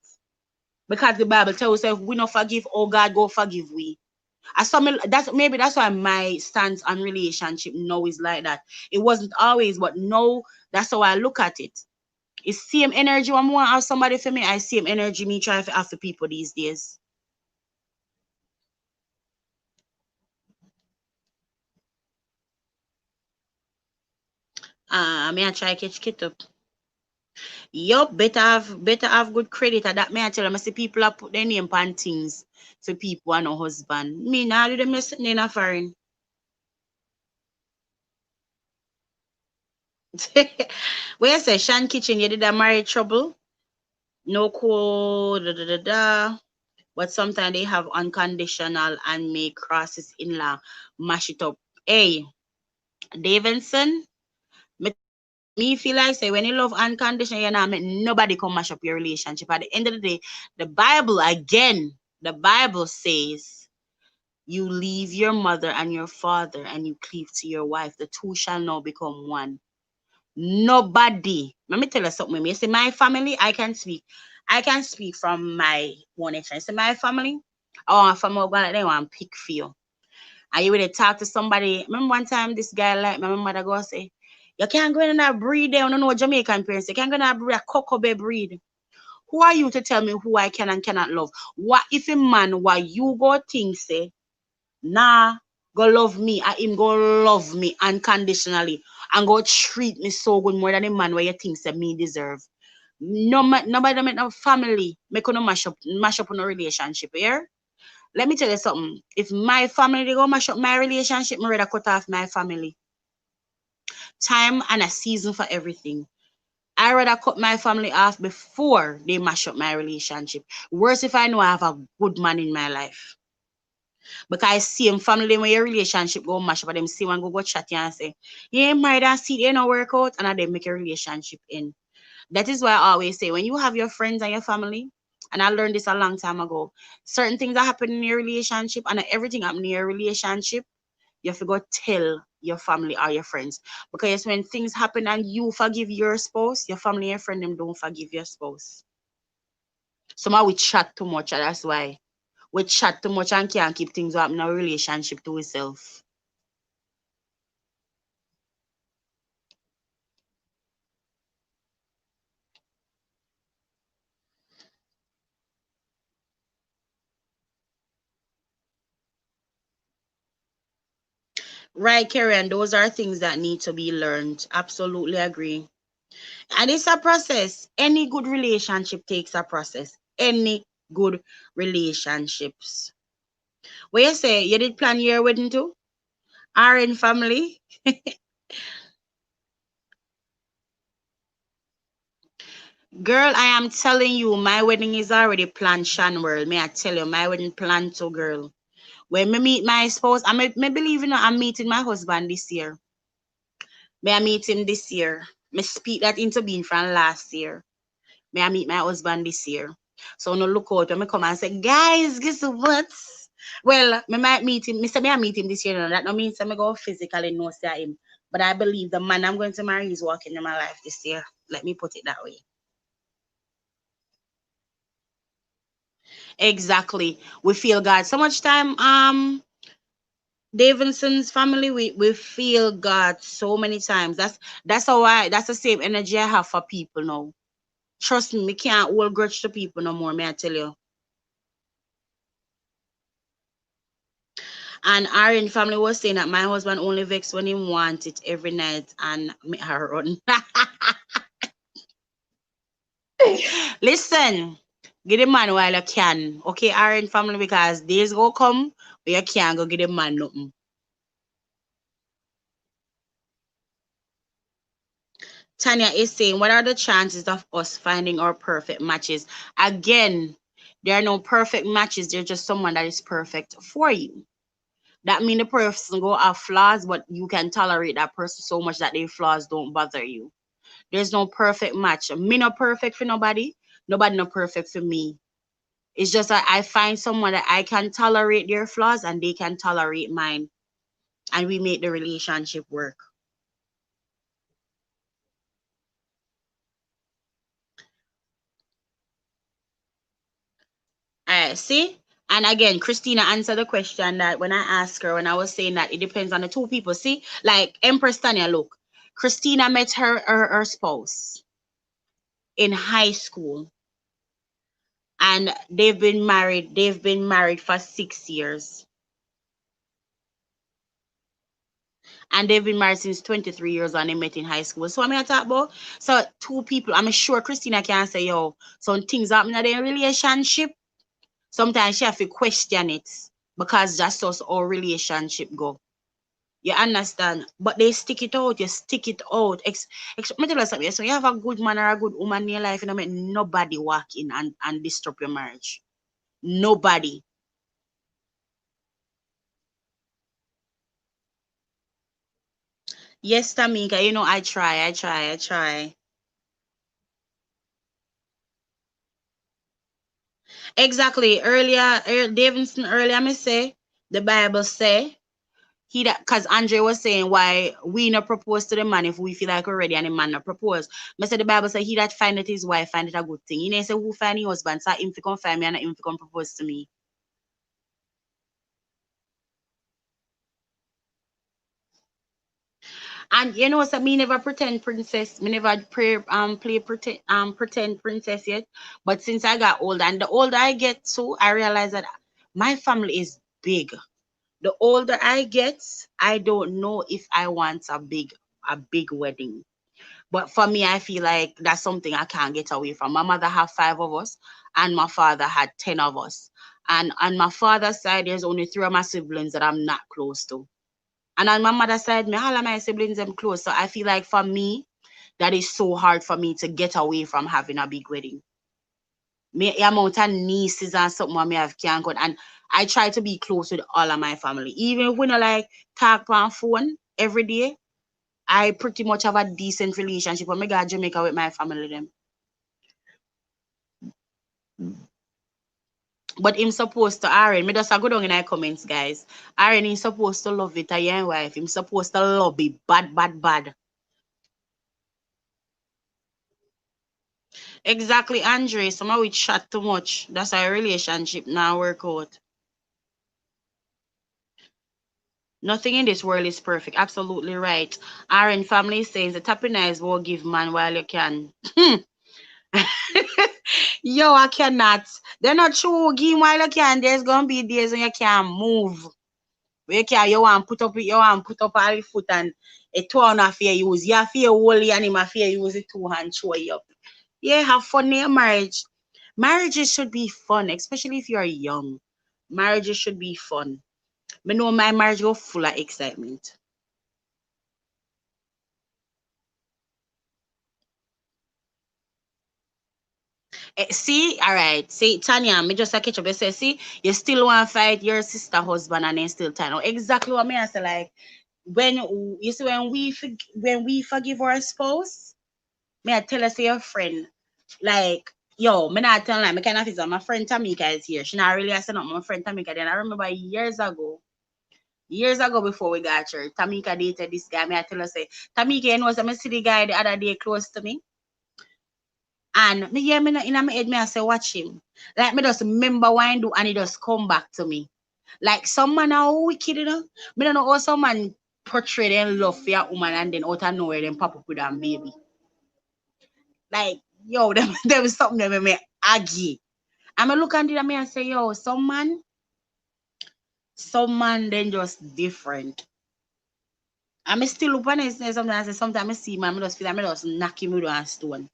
Because the Bible tells us if we not forgive, oh God go forgive we. That's why my stance on relationship now is like that. It wasn't always, but now that's how I look at it. It's same energy when I want to have somebody for me. I same energy me try to have for people these days. Me I try catch kit up. Yup, better have good credit. And that me I tell them I see people are put their name on things for people and no husband. Me now do them sitting in a foreign. Where you say Shan Kitchen, you did a married trouble? No code, but sometimes they have unconditional and make crosses in law mash it up. Hey, Davidson, me feel like say when you love unconditional, you know, make nobody come mash up your relationship. At the end of the day, the Bible says you leave your mother and your father and you cleave to your wife. The two shall now become one. Nobody. Let me tell you something. You see, my family, I can speak from my own experience. See, my family, oh, from my they want pick for you. And you would talk to somebody. Remember one time this guy like my mother go say, you can't go in and breed there. I don't know Jamaican parents. You can't go in and breed a cocoa breed. Who are you to tell me who I can and cannot love? What if a man what you go think say, nah, go love me, I him go love me unconditionally and go treat me so good more than a man where you think say me deserve. Nobody make no family make no mash up on a relationship here. Let me tell you something. If my family they go mash up my relationship, me rather cut off my family. Time and a season for everything. I rather cut my family off before they mash up my relationship. Worse if I know I have a good man in my life. Because same family when your relationship go mash up and them see one go chat you and say, you ain't married and see they no work out and they make a relationship in. That is why I always say when you have your friends and your family, and I learned this a long time ago, certain things that happen in your relationship and everything happen in your relationship, you have to go tell your family or your friends. Because when things happen and you forgive your spouse, your family and your friend them don't forgive your spouse. Somehow we chat too much, and that's why. We chat too much and can't keep things up in our relationship to itself. Right, Karen, those are things that need to be learned. Absolutely agree. And it's a process. Any good relationship takes a process. Any good relationships. What you say? You did plan your wedding too? Are in family? Girl, I am telling you, my wedding is already planned, Shanworld. May I tell you, my wedding planned too, girl. When me meet my spouse, me believe I'm meeting my husband this year. May I meet him this year. Me speak that into being from last year. May I meet my husband this year. So no look out when me come and say, guys, guess what? Well, me might meet him. Mr. May I meet him this year. No, that no means I go physically no see him. But I believe the man I'm going to marry is walking in my life this year. Let me put it that way. Exactly. We feel God. So much time, Davidson's family, we feel God so many times. That's how that's the same energy I have for people now. Trust me, we can't hold grudge to people no more, may I tell you. And our in family was saying that my husband only vex when he want it every night and me her run. Listen, get the man while you can. Okay, our in family, because days go come where you can't go get the man nothing. Tanya is saying, what are the chances of us finding our perfect matches? Again, there are no perfect matches. There's just someone that is perfect for you. That means the person go have flaws, but you can tolerate that person so much that their flaws don't bother you. There's no perfect match. Me not perfect for nobody. Nobody not perfect for me. It's just that I find someone that I can tolerate their flaws and they can tolerate mine. And we make the relationship work. See? And again, Christina answered the question that when I asked her, when I was saying that it depends on the two people. See? Like Empress Tanya, look. Christina met her spouse in high school. And they've been married. They've been married for 6 years. And they've been married since 23 years and they met in high school. So I mean I talk about so two people. I'm sure Christina can say, yo, some things happen in their relationship. Sometimes she have to question it because that's just our relationship go. You understand? But they stick it out, you stick it out. Me tell you something. So you have a good man or a good woman in your life, you know, make nobody walk in and disturb your marriage. Nobody. Yes, Tamika, you know, I try. Exactly. Earlier, Davidson earlier me say, the Bible say, he that because Andre was saying why we not propose to the man if we feel like we're ready and the man not propose. Me say the Bible say he that findeth his wife findeth a good thing. He didn't say who find his husband, so him fi come find me and him fi come propose to me. And you know, so me never pretend princess. Me never play pretend princess yet. But since I got older, and the older I get too, I realize that my family is big. The older I get, I don't know if I want a big wedding. But for me, I feel like that's something I can't get away from. My mother had 5 of us, and my father had 10 of us. And on my father's side, there's only 3 of my siblings that I'm not close to. And on my mother's side, me all of my siblings I'm close. So I feel like for me, that is so hard for me to get away from having a big wedding. Me amount of nieces and something I may have can't go. And I try to be close with all of my family. Even if we not like talk on phone every day, I pretty much have a decent relationship. When I go to Jamaica with my family them. But him supposed to Aaron. Me just a go down in the comments, guys. Aaron is supposed to love it, a young wife. Him supposed to love it bad, bad, bad. Exactly, Andre. Somehow we chat too much. That's our relationship now work out. Nothing in this world is perfect. Absolutely right. Aaron family says the tapping eyes will give man while you can. Yo, I cannot. They're not true. Give him while you can. There's gonna be days when you can't move. Where you want put up all the foot and a two and a fear use. You have fear holy and him a fear use the 2 hand show you up. Yeah, have fun in your marriage. Marriages should be fun, especially if you're young. Marriages should be fun. I know my marriage go full of excitement. See, all right. See, Tanya, me just a catch up. You say, see, you still want to fight your sister husband and then still tie. Now, exactly what me I say. Like when you see when we forgive our spouse, me I tell us your friend, like yo, me not tell like me kind of feel my friend Tamika is here. She not really asking up my friend Tamika. Then I remember years ago before we got her, Tamika dated this guy. Me I tell her say, Tamika, you know, some see the guy the other day close to me. And me hear me in my head, me I say, watch him. Like me just remember what I do and he just come back to me. Like some man are wicked, you know. Me don't know how some man portray them love for a woman and then out of nowhere them pop up with a baby. Like, yo, them is something that me aggy. And I look at it and me and say, yo, some man then just different. I'm still look on it sometimes I say sometimes I see man, I just feel like I just knock him with a stone.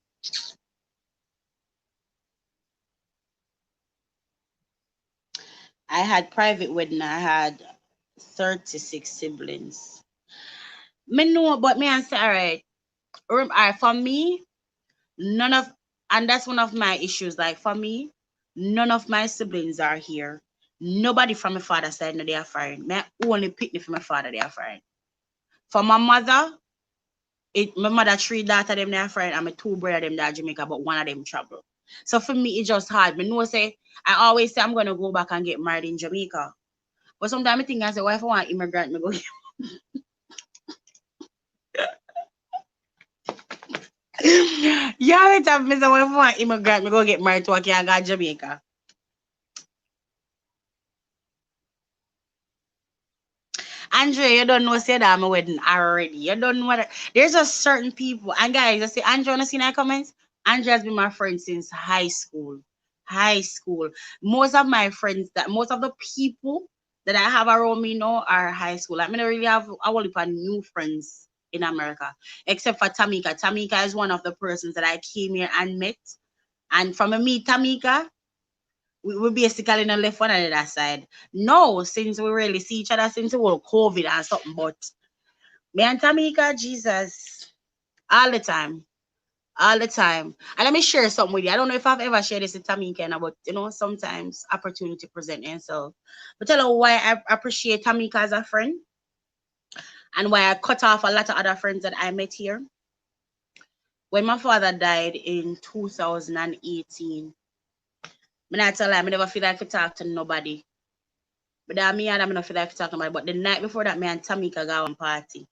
I had private wedding, I had 36 siblings. Me know, but me and say, all right, for me, none of, and that's one of my issues. Like for me, none of my siblings are here. Nobody from my father's side, no, they are foreign. Me only pick from my father, they are foreign. For my mother, my mother 3 daughters them they are foreign, and my 2 brothers them that are Jamaica, but one of them travel. So for me, it's just hard. Me know say I always say I'm gonna go back and get married in Jamaica. But sometimes I think I say, why if I want immigrant, me go yeah, it have me say, why if I want immigrant, me go get married to a can go Jamaica. Andre, you don't know say that I'm a wedding already. You don't know what there's just certain people. And guys, I say Andre, wanna see my comments? Andre has been my friend since high school. High school. Most of the people that I have around me now are high school. Like, I don't really have a whole heap of new friends in America, except for Tamika. Tamika is one of the persons that I came here and met. And from a meet Tamika, we basically not left one another side. No, since we really see each other since the whole COVID and something, but me and Tamika, Jesus, all the time. All the time. And let me share something with you. I don't know if I've ever shared this with Tamika, but you know, sometimes opportunity present itself. But tell her why I appreciate Tamika as a friend and why I cut off a lot of other friends that I met here. When my father died in 2018, I tell her I never feel like to talk to nobody. But that me and I don't feel like to talk to nobody. But the night before that, me and Tamika go on party.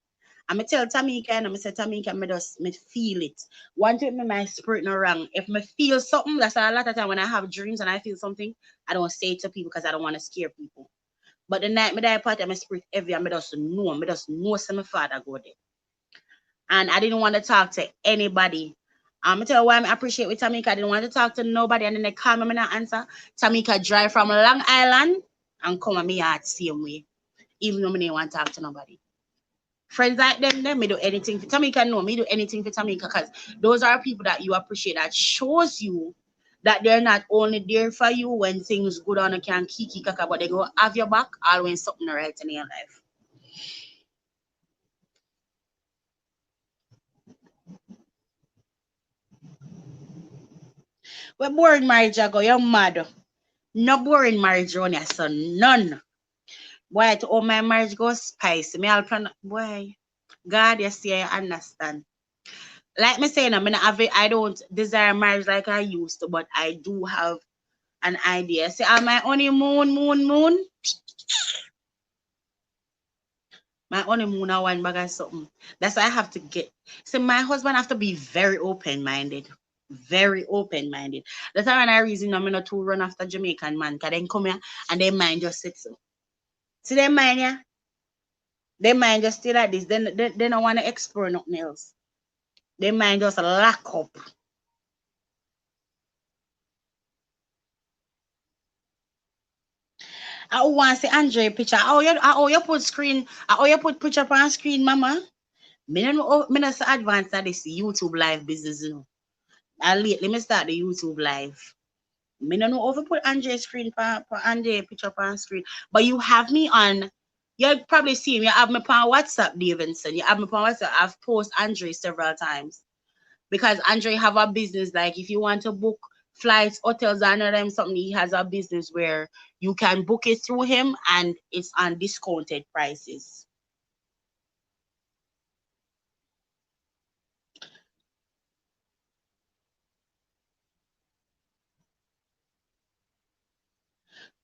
I'm tell Tamika and I'm say Tamika, me feel it. One thing my spirit no wrong. If me feel something, that's a lot of time when I have dreams and I feel something, I don't say it to people because I don't want to scare people. But the night me die party, my spirit heavy and me just know say my father go there. And I didn't want to talk to anybody. I'm tell you why I appreciate with Tamika. I didn't want to talk to nobody, and then they call me, not answer. Tamika drive from Long Island and come at me at same way, even though I didn't want to talk to nobody. Friends like them me do anything for Tamika. No, me do anything for Tamika because those are people that you appreciate that shows you that they're not only there for you when things good on a can kiki kaka, but they go have your back all when something right in your life. Well, boring marriage I go, you're mad. No boring marriage on your son, none. Boy, to all my marriage goes spicy. Me all plan boy. God, you see, I understand. Like me saying, I don't desire marriage like I used to, but I do have an idea. See, on my honeymoon. My honeymoon I one bag of something. That's why I have to get. See, my husband have to be very open-minded. Very open-minded. That's why when I reason I'm not to run after Jamaican man, cause then come here and their mind just sits so. See their mind, yeah? Their mind just stay like this. Then they don't want to explore nothing else. Their mind just lock up. I want to see Andre picture. You put screen. You put picture on screen, mama. Me not so advanced at this YouTube live business, you know. And lately me start the YouTube live. Me no know how to put Andre screen for Andre picture on screen. But you have me on. You probably see me. You have me on WhatsApp, Davidson. You have me on WhatsApp. I've posted Andre several times because Andre have a business. Like if you want to book flights, hotels, and them something. He has a business where you can book it through him and it's on discounted prices.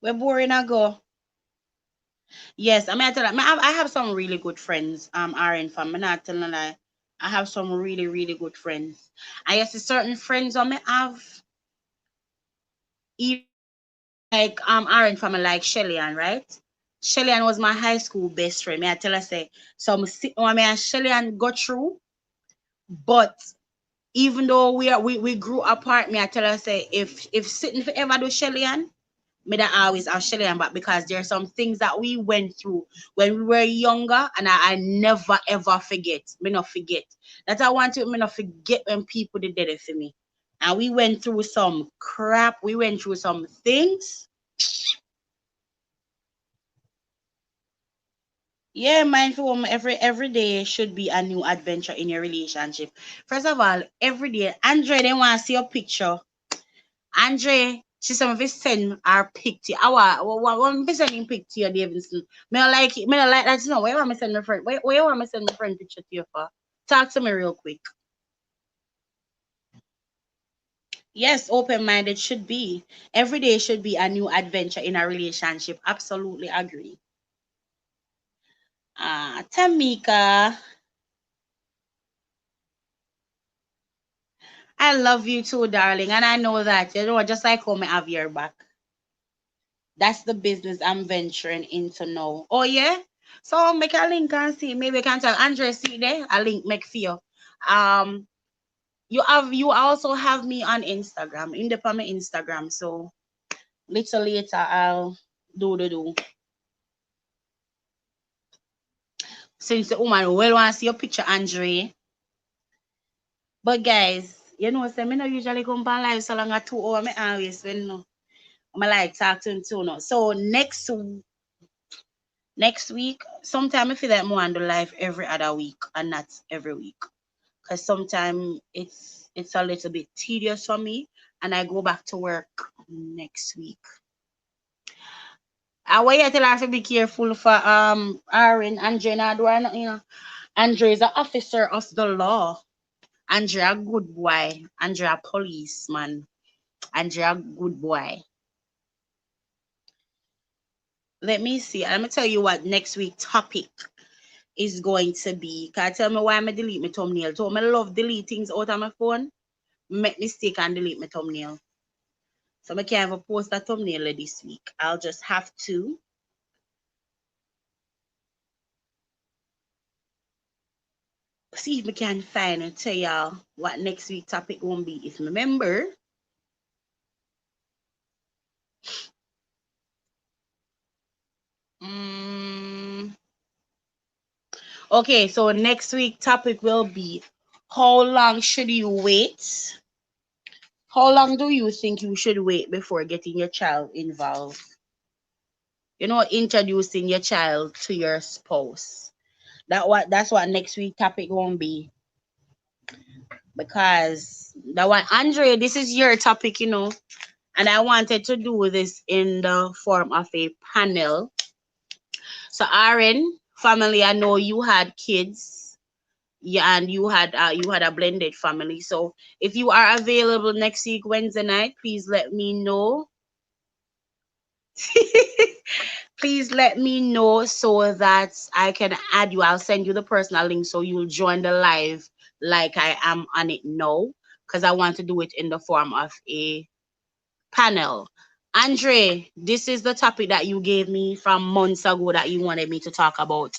We're boring I go. Yes, I mean I tell you, I have some really good friends, RN fam. I'm not telling a lie. I have some really, really good friends. I guess certain friends I may have even like RN fam like Shelly-Ann, right? Shelly-Ann was my high school best friend. May I tell her say some I mean Shelly-Ann got through, but even though we grew apart, me I tell her say if sitting forever do Shelly-Ann, me that always have Shelly-Ann back because there are some things that we went through when we were younger and I never ever forget. Me not forget. That I want to me not forget when people did it for me. And we went through some crap, we went through some things. Yeah, mindful every day should be a new adventure in your relationship. First of all, every day, Andre they want to see your picture. Andre, she some of us send our picture. Our one me send him picture, Davidson. Me not like it. Me not like that. You know, where you want me send my friend? Where you want me send my friend picture to you for? Talk to me real quick. Yes, open minded should be. Every day should be a new adventure in a relationship. Absolutely agree. Tamika, I love you too, darling, and I know that you know just like how me have your back. That's the business I'm venturing into now. Oh yeah. So make a link and see. Maybe I can tell Andre see there. A link make for you. Um you also have me on Instagram. In the my Instagram. So little later I'll do. Since the woman well want to see your picture, Andre. But guys, you know, say me no usually come on live so long at 2 hours. Me always when no. I like talk to him too no. So next week, sometime I feel like more on the live every other week and not every week. Because sometimes it's a little bit tedious for me and I go back to work next week. I want you to tell her to be careful for Aaron and Jenna do I not, you know. Andre is an officer of the law. Andre a good boy. Andre a policeman. Andre a good boy. Let me see. Let me tell you what next week topic is going to be. Can I tell me why I delete my thumbnail? So I love delete things out of my phone. Make mistake and delete my thumbnail. So I can't even post a thumbnail this week. I'll just have to see if I can find and tell y'all what next week topic won't be. If you remember, okay, so next week topic will be how long should you wait? How long do you think you should wait before getting your child involved? You know, introducing your child to your spouse. That's what next week topic won't be. Because that one Andre, this is your topic, you know. And I wanted to do this in the form of a panel. So Aaron, family, I know you had kids. Yeah, and you had a blended family. So if you are available next week, Wednesday night, please let me know. Please let me know so that I can add you. I'll send you the personal link so you'll join the live like I am on it now. Because I want to do it in the form of a panel. Andre, this is the topic that you gave me from months ago that you wanted me to talk about.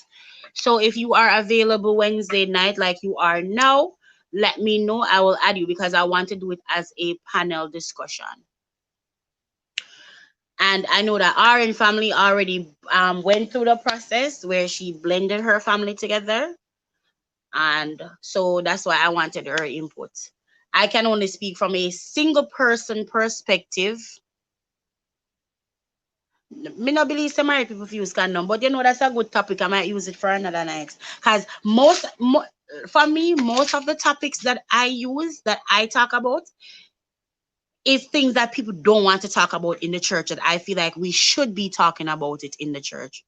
So if you are available Wednesday night like you are now, let me know. I will add you because I want to do it as a panel discussion. And I know that our family already went through the process where she blended her family together. And so that's why I wanted her input. I can only speak from a single person perspective. Me not believe some married people use condom, but you know that's a good topic. I might use it for another night. Because for me, most of the topics that I use, that I talk about, It's things that people don't want to talk about in the church that I feel like we should be talking about it in the church.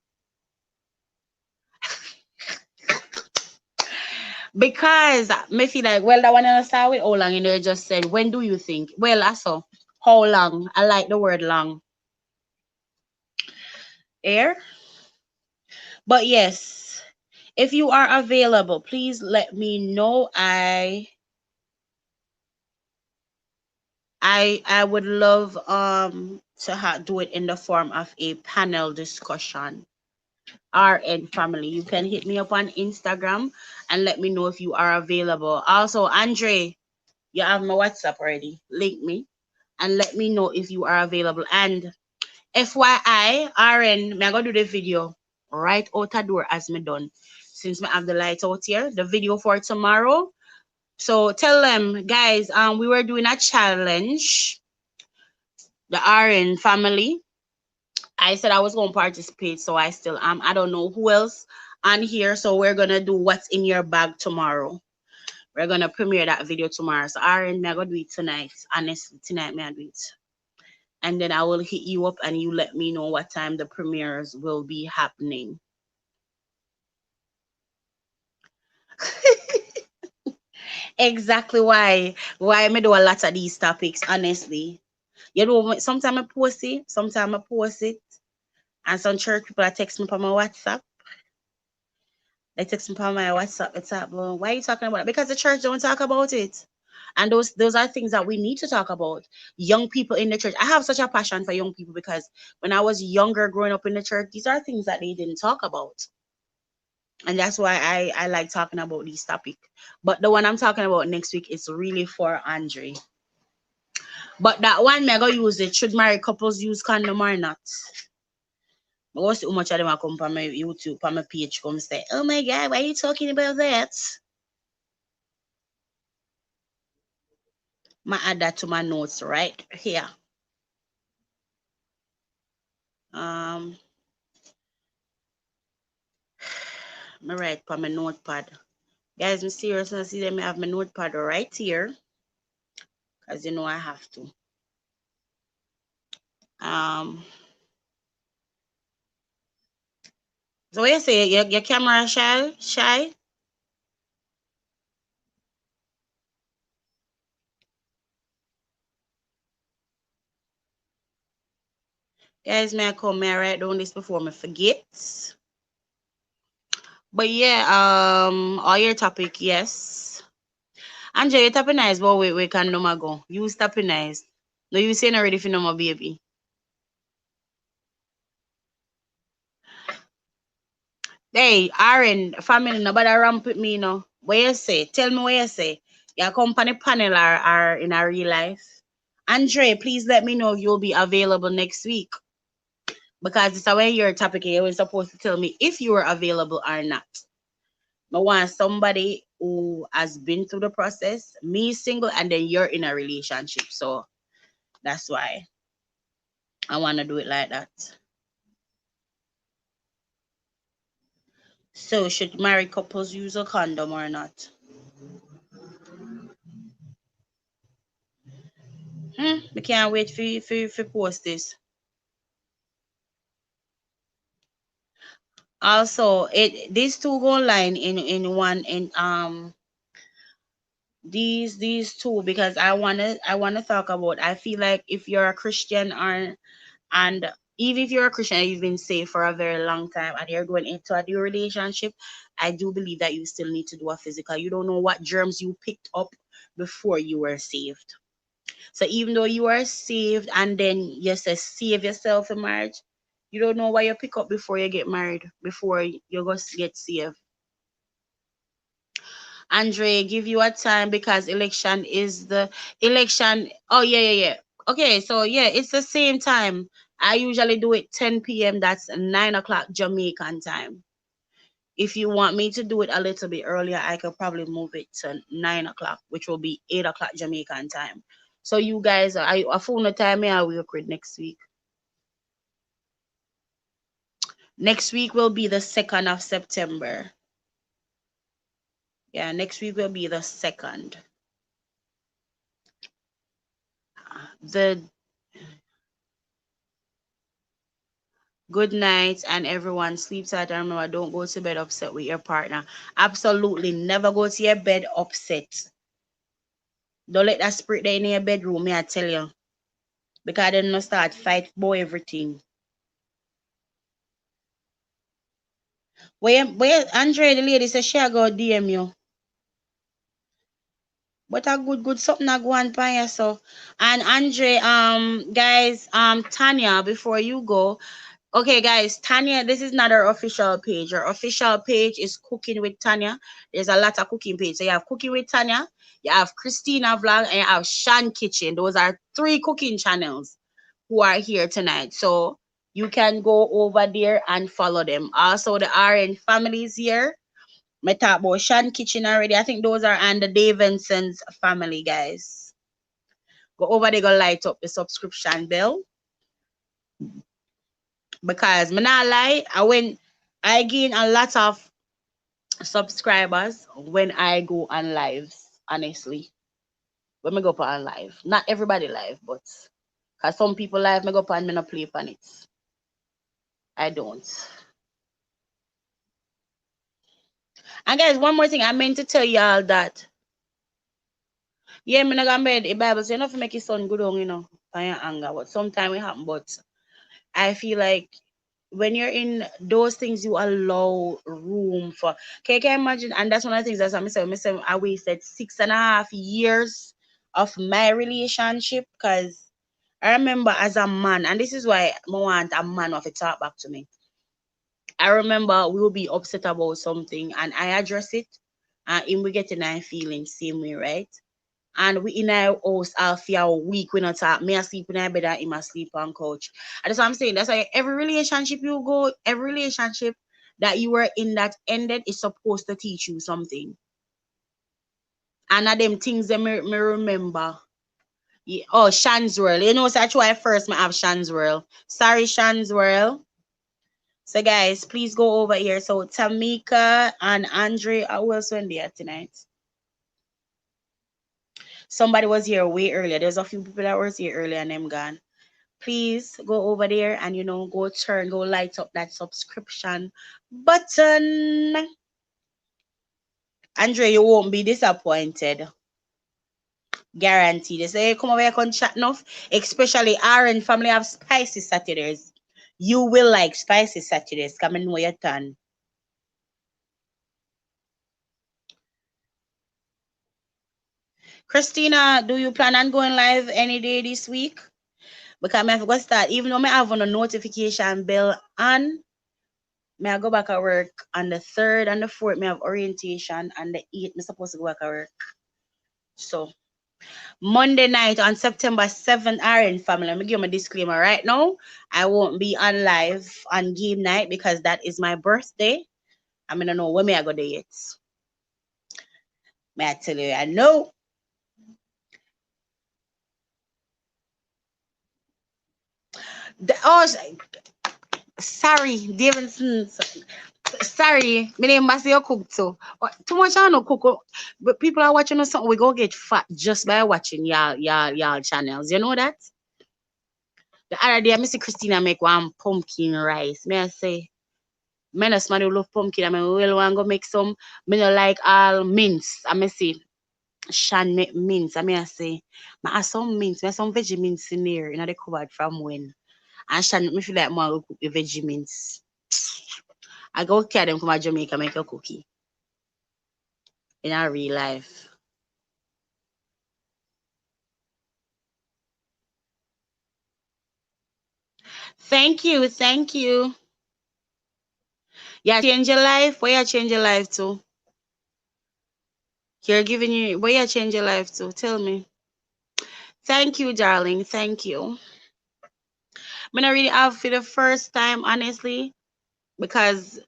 Because me feel like, well, that one I start with how long, and they just said, when do you think? Well, I saw how long. I like the word long. Air. But yes, if you are available, please let me know. I would love to do it in the form of a panel discussion. RN family, you can hit me up on Instagram and let me know if you are available. Also, Andre, you have my WhatsApp already. Link me and let me know if you are available. And FYI, RN, me I gonna do the video right out the door as me done. Since me have the light out here, the video for tomorrow. So tell them, guys, we were doing a challenge, the RN family. I said I was going to participate, so I still am. I don't know who else on here, so we're gonna do what's in your bag tomorrow. We're gonna premiere that video tomorrow. So RN, me I gonna do it tonight. Honestly, tonight me I do it. And then I will hit you up and you let me know what time the premieres will be happening. Exactly why I do a lot of these topics, honestly. You know, sometimes I post it, sometimes I post it, and some church people are text me from my WhatsApp. They text me from my WhatsApp. It's up. Well, why are you talking about it? Because the church don't talk about it. And those are things that we need to talk about. Young people in the church. I have such a passion for young people because when I was younger growing up in the church, these are things that they didn't talk about. And that's why I like talking about this topic. But the one I'm talking about next week is really for Andre. But that one, me go use it. Should married couples use condom or not? But what's how much of them come from my YouTube, from my page, come say, oh my God, why are you talking about that? I add that to my notes right here. Um, I write for my notepad. Guys, I'm serious. I see them. I have my notepad right here, cause you know I have to. So what you say? Your camera shy? Guys, may I come? May I write down this before I forget? But yeah, all your topic, yes. Angel, you tapping nice, but we can no more go. You tapping nice. No, you saying already for no more baby. Hey, Aaron, family, nobody ramp with me, no. What you say? Tell me what you say. Your company panel are in a real life. Andre, please let me know if you'll be available next week. Because it's a way your topic, you were supposed to tell me if you were available or not. I want somebody who has been through the process, me single, and then you're in a relationship. So that's why I want to do it like that. So should married couples use a condom or not? We can't wait for post this. Also, these two go line in one in these two, because I wanna talk about, I feel like if you're a Christian, or and even if you're a Christian and you've been saved for a very long time and you're going into a new relationship, I do believe that you still need to do a physical. You don't know what germs you picked up before you were saved. So even though you are saved and then you say save yourself in marriage, you don't know what you pick up before you get married, before you go get saved. Andre, give you a time because election is the election. Oh yeah. Okay, so yeah, it's the same time. I usually do it 10 p.m. That's 9 o'clock Jamaican time. If you want me to do it a little bit earlier, I could probably move it to 9 o'clock, which will be 8 o'clock Jamaican time. So you guys, I phone the time I will record next week. Next week will be the 2nd of September. Yeah, next week will be the 2nd. the good night and everyone sleep tight. And remember, don't go to bed upset with your partner. Absolutely never go to your bed upset. Don't let that spirit there in your bedroom, me I tell you. Because then no start fight boy everything. Where Andre the lady says she go DM you. But a good something I go on by so. And Andre, guys, Tanya, before you go, okay, guys, Tanya, this is not her official page. Her official page is Cooking with Tanya. There's a lot of cooking pages. So you have Cooking with Tanya, you have Christina Vlog, and you have Shan Kitchen. Those are 3 cooking channels who are here tonight. So you can go over there and follow them. Also, the RN families here. I talk about Shan Kitchen already. I think those are under Davidson's family, guys. Go over there, go light up the subscription bell. Because me not lie, I gain a lot of subscribers when I go on lives, honestly. When I go on live. Not everybody live, but because some people live, me go up and me not play on it. I don't. And guys, one more thing I meant to tell y'all that yeah, me not gonna bed the Bible say enough to make your son good on, for your anger. But sometimes it happen, but I feel like when you're in those things, you allow room for. Can you imagine? And that's one of the things that I say I wasted 6.5 years of my relationship because I remember as a man, and this is why I want a man to talk back to me. I remember we will be upset about something and I address it, and him we get in our feelings same way, right? And we in our house half a week we not talk. Me asleep in our bed and him asleep on couch. And that's what I'm saying. That's why every relationship you go, every relationship that you were in that ended is supposed to teach you something. And of them things that me remember. Yeah. Oh, Shansworld. You know, so that's why first I have Shansworld. Sorry, Shansworld. So guys, please go over here. So Tamika and Andre, who else went there tonight? Somebody was here way earlier. There's a few people that was here earlier and them gone. Please go over there and go light up that subscription button. Andre, you won't be disappointed. Guaranteed. They say, hey, come over here, come chat enough. Especially Aaron family have spicy Saturdays. You will like spicy Saturdays. Come and know your turn. Christina, do you plan on going live any day this week? Because I forgot to start, even though I have on a notification bell on, I go back at work on the 3rd and the 4th, I have orientation, and the 8th, I'm supposed to go back at work. So, Monday night on September 7th, RN family, let me give you a disclaimer right now. I won't be on live on game night because that is my birthday. I'm going to know when I go there yet. May I tell you, I know. Sorry, Davidson. Sorry, my name must your cook too. Too much I no cook, but people are watching us something. We go get fat just by watching y'all channels. You know that? The other day, I see Christina make one pumpkin rice. May I say, me no somebody who love pumpkin. I mean, we will want to go make some. Me no like all mince. I may say, Shan make mince. I may say, I have some mince. I have some veggie mince in there. You know, they covered from when. And Shan make me feel like more go cook the veggie mince. I go carry them come to Jamaica make a cookie in our real life. Thank you, thank you. Yeah, change your life. Where you change your life to? You're giving you where you change your life to? Tell me. Thank you, darling. Thank you. I not really have for the first time, honestly, because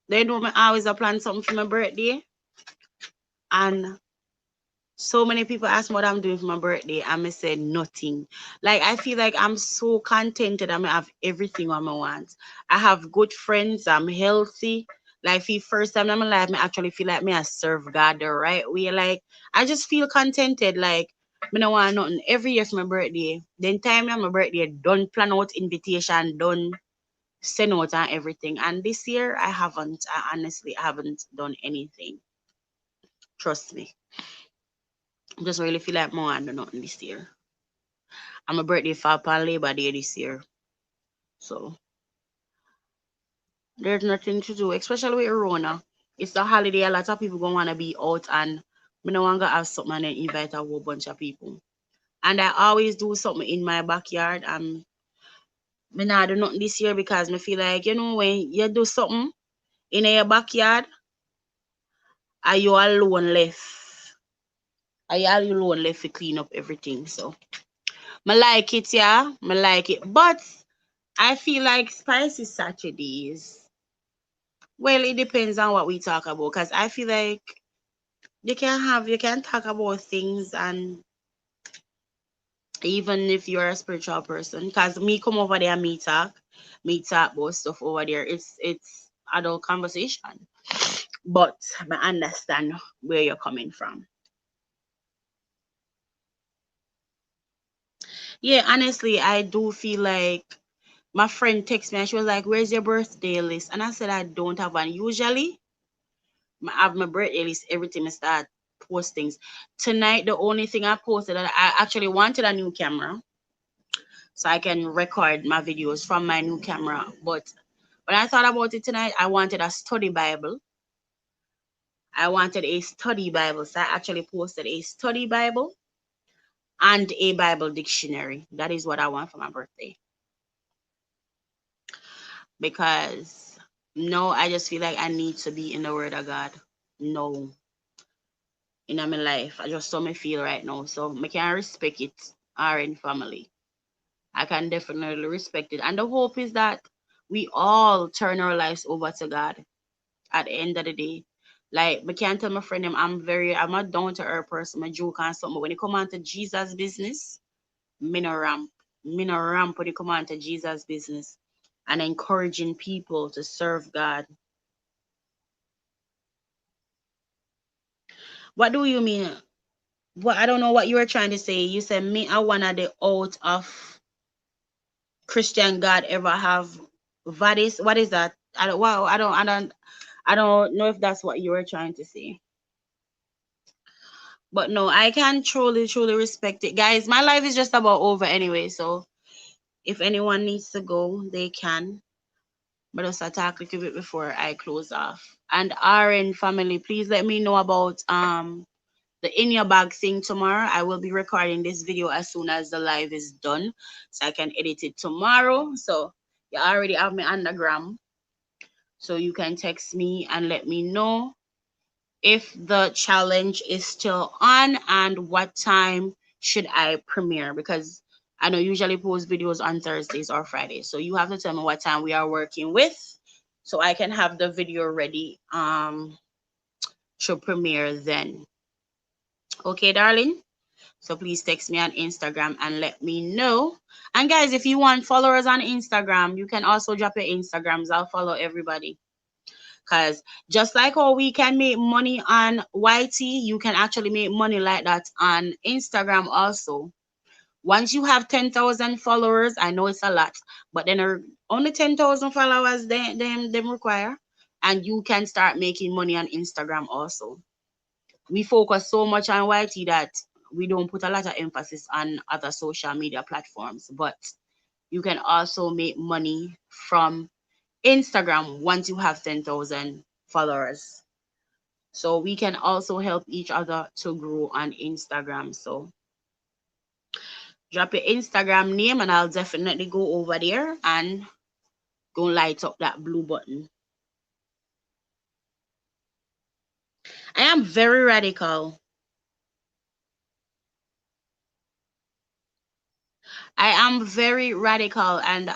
they know me always a plan something for my birthday. And so many people ask me what I'm doing for my birthday, and I said nothing. Like I feel like I'm so contented. I have everything I want. I have good friends. I'm healthy. Like for the first time in my life, I actually feel like me I serve God the right way. Like I just feel contented. Like Me no want nothing. Every year for my birthday. Then time on my birthday, done plan out invitation, done send out and everything. And this year I haven't. I honestly haven't done anything. Trust me. I just really feel like more and do nothing this year. And my birthday fall upon Labor Day this year. So there's nothing to do, especially with Rona. It's the holiday. A lot of people gonna wanna be out and me no want to have something and then invite a whole bunch of people. And I always do something in my backyard. Me not do nothing this year because me feel like when you do something in your backyard, are you alone left? Are you alone left to clean up everything? So me like it, yeah, me like it. But I feel like spicy Saturdays. Well, it depends on what we talk about. Cause I feel like you can talk about things and even if you're a spiritual person, cause me come over there, me talk about stuff over there. It's adult conversation. But I understand where you're coming from. Yeah, honestly, I do feel like my friend texted me and she was like, "Where's your birthday list?" And I said I don't have one. Usually I have my birthday list, everything I start postings. Tonight the only thing I posted that I actually wanted a new camera so I can record my videos from my new camera. But when I thought about it tonight, I wanted a study Bible. I wanted a study Bible. So I actually posted a study Bible and a Bible dictionary. That is what I want for my birthday. Because no, I just feel like I need to be in the Word of God. No, in my life. I just so me feel right now. So I can respect it, our in family. I can definitely respect it. And the hope is that we all turn our lives over to God at the end of the day. Like I can't tell my friend them I'm a down to earth person, I joke and something. But when it come on to Jesus business, me no ramp. Me no ramp when it come on to Jesus business and encouraging people to serve God. What do you mean? What I don't know what you were trying to say. You said me I one of the out of Christian God ever have vadis. What is that? I don't wow, I don't know if that's what you were trying to say. But no, I can truly respect it. Guys, my life is just about over anyway, so if anyone needs to go, they can. But just attack a little bit before I close off. And RN family, please let me know about the in your bag thing tomorrow. I will be recording this video as soon as the live is done so I can edit it tomorrow. So you already have me on the gram. So you can text me and let me know if the challenge is still on and what time should I premiere, because I know usually post videos on Thursdays or Fridays. So you have to tell me what time we are working with so I can have the video ready to premiere then. Okay, darling? So please text me on Instagram and let me know. And guys, if you want followers on Instagram, you can also drop your Instagrams. I'll follow everybody. Because just like how we can make money on YT, you can actually make money like that on Instagram also. Once you have 10,000 followers, I know it's a lot, but then only 10,000 followers them require, and you can start making money on Instagram also. We focus so much on YT that we don't put a lot of emphasis on other social media platforms, but you can also make money from Instagram once you have 10,000 followers. So we can also help each other to grow on Instagram. So drop your Instagram name and I'll definitely go over there and go light up that blue button. I am very radical. I am very radical and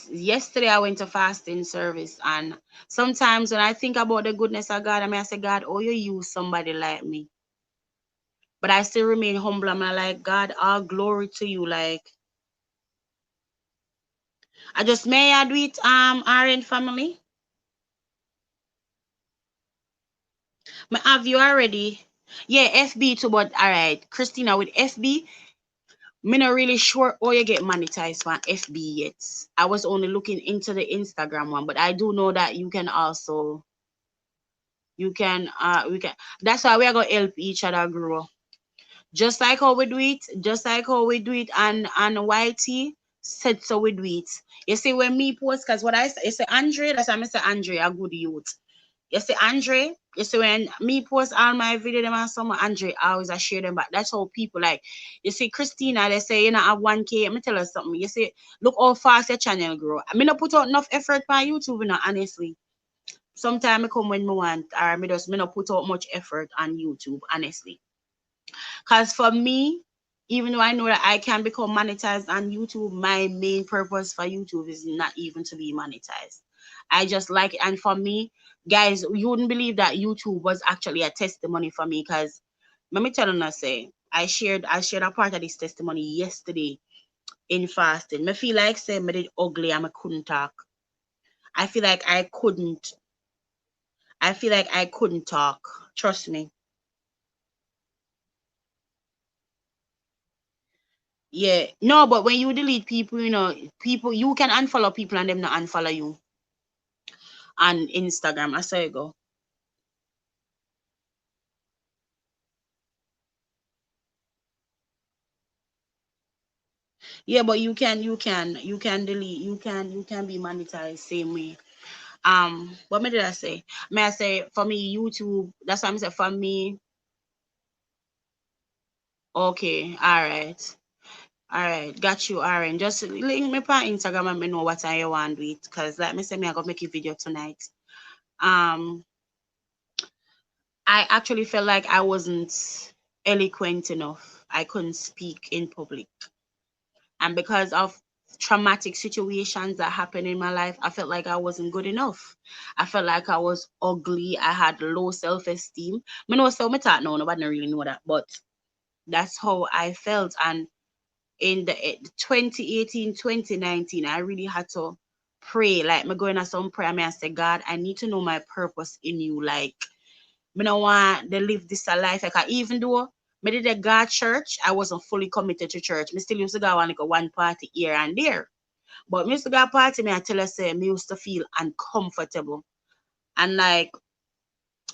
yesterday I went to fasting service and sometimes when I think about the goodness of God, I say, God, oh, you use somebody like me. But I still remain humble. I'm like, God, all glory to you. Like, I just may I do it, RN family. I have you already. Yeah, FB too, but all right, Christina, with FB, me not really sure how you get monetized from FB yet. I was only looking into the Instagram one, but I do know that you can also we can that's why we are gonna help each other grow. Just like how we do it, just like how we do it on YT, said so we do it. You see when me post, cause what I say, you say Andre, that's why I say Andre, a good youth. You see Andre, you see when me post all my video them and some Andre I always I share them back. That's how people like you see Christina, they say you know have 1K. Let me tell you something. You see, look how fast your channel grow. I mean not put out enough effort on YouTube, you know, honestly. Sometimes I come when me want or me not put out much effort on YouTube, honestly. Cause for me, even though I know that I can become monetized on YouTube, my main purpose for YouTube is not even to be monetized. I just like it. And for me, guys, you wouldn't believe that YouTube was actually a testimony for me. Cause let me tell you, say I shared a part of this testimony yesterday in fasting. Me feel like say me did ugly and I couldn't talk. I feel like I couldn't. I feel like I couldn't talk. Trust me. Yeah, no, but when you delete people, you know, people you can unfollow people and them not unfollow you on Instagram. I saw you go. Yeah, but you can delete, you can be monetized same way. What did I say? May I say for me YouTube? That's what I'm saying for me. Okay, all right, got you, Aaron. Just link me on Instagram and me know what I want with, cause like me say me I gonna make a video tonight. Um, I actually felt like I wasn't eloquent enough. I couldn't speak in public. And because of traumatic situations that happened in my life, I felt like I wasn't good enough. I felt like I was ugly. I had low self-esteem. I know so me talk now, nobody really know that, but that's how I felt. And in the 2018, 2019, I really had to pray. Like me going to some prayer, me and say, God, I need to know my purpose in you. Like me no want to live this a life. Like even though me did a God church, I wasn't fully committed to church. Me still used to go on like a one party here and there. But me used to go party, me I tell her say me used to feel uncomfortable. And like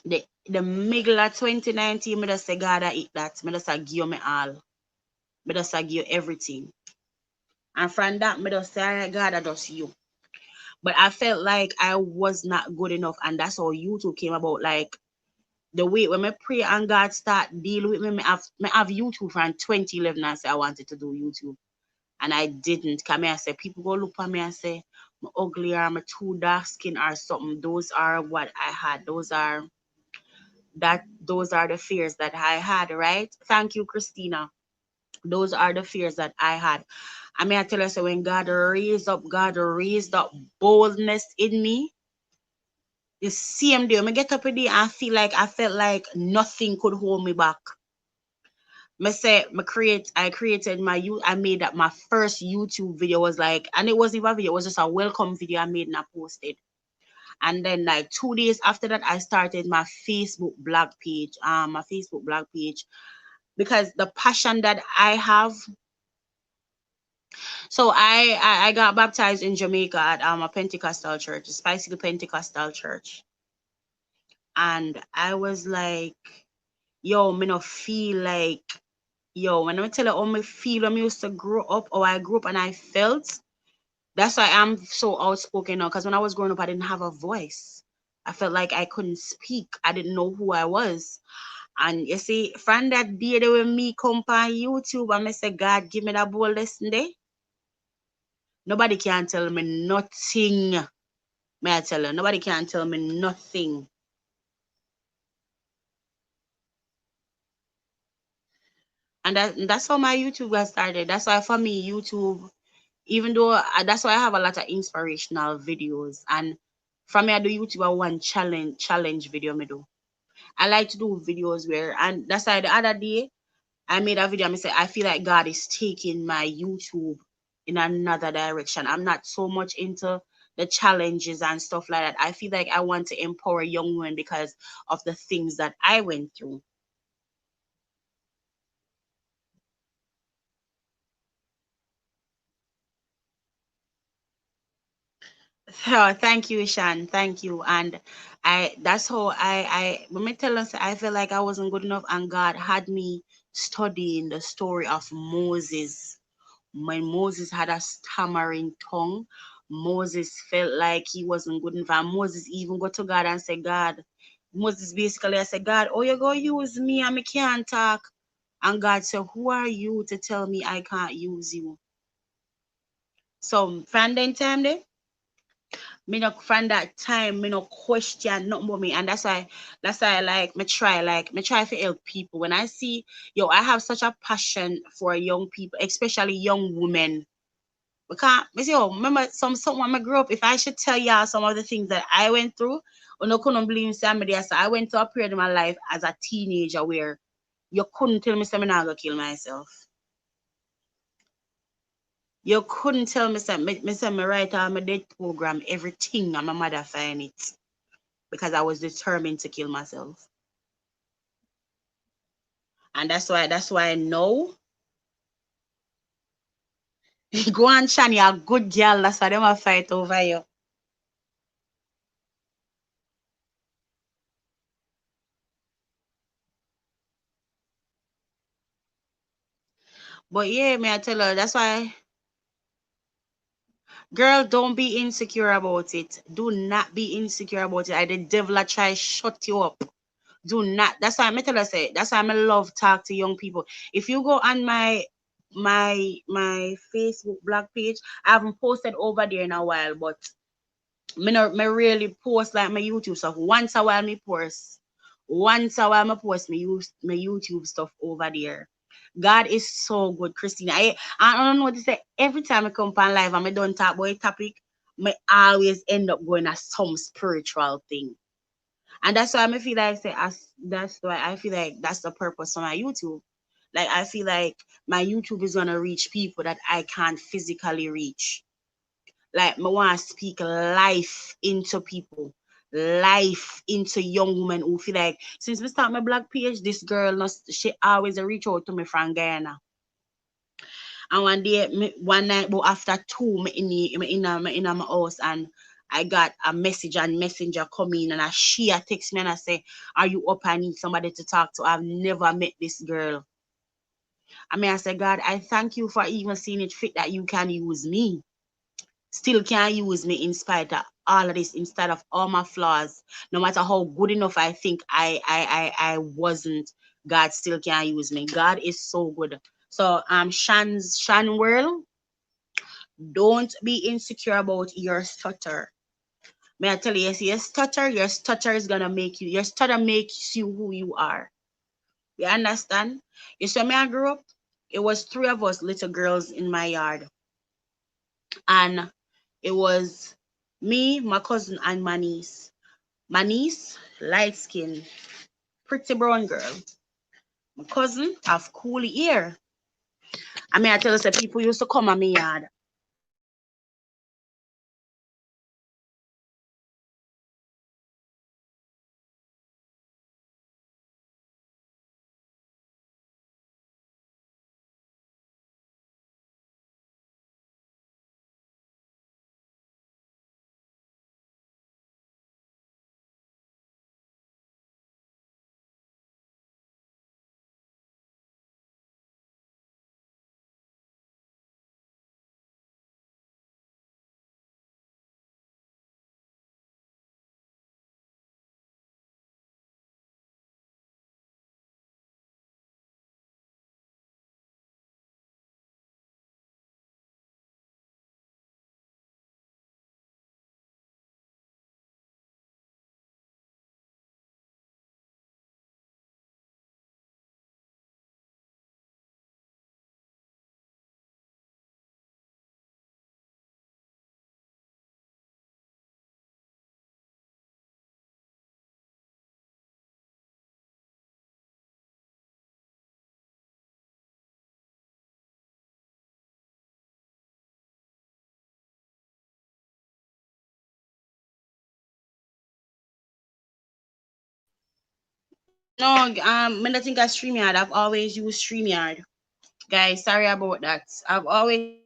the middle of 2019, me just say God I eat that. Me just say give you me all. Me just say give you everything. And from that, me just say, all right, God, I just you. But I felt like I was not good enough, and that's how YouTube came about. Like the way when I pray and God start deal with me, me have YouTube from 2011 and say I wanted to do YouTube. And I didn't. Come here, I say people go look at me and say I'm ugly or I'm too dark skin or something. Those are what I had. Those are the fears that I had, right? Thank you, Christina. Those are the fears that I had. I mean I tell you so when God raised up boldness in me. The same day, when I get up a day and I felt like nothing could hold me back. I created I made that my first YouTube video was like, and it wasn't even a video, it was just a welcome video I made and I posted. And then like 2 days after that, I started my Facebook blog page, because the passion that I have. So I got baptized in Jamaica at a Pentecostal church, a spicy Pentecostal church. And I was like, yo, me no feel like, yo, when I tell you how me feel when I used to grow up, or I grew up and I felt, that's why I'm so outspoken now. Because when I was growing up, I didn't have a voice. I felt like I couldn't speak. I didn't know who I was. And you see, from that day that when me come on YouTube and I say, God, give me that bold lesson there, nobody can tell me nothing. May I tell you, nobody can tell me nothing. And that's how my YouTube got started. That's why for me, YouTube, even though that's why I have a lot of inspirational videos. And from me, I do YouTube a one challenge video me do. I like to do videos where, and that's why the other day I made a video. I say I feel like God is taking my YouTube in another direction. I'm not so much into the challenges and stuff like that. I feel like I want to empower young women because of the things that I went through. So thank you, Ishan. Thank you. And that's how when me tell us, I feel like I wasn't good enough, and God had me studying the story of Moses. When Moses had a stammering tongue, Moses felt like he wasn't good enough. And Moses even go to God and say, God, Moses basically I said, God, oh, you go use me and me can't talk. And God said, who are you to tell me I can't use you? So from then time there, me no from that time me no question nothing about me, and that's why me try to help people. When I see, yo, I have such a passion for young people, especially young women, because me say, oh, remember some when I grew up, if I should tell y'all some of the things that I went through, or no couldn't believe somebody. So I went through a period in my life as a teenager where you couldn't tell me something I gonna kill myself. You couldn't tell me something. Me say me write all my death program, everything, and my mother find it because I was determined to kill myself. And that's why now go and Shani a good girl. That's why them a fight over you. But yeah, may I tell her, that's why, girl, don't be insecure about it. Do not be insecure about it. I the devil a try shut you up. Do not. That's why I tell her say. That's why I love talk to young people. If you go on my Facebook blog page, I haven't posted over there in a while, but me really post like my YouTube stuff. Once a while me post. Once a while me post my YouTube stuff over there. God is so good, Christina. I don't know what to say. Every time I come on live and I don't talk about a topic, me always end up going at some spiritual thing. And that's why I feel like that's why I feel like that's the purpose of my YouTube. Like I feel like my YouTube is gonna reach people that I can't physically reach. Like me want to speak life into people, life into young women who feel like since we start my blog page, this girl she always reach out to me from Guyana. And one day, one night, but after two, me in my house, and I got a message and messenger coming, and she a text me and I say, "Are you up? I need somebody to talk to. I've never met this girl." I say, God, I thank you for even seeing it fit that you can use me. Still can use me in spite of all of this, instead of all my flaws. No matter how good enough I think I wasn't, God still can use me. God is so good. So Shan World, don't be insecure about your stutter. May I tell you, yes, your stutter is gonna make you, your stutter makes you who you are. You understand? You see, me I grew up, it was three of us little girls in my yard. And it was me, my cousin, and my niece. My niece, light skin, pretty brown girl. My cousin have cool hair. I mean, I tell you, say people used to come at me yard. No, I don't think I StreamYard. I've always used StreamYard. Guys, sorry about that. I've always used StreamYard.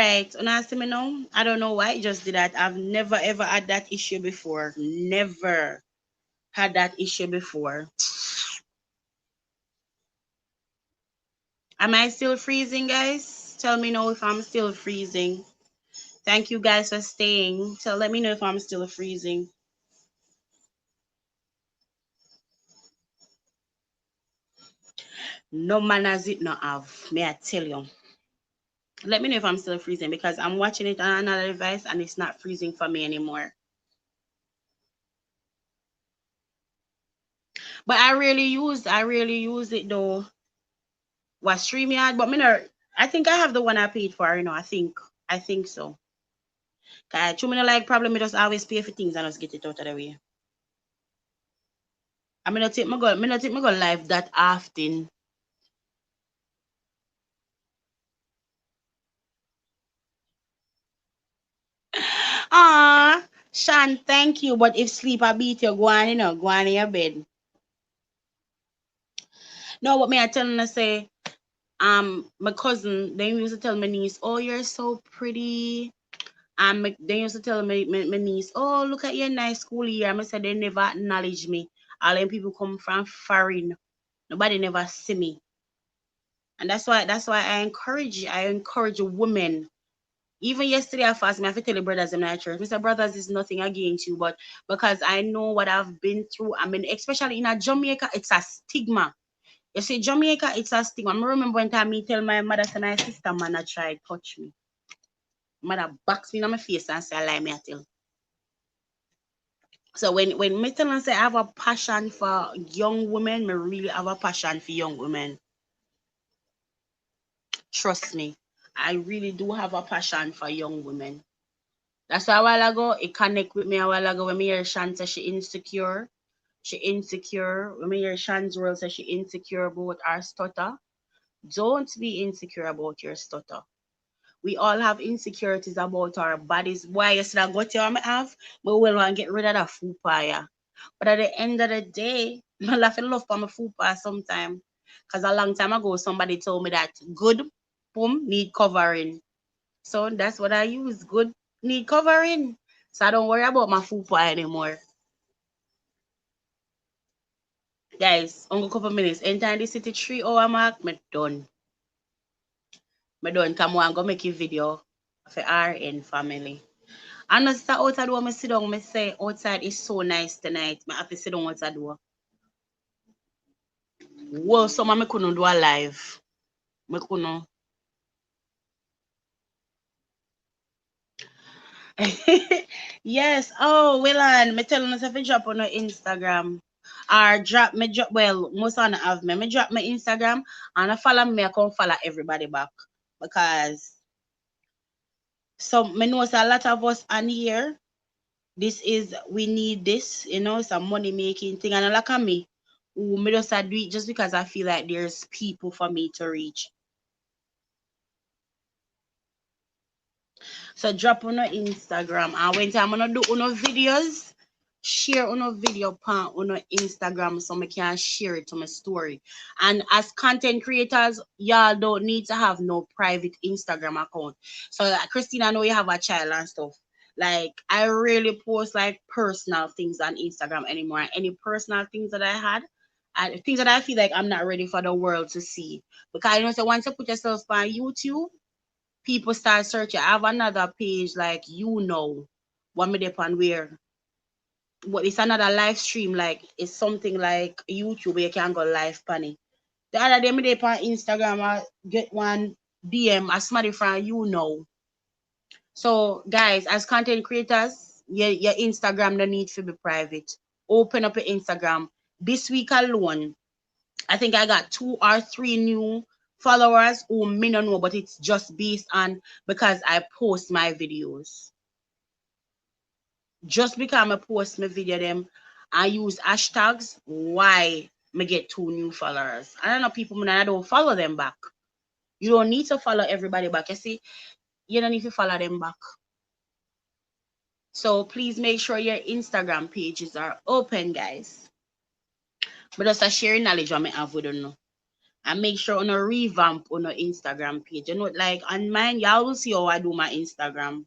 right. And I see me now. I don't know why it just did that. I've never ever had that issue before. Never had that issue before. Am I still freezing, guys? Tell me know if I'm still freezing. Thank you guys for staying. So let me know if I'm still freezing. No manners it not have. May I tell you? Let me know if I'm still freezing because I'm watching it on another device and it's not freezing for me anymore. But I really use it though. What StreamYard? But me not, I think I have the one I paid for, I think so. Cause you me no like problem, me just always pay for things and just get it out of the way. I mean, not take my go live that often. Ah, Shan, thank you. But if sleep a beat you, go on in your bed. No, what me I tell her say, my cousin, they used to tell my niece, oh, you're so pretty. They used to tell my niece, oh, look at your nice school year. I said they never acknowledge me. All them people come from foreign. Nobody never see me. And that's why I encourage women. Even yesterday I fast me, I have to tell the brothers in my church. Mr. Brothers is nothing against you, but because I know what I've been through. I mean, especially in a Jamaica, it's a stigma. You see, Jamaica, it's a stigma. I remember one time me tell my mother, say my sister man I tried touch me. Mother box me in my face and say, I lie me I tell. So when me tell and say I have a passion for young women, me really have a passion for young women. Trust me. I really do have a passion for young women. That's why a while ago, it connect with me a while ago when me hear Shan say she insecure. She insecure. When me hear Shan's world say she insecure about her stutter. Don't be insecure about your stutter. We all have insecurities about our bodies. Why you said I got you I have, but we want to get rid of that fupa, yeah. But at the end of the day, I laugh in love for my fupa sometime. Cause a long time ago somebody told me that good boom need covering. So that's what I use. Good need covering. So I don't worry about my fupa anymore. Guys, only a couple minutes. Anytime the city 3 hour mark, me done. Me done. Come on, go make a video for RN family. And as the outside door, me sit down, me say outside is so nice tonight. Me have to sit down outside door. Whoa, some me couldn't do a live. Me couldn't. Yes. Oh, Willan, me telling us if you drop on our Instagram. Or drop, well, most on have me. Me drop my Instagram and I follow me, I come follow everybody back. Because me know a lot of us on here. This is we need this, some money making thing. And like me, who me just do it just because I feel like there's people for me to reach. So drop on our Instagram and when I'm gonna do uno videos, share uno video on our Instagram so I can share it to my story. And as content creators, y'all don't need to have no private Instagram account. So like, Christina, I know you have a child and stuff. Like I really post like personal things on Instagram anymore. Any personal things that I had and things that I feel like I'm not ready for the world to see. Because so once you put yourself on YouTube, people start searching. I have another page like what me dep on where, but it's another live stream. Like it's something like YouTube where you can go live panny. The other day me dep on Instagram, I get one DM as somebody from So guys, as content creators, your Instagram no need to be private. Open up your Instagram. This week alone, I think I got 2 or 3 new followers who me no know, but it's just based on because I post my videos. Just because I post my video them, I use hashtags. Why me get 2 new followers? I don't know people when I don't follow them back. You don't need to follow everybody back. You see, you don't need to follow them back. So please make sure your Instagram pages are open, guys. But just a sharing knowledge what I have with you. And make sure on a revamp on our Instagram page. You know, like on mine, y'all will see how I do my Instagram.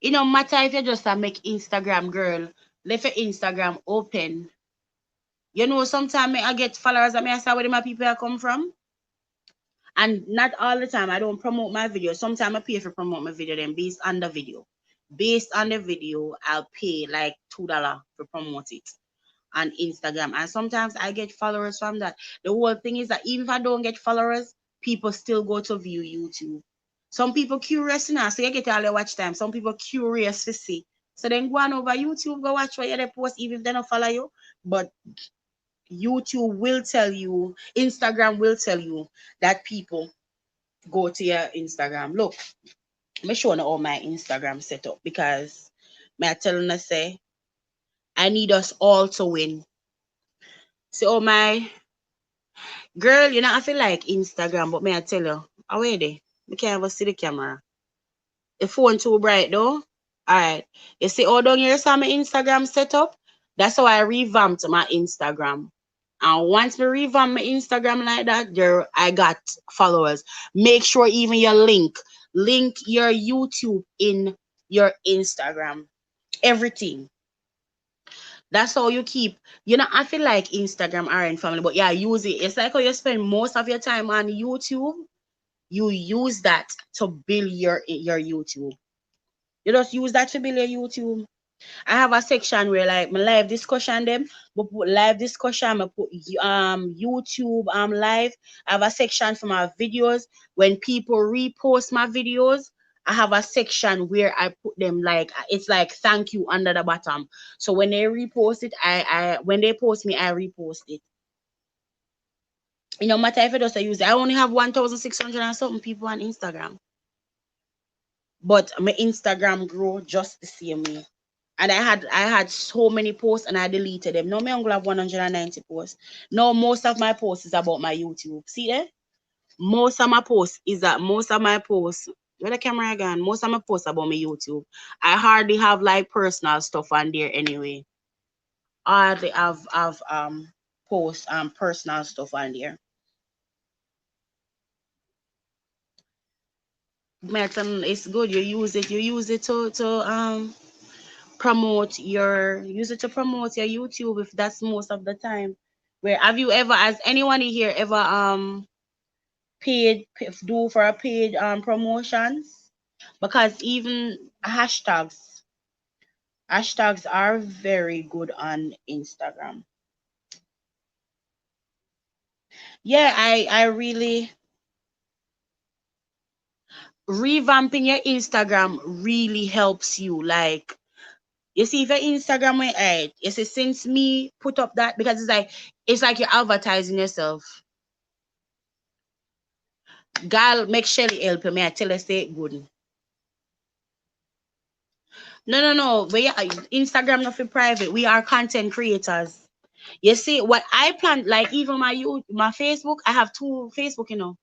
It no matter if you just make Instagram, girl, leave your Instagram open. You know, sometimes I get followers and I say where my people are come from. And not all the time I don't promote my video. Sometimes I pay for promote my video then based on the video. Based on the video, I'll pay like $2 to promote it on Instagram. And sometimes I get followers from that. The whole thing is that even if I don't get followers, people still go to view YouTube. Some people curious now, so you get all the watch time. Some people curious to see. So then go on over YouTube, go watch what they post, even if they don't follow you. But YouTube will tell you, Instagram will tell you that people go to your Instagram. Look, I'm showing all my Instagram setup because I'm telling you say I need us all to win. So my girl, you know, I feel like Instagram, but may I tell you, how are they? I can't even see the camera. The phone too bright though. Alright. You see all down here saw my Instagram setup? That's how I revamped my Instagram. And once we revamp my Instagram like that, there I got followers. Make sure even your link your YouTube in your Instagram. Everything. That's how you keep, you know, I feel like Instagram are in family, but yeah, use it. It's like how you spend most of your time on YouTube. You use that to build your YouTube. You just use that to build your YouTube. I have a section where like my live discussion them, but put live discussion, I put YouTube live. I have a section for my videos. When people repost my videos, I have a section where I put them like it's like thank you under the bottom. So when they repost it, I when they post me, I repost it. You know, matter if I just use it. I only have 1,600 and something people on Instagram. But my Instagram grow just the same way. And I had so many posts and I deleted them. Now me only have 190 posts. Now most of my posts is about my YouTube. See there? Most of my posts where the camera gone? Most of my posts about my YouTube. I hardly have like personal stuff on there anyway. I hardly have post personal stuff on there. Metal, it's good. You use it to use it to promote your YouTube if that's most of the time. Where have you ever, has anyone here ever do for a paid promotions? Because even hashtags are very good on Instagram. Yeah, I really revamping your Instagram really helps you. Like you see, if your Instagram went out, you see, since me put up that because it's like you're advertising yourself. Gal, make Shelly help me. I tell her say it good. No. We are Instagram not for private. We are content creators. You see, what I plan, like even my Facebook, I have two Facebook, you know.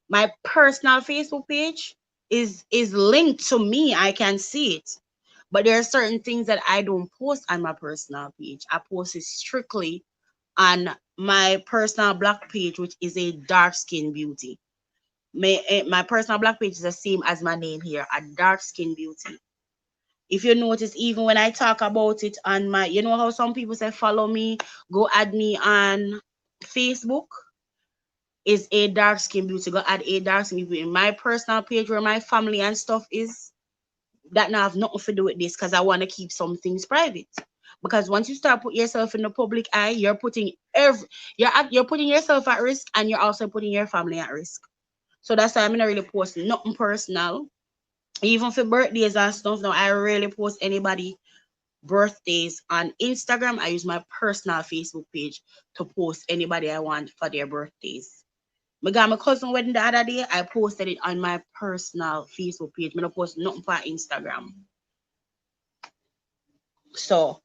My personal Facebook page is linked to me. I can see it. But there are certain things that I don't post on my personal page. I post it strictly on my personal black page, which is a dark skin beauty. My personal black page is the same as my name here, a dark skin beauty. If you notice, even when I talk about it on my, you know how some people say follow me, go add me on Facebook, is a dark skin beauty. Go add a dark skin beauty in my personal page where my family and stuff is. That now have nothing to do with this because I want to keep some things private. Because once you start put yourself in the public eye, you're putting yourself at risk and you're also putting your family at risk. So that's why I'm not really posting nothing personal. Even for birthdays and stuff, now I rarely post anybody birthdays on Instagram. I use my personal Facebook page to post anybody I want for their birthdays. I got my cousin wedding the other day. I posted it on my personal Facebook page. I don't post nothing for Instagram. So,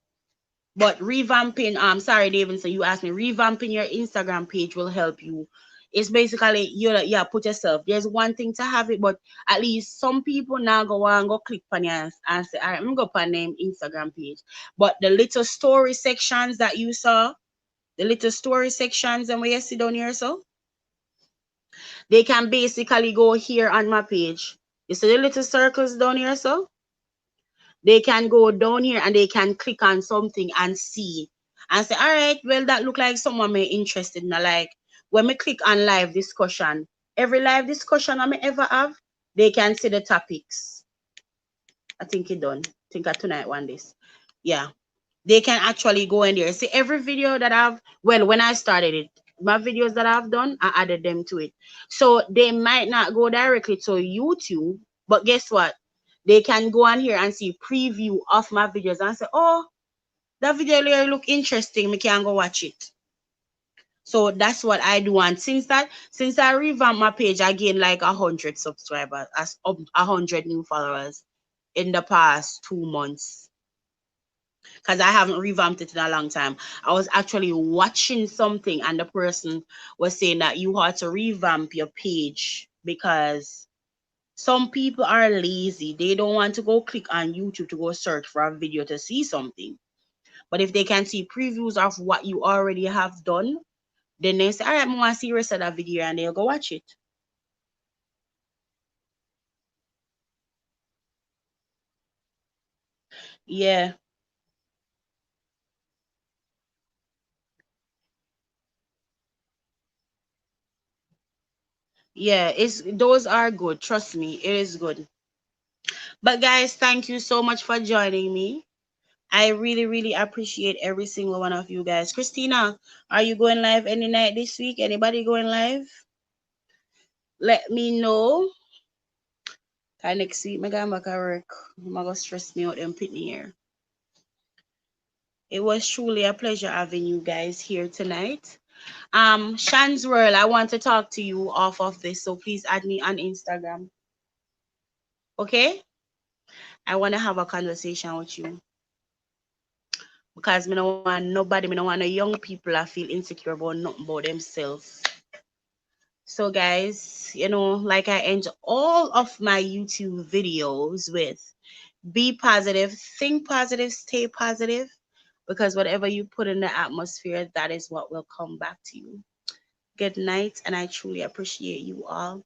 but revamping, sorry, David, so you asked me, revamping your Instagram page will help you It's basically you put yourself. There's one thing to have it, but at least some people now go and go click on your and say, all right, I'm gonna go on name Instagram page. But the little story sections that you saw, the little story sections and where you see down here, so they can basically go here on my page. You see the little circles down here, so they can go down here and they can click on something and see and say, all right, well, that look like someone may interested in. Like when we click on live discussion, every live discussion I may ever have, they can see the topics. I think it done. I think I tonight one this. Yeah. They can actually go in there. See every video that I've, well, when I started it, my videos that I've done, I added them to it. So they might not go directly to YouTube, but guess what? They can go on here and see preview of my videos and say, oh, that video really look interesting. Me can go watch it. So that's what I do. And since I revamped my page, I gained like 100 subscribers, as 100 new followers in the past 2 months. Because I haven't revamped it in a long time. I was actually watching something and the person was saying that you have to revamp your page because some people are lazy. They don't want to go click on YouTube to go search for a video to see something. But if they can see previews of what you already have done, then they say, all right, I want to see the rest of that video and they'll go watch it. Yeah. Yeah, those are good. Trust me, it is good. But guys, thank you so much for joining me. I really, really appreciate every single one of you guys. Christina, are you going live any night this week? Anybody going live? Let me know. Next week, my guy back at work. I'm gonna stress me out and put me here. It was truly a pleasure having you guys here tonight. Shan's World, I want to talk to you off of this, so please add me on Instagram. Okay? I want to have a conversation with you. Because I don't want nobody, I don't want no young people I feel insecure about nothing about themselves. So guys, like I end all of my YouTube videos with, be positive, think positive, stay positive, because whatever you put in the atmosphere, that is what will come back to you. Good night, and I truly appreciate you all.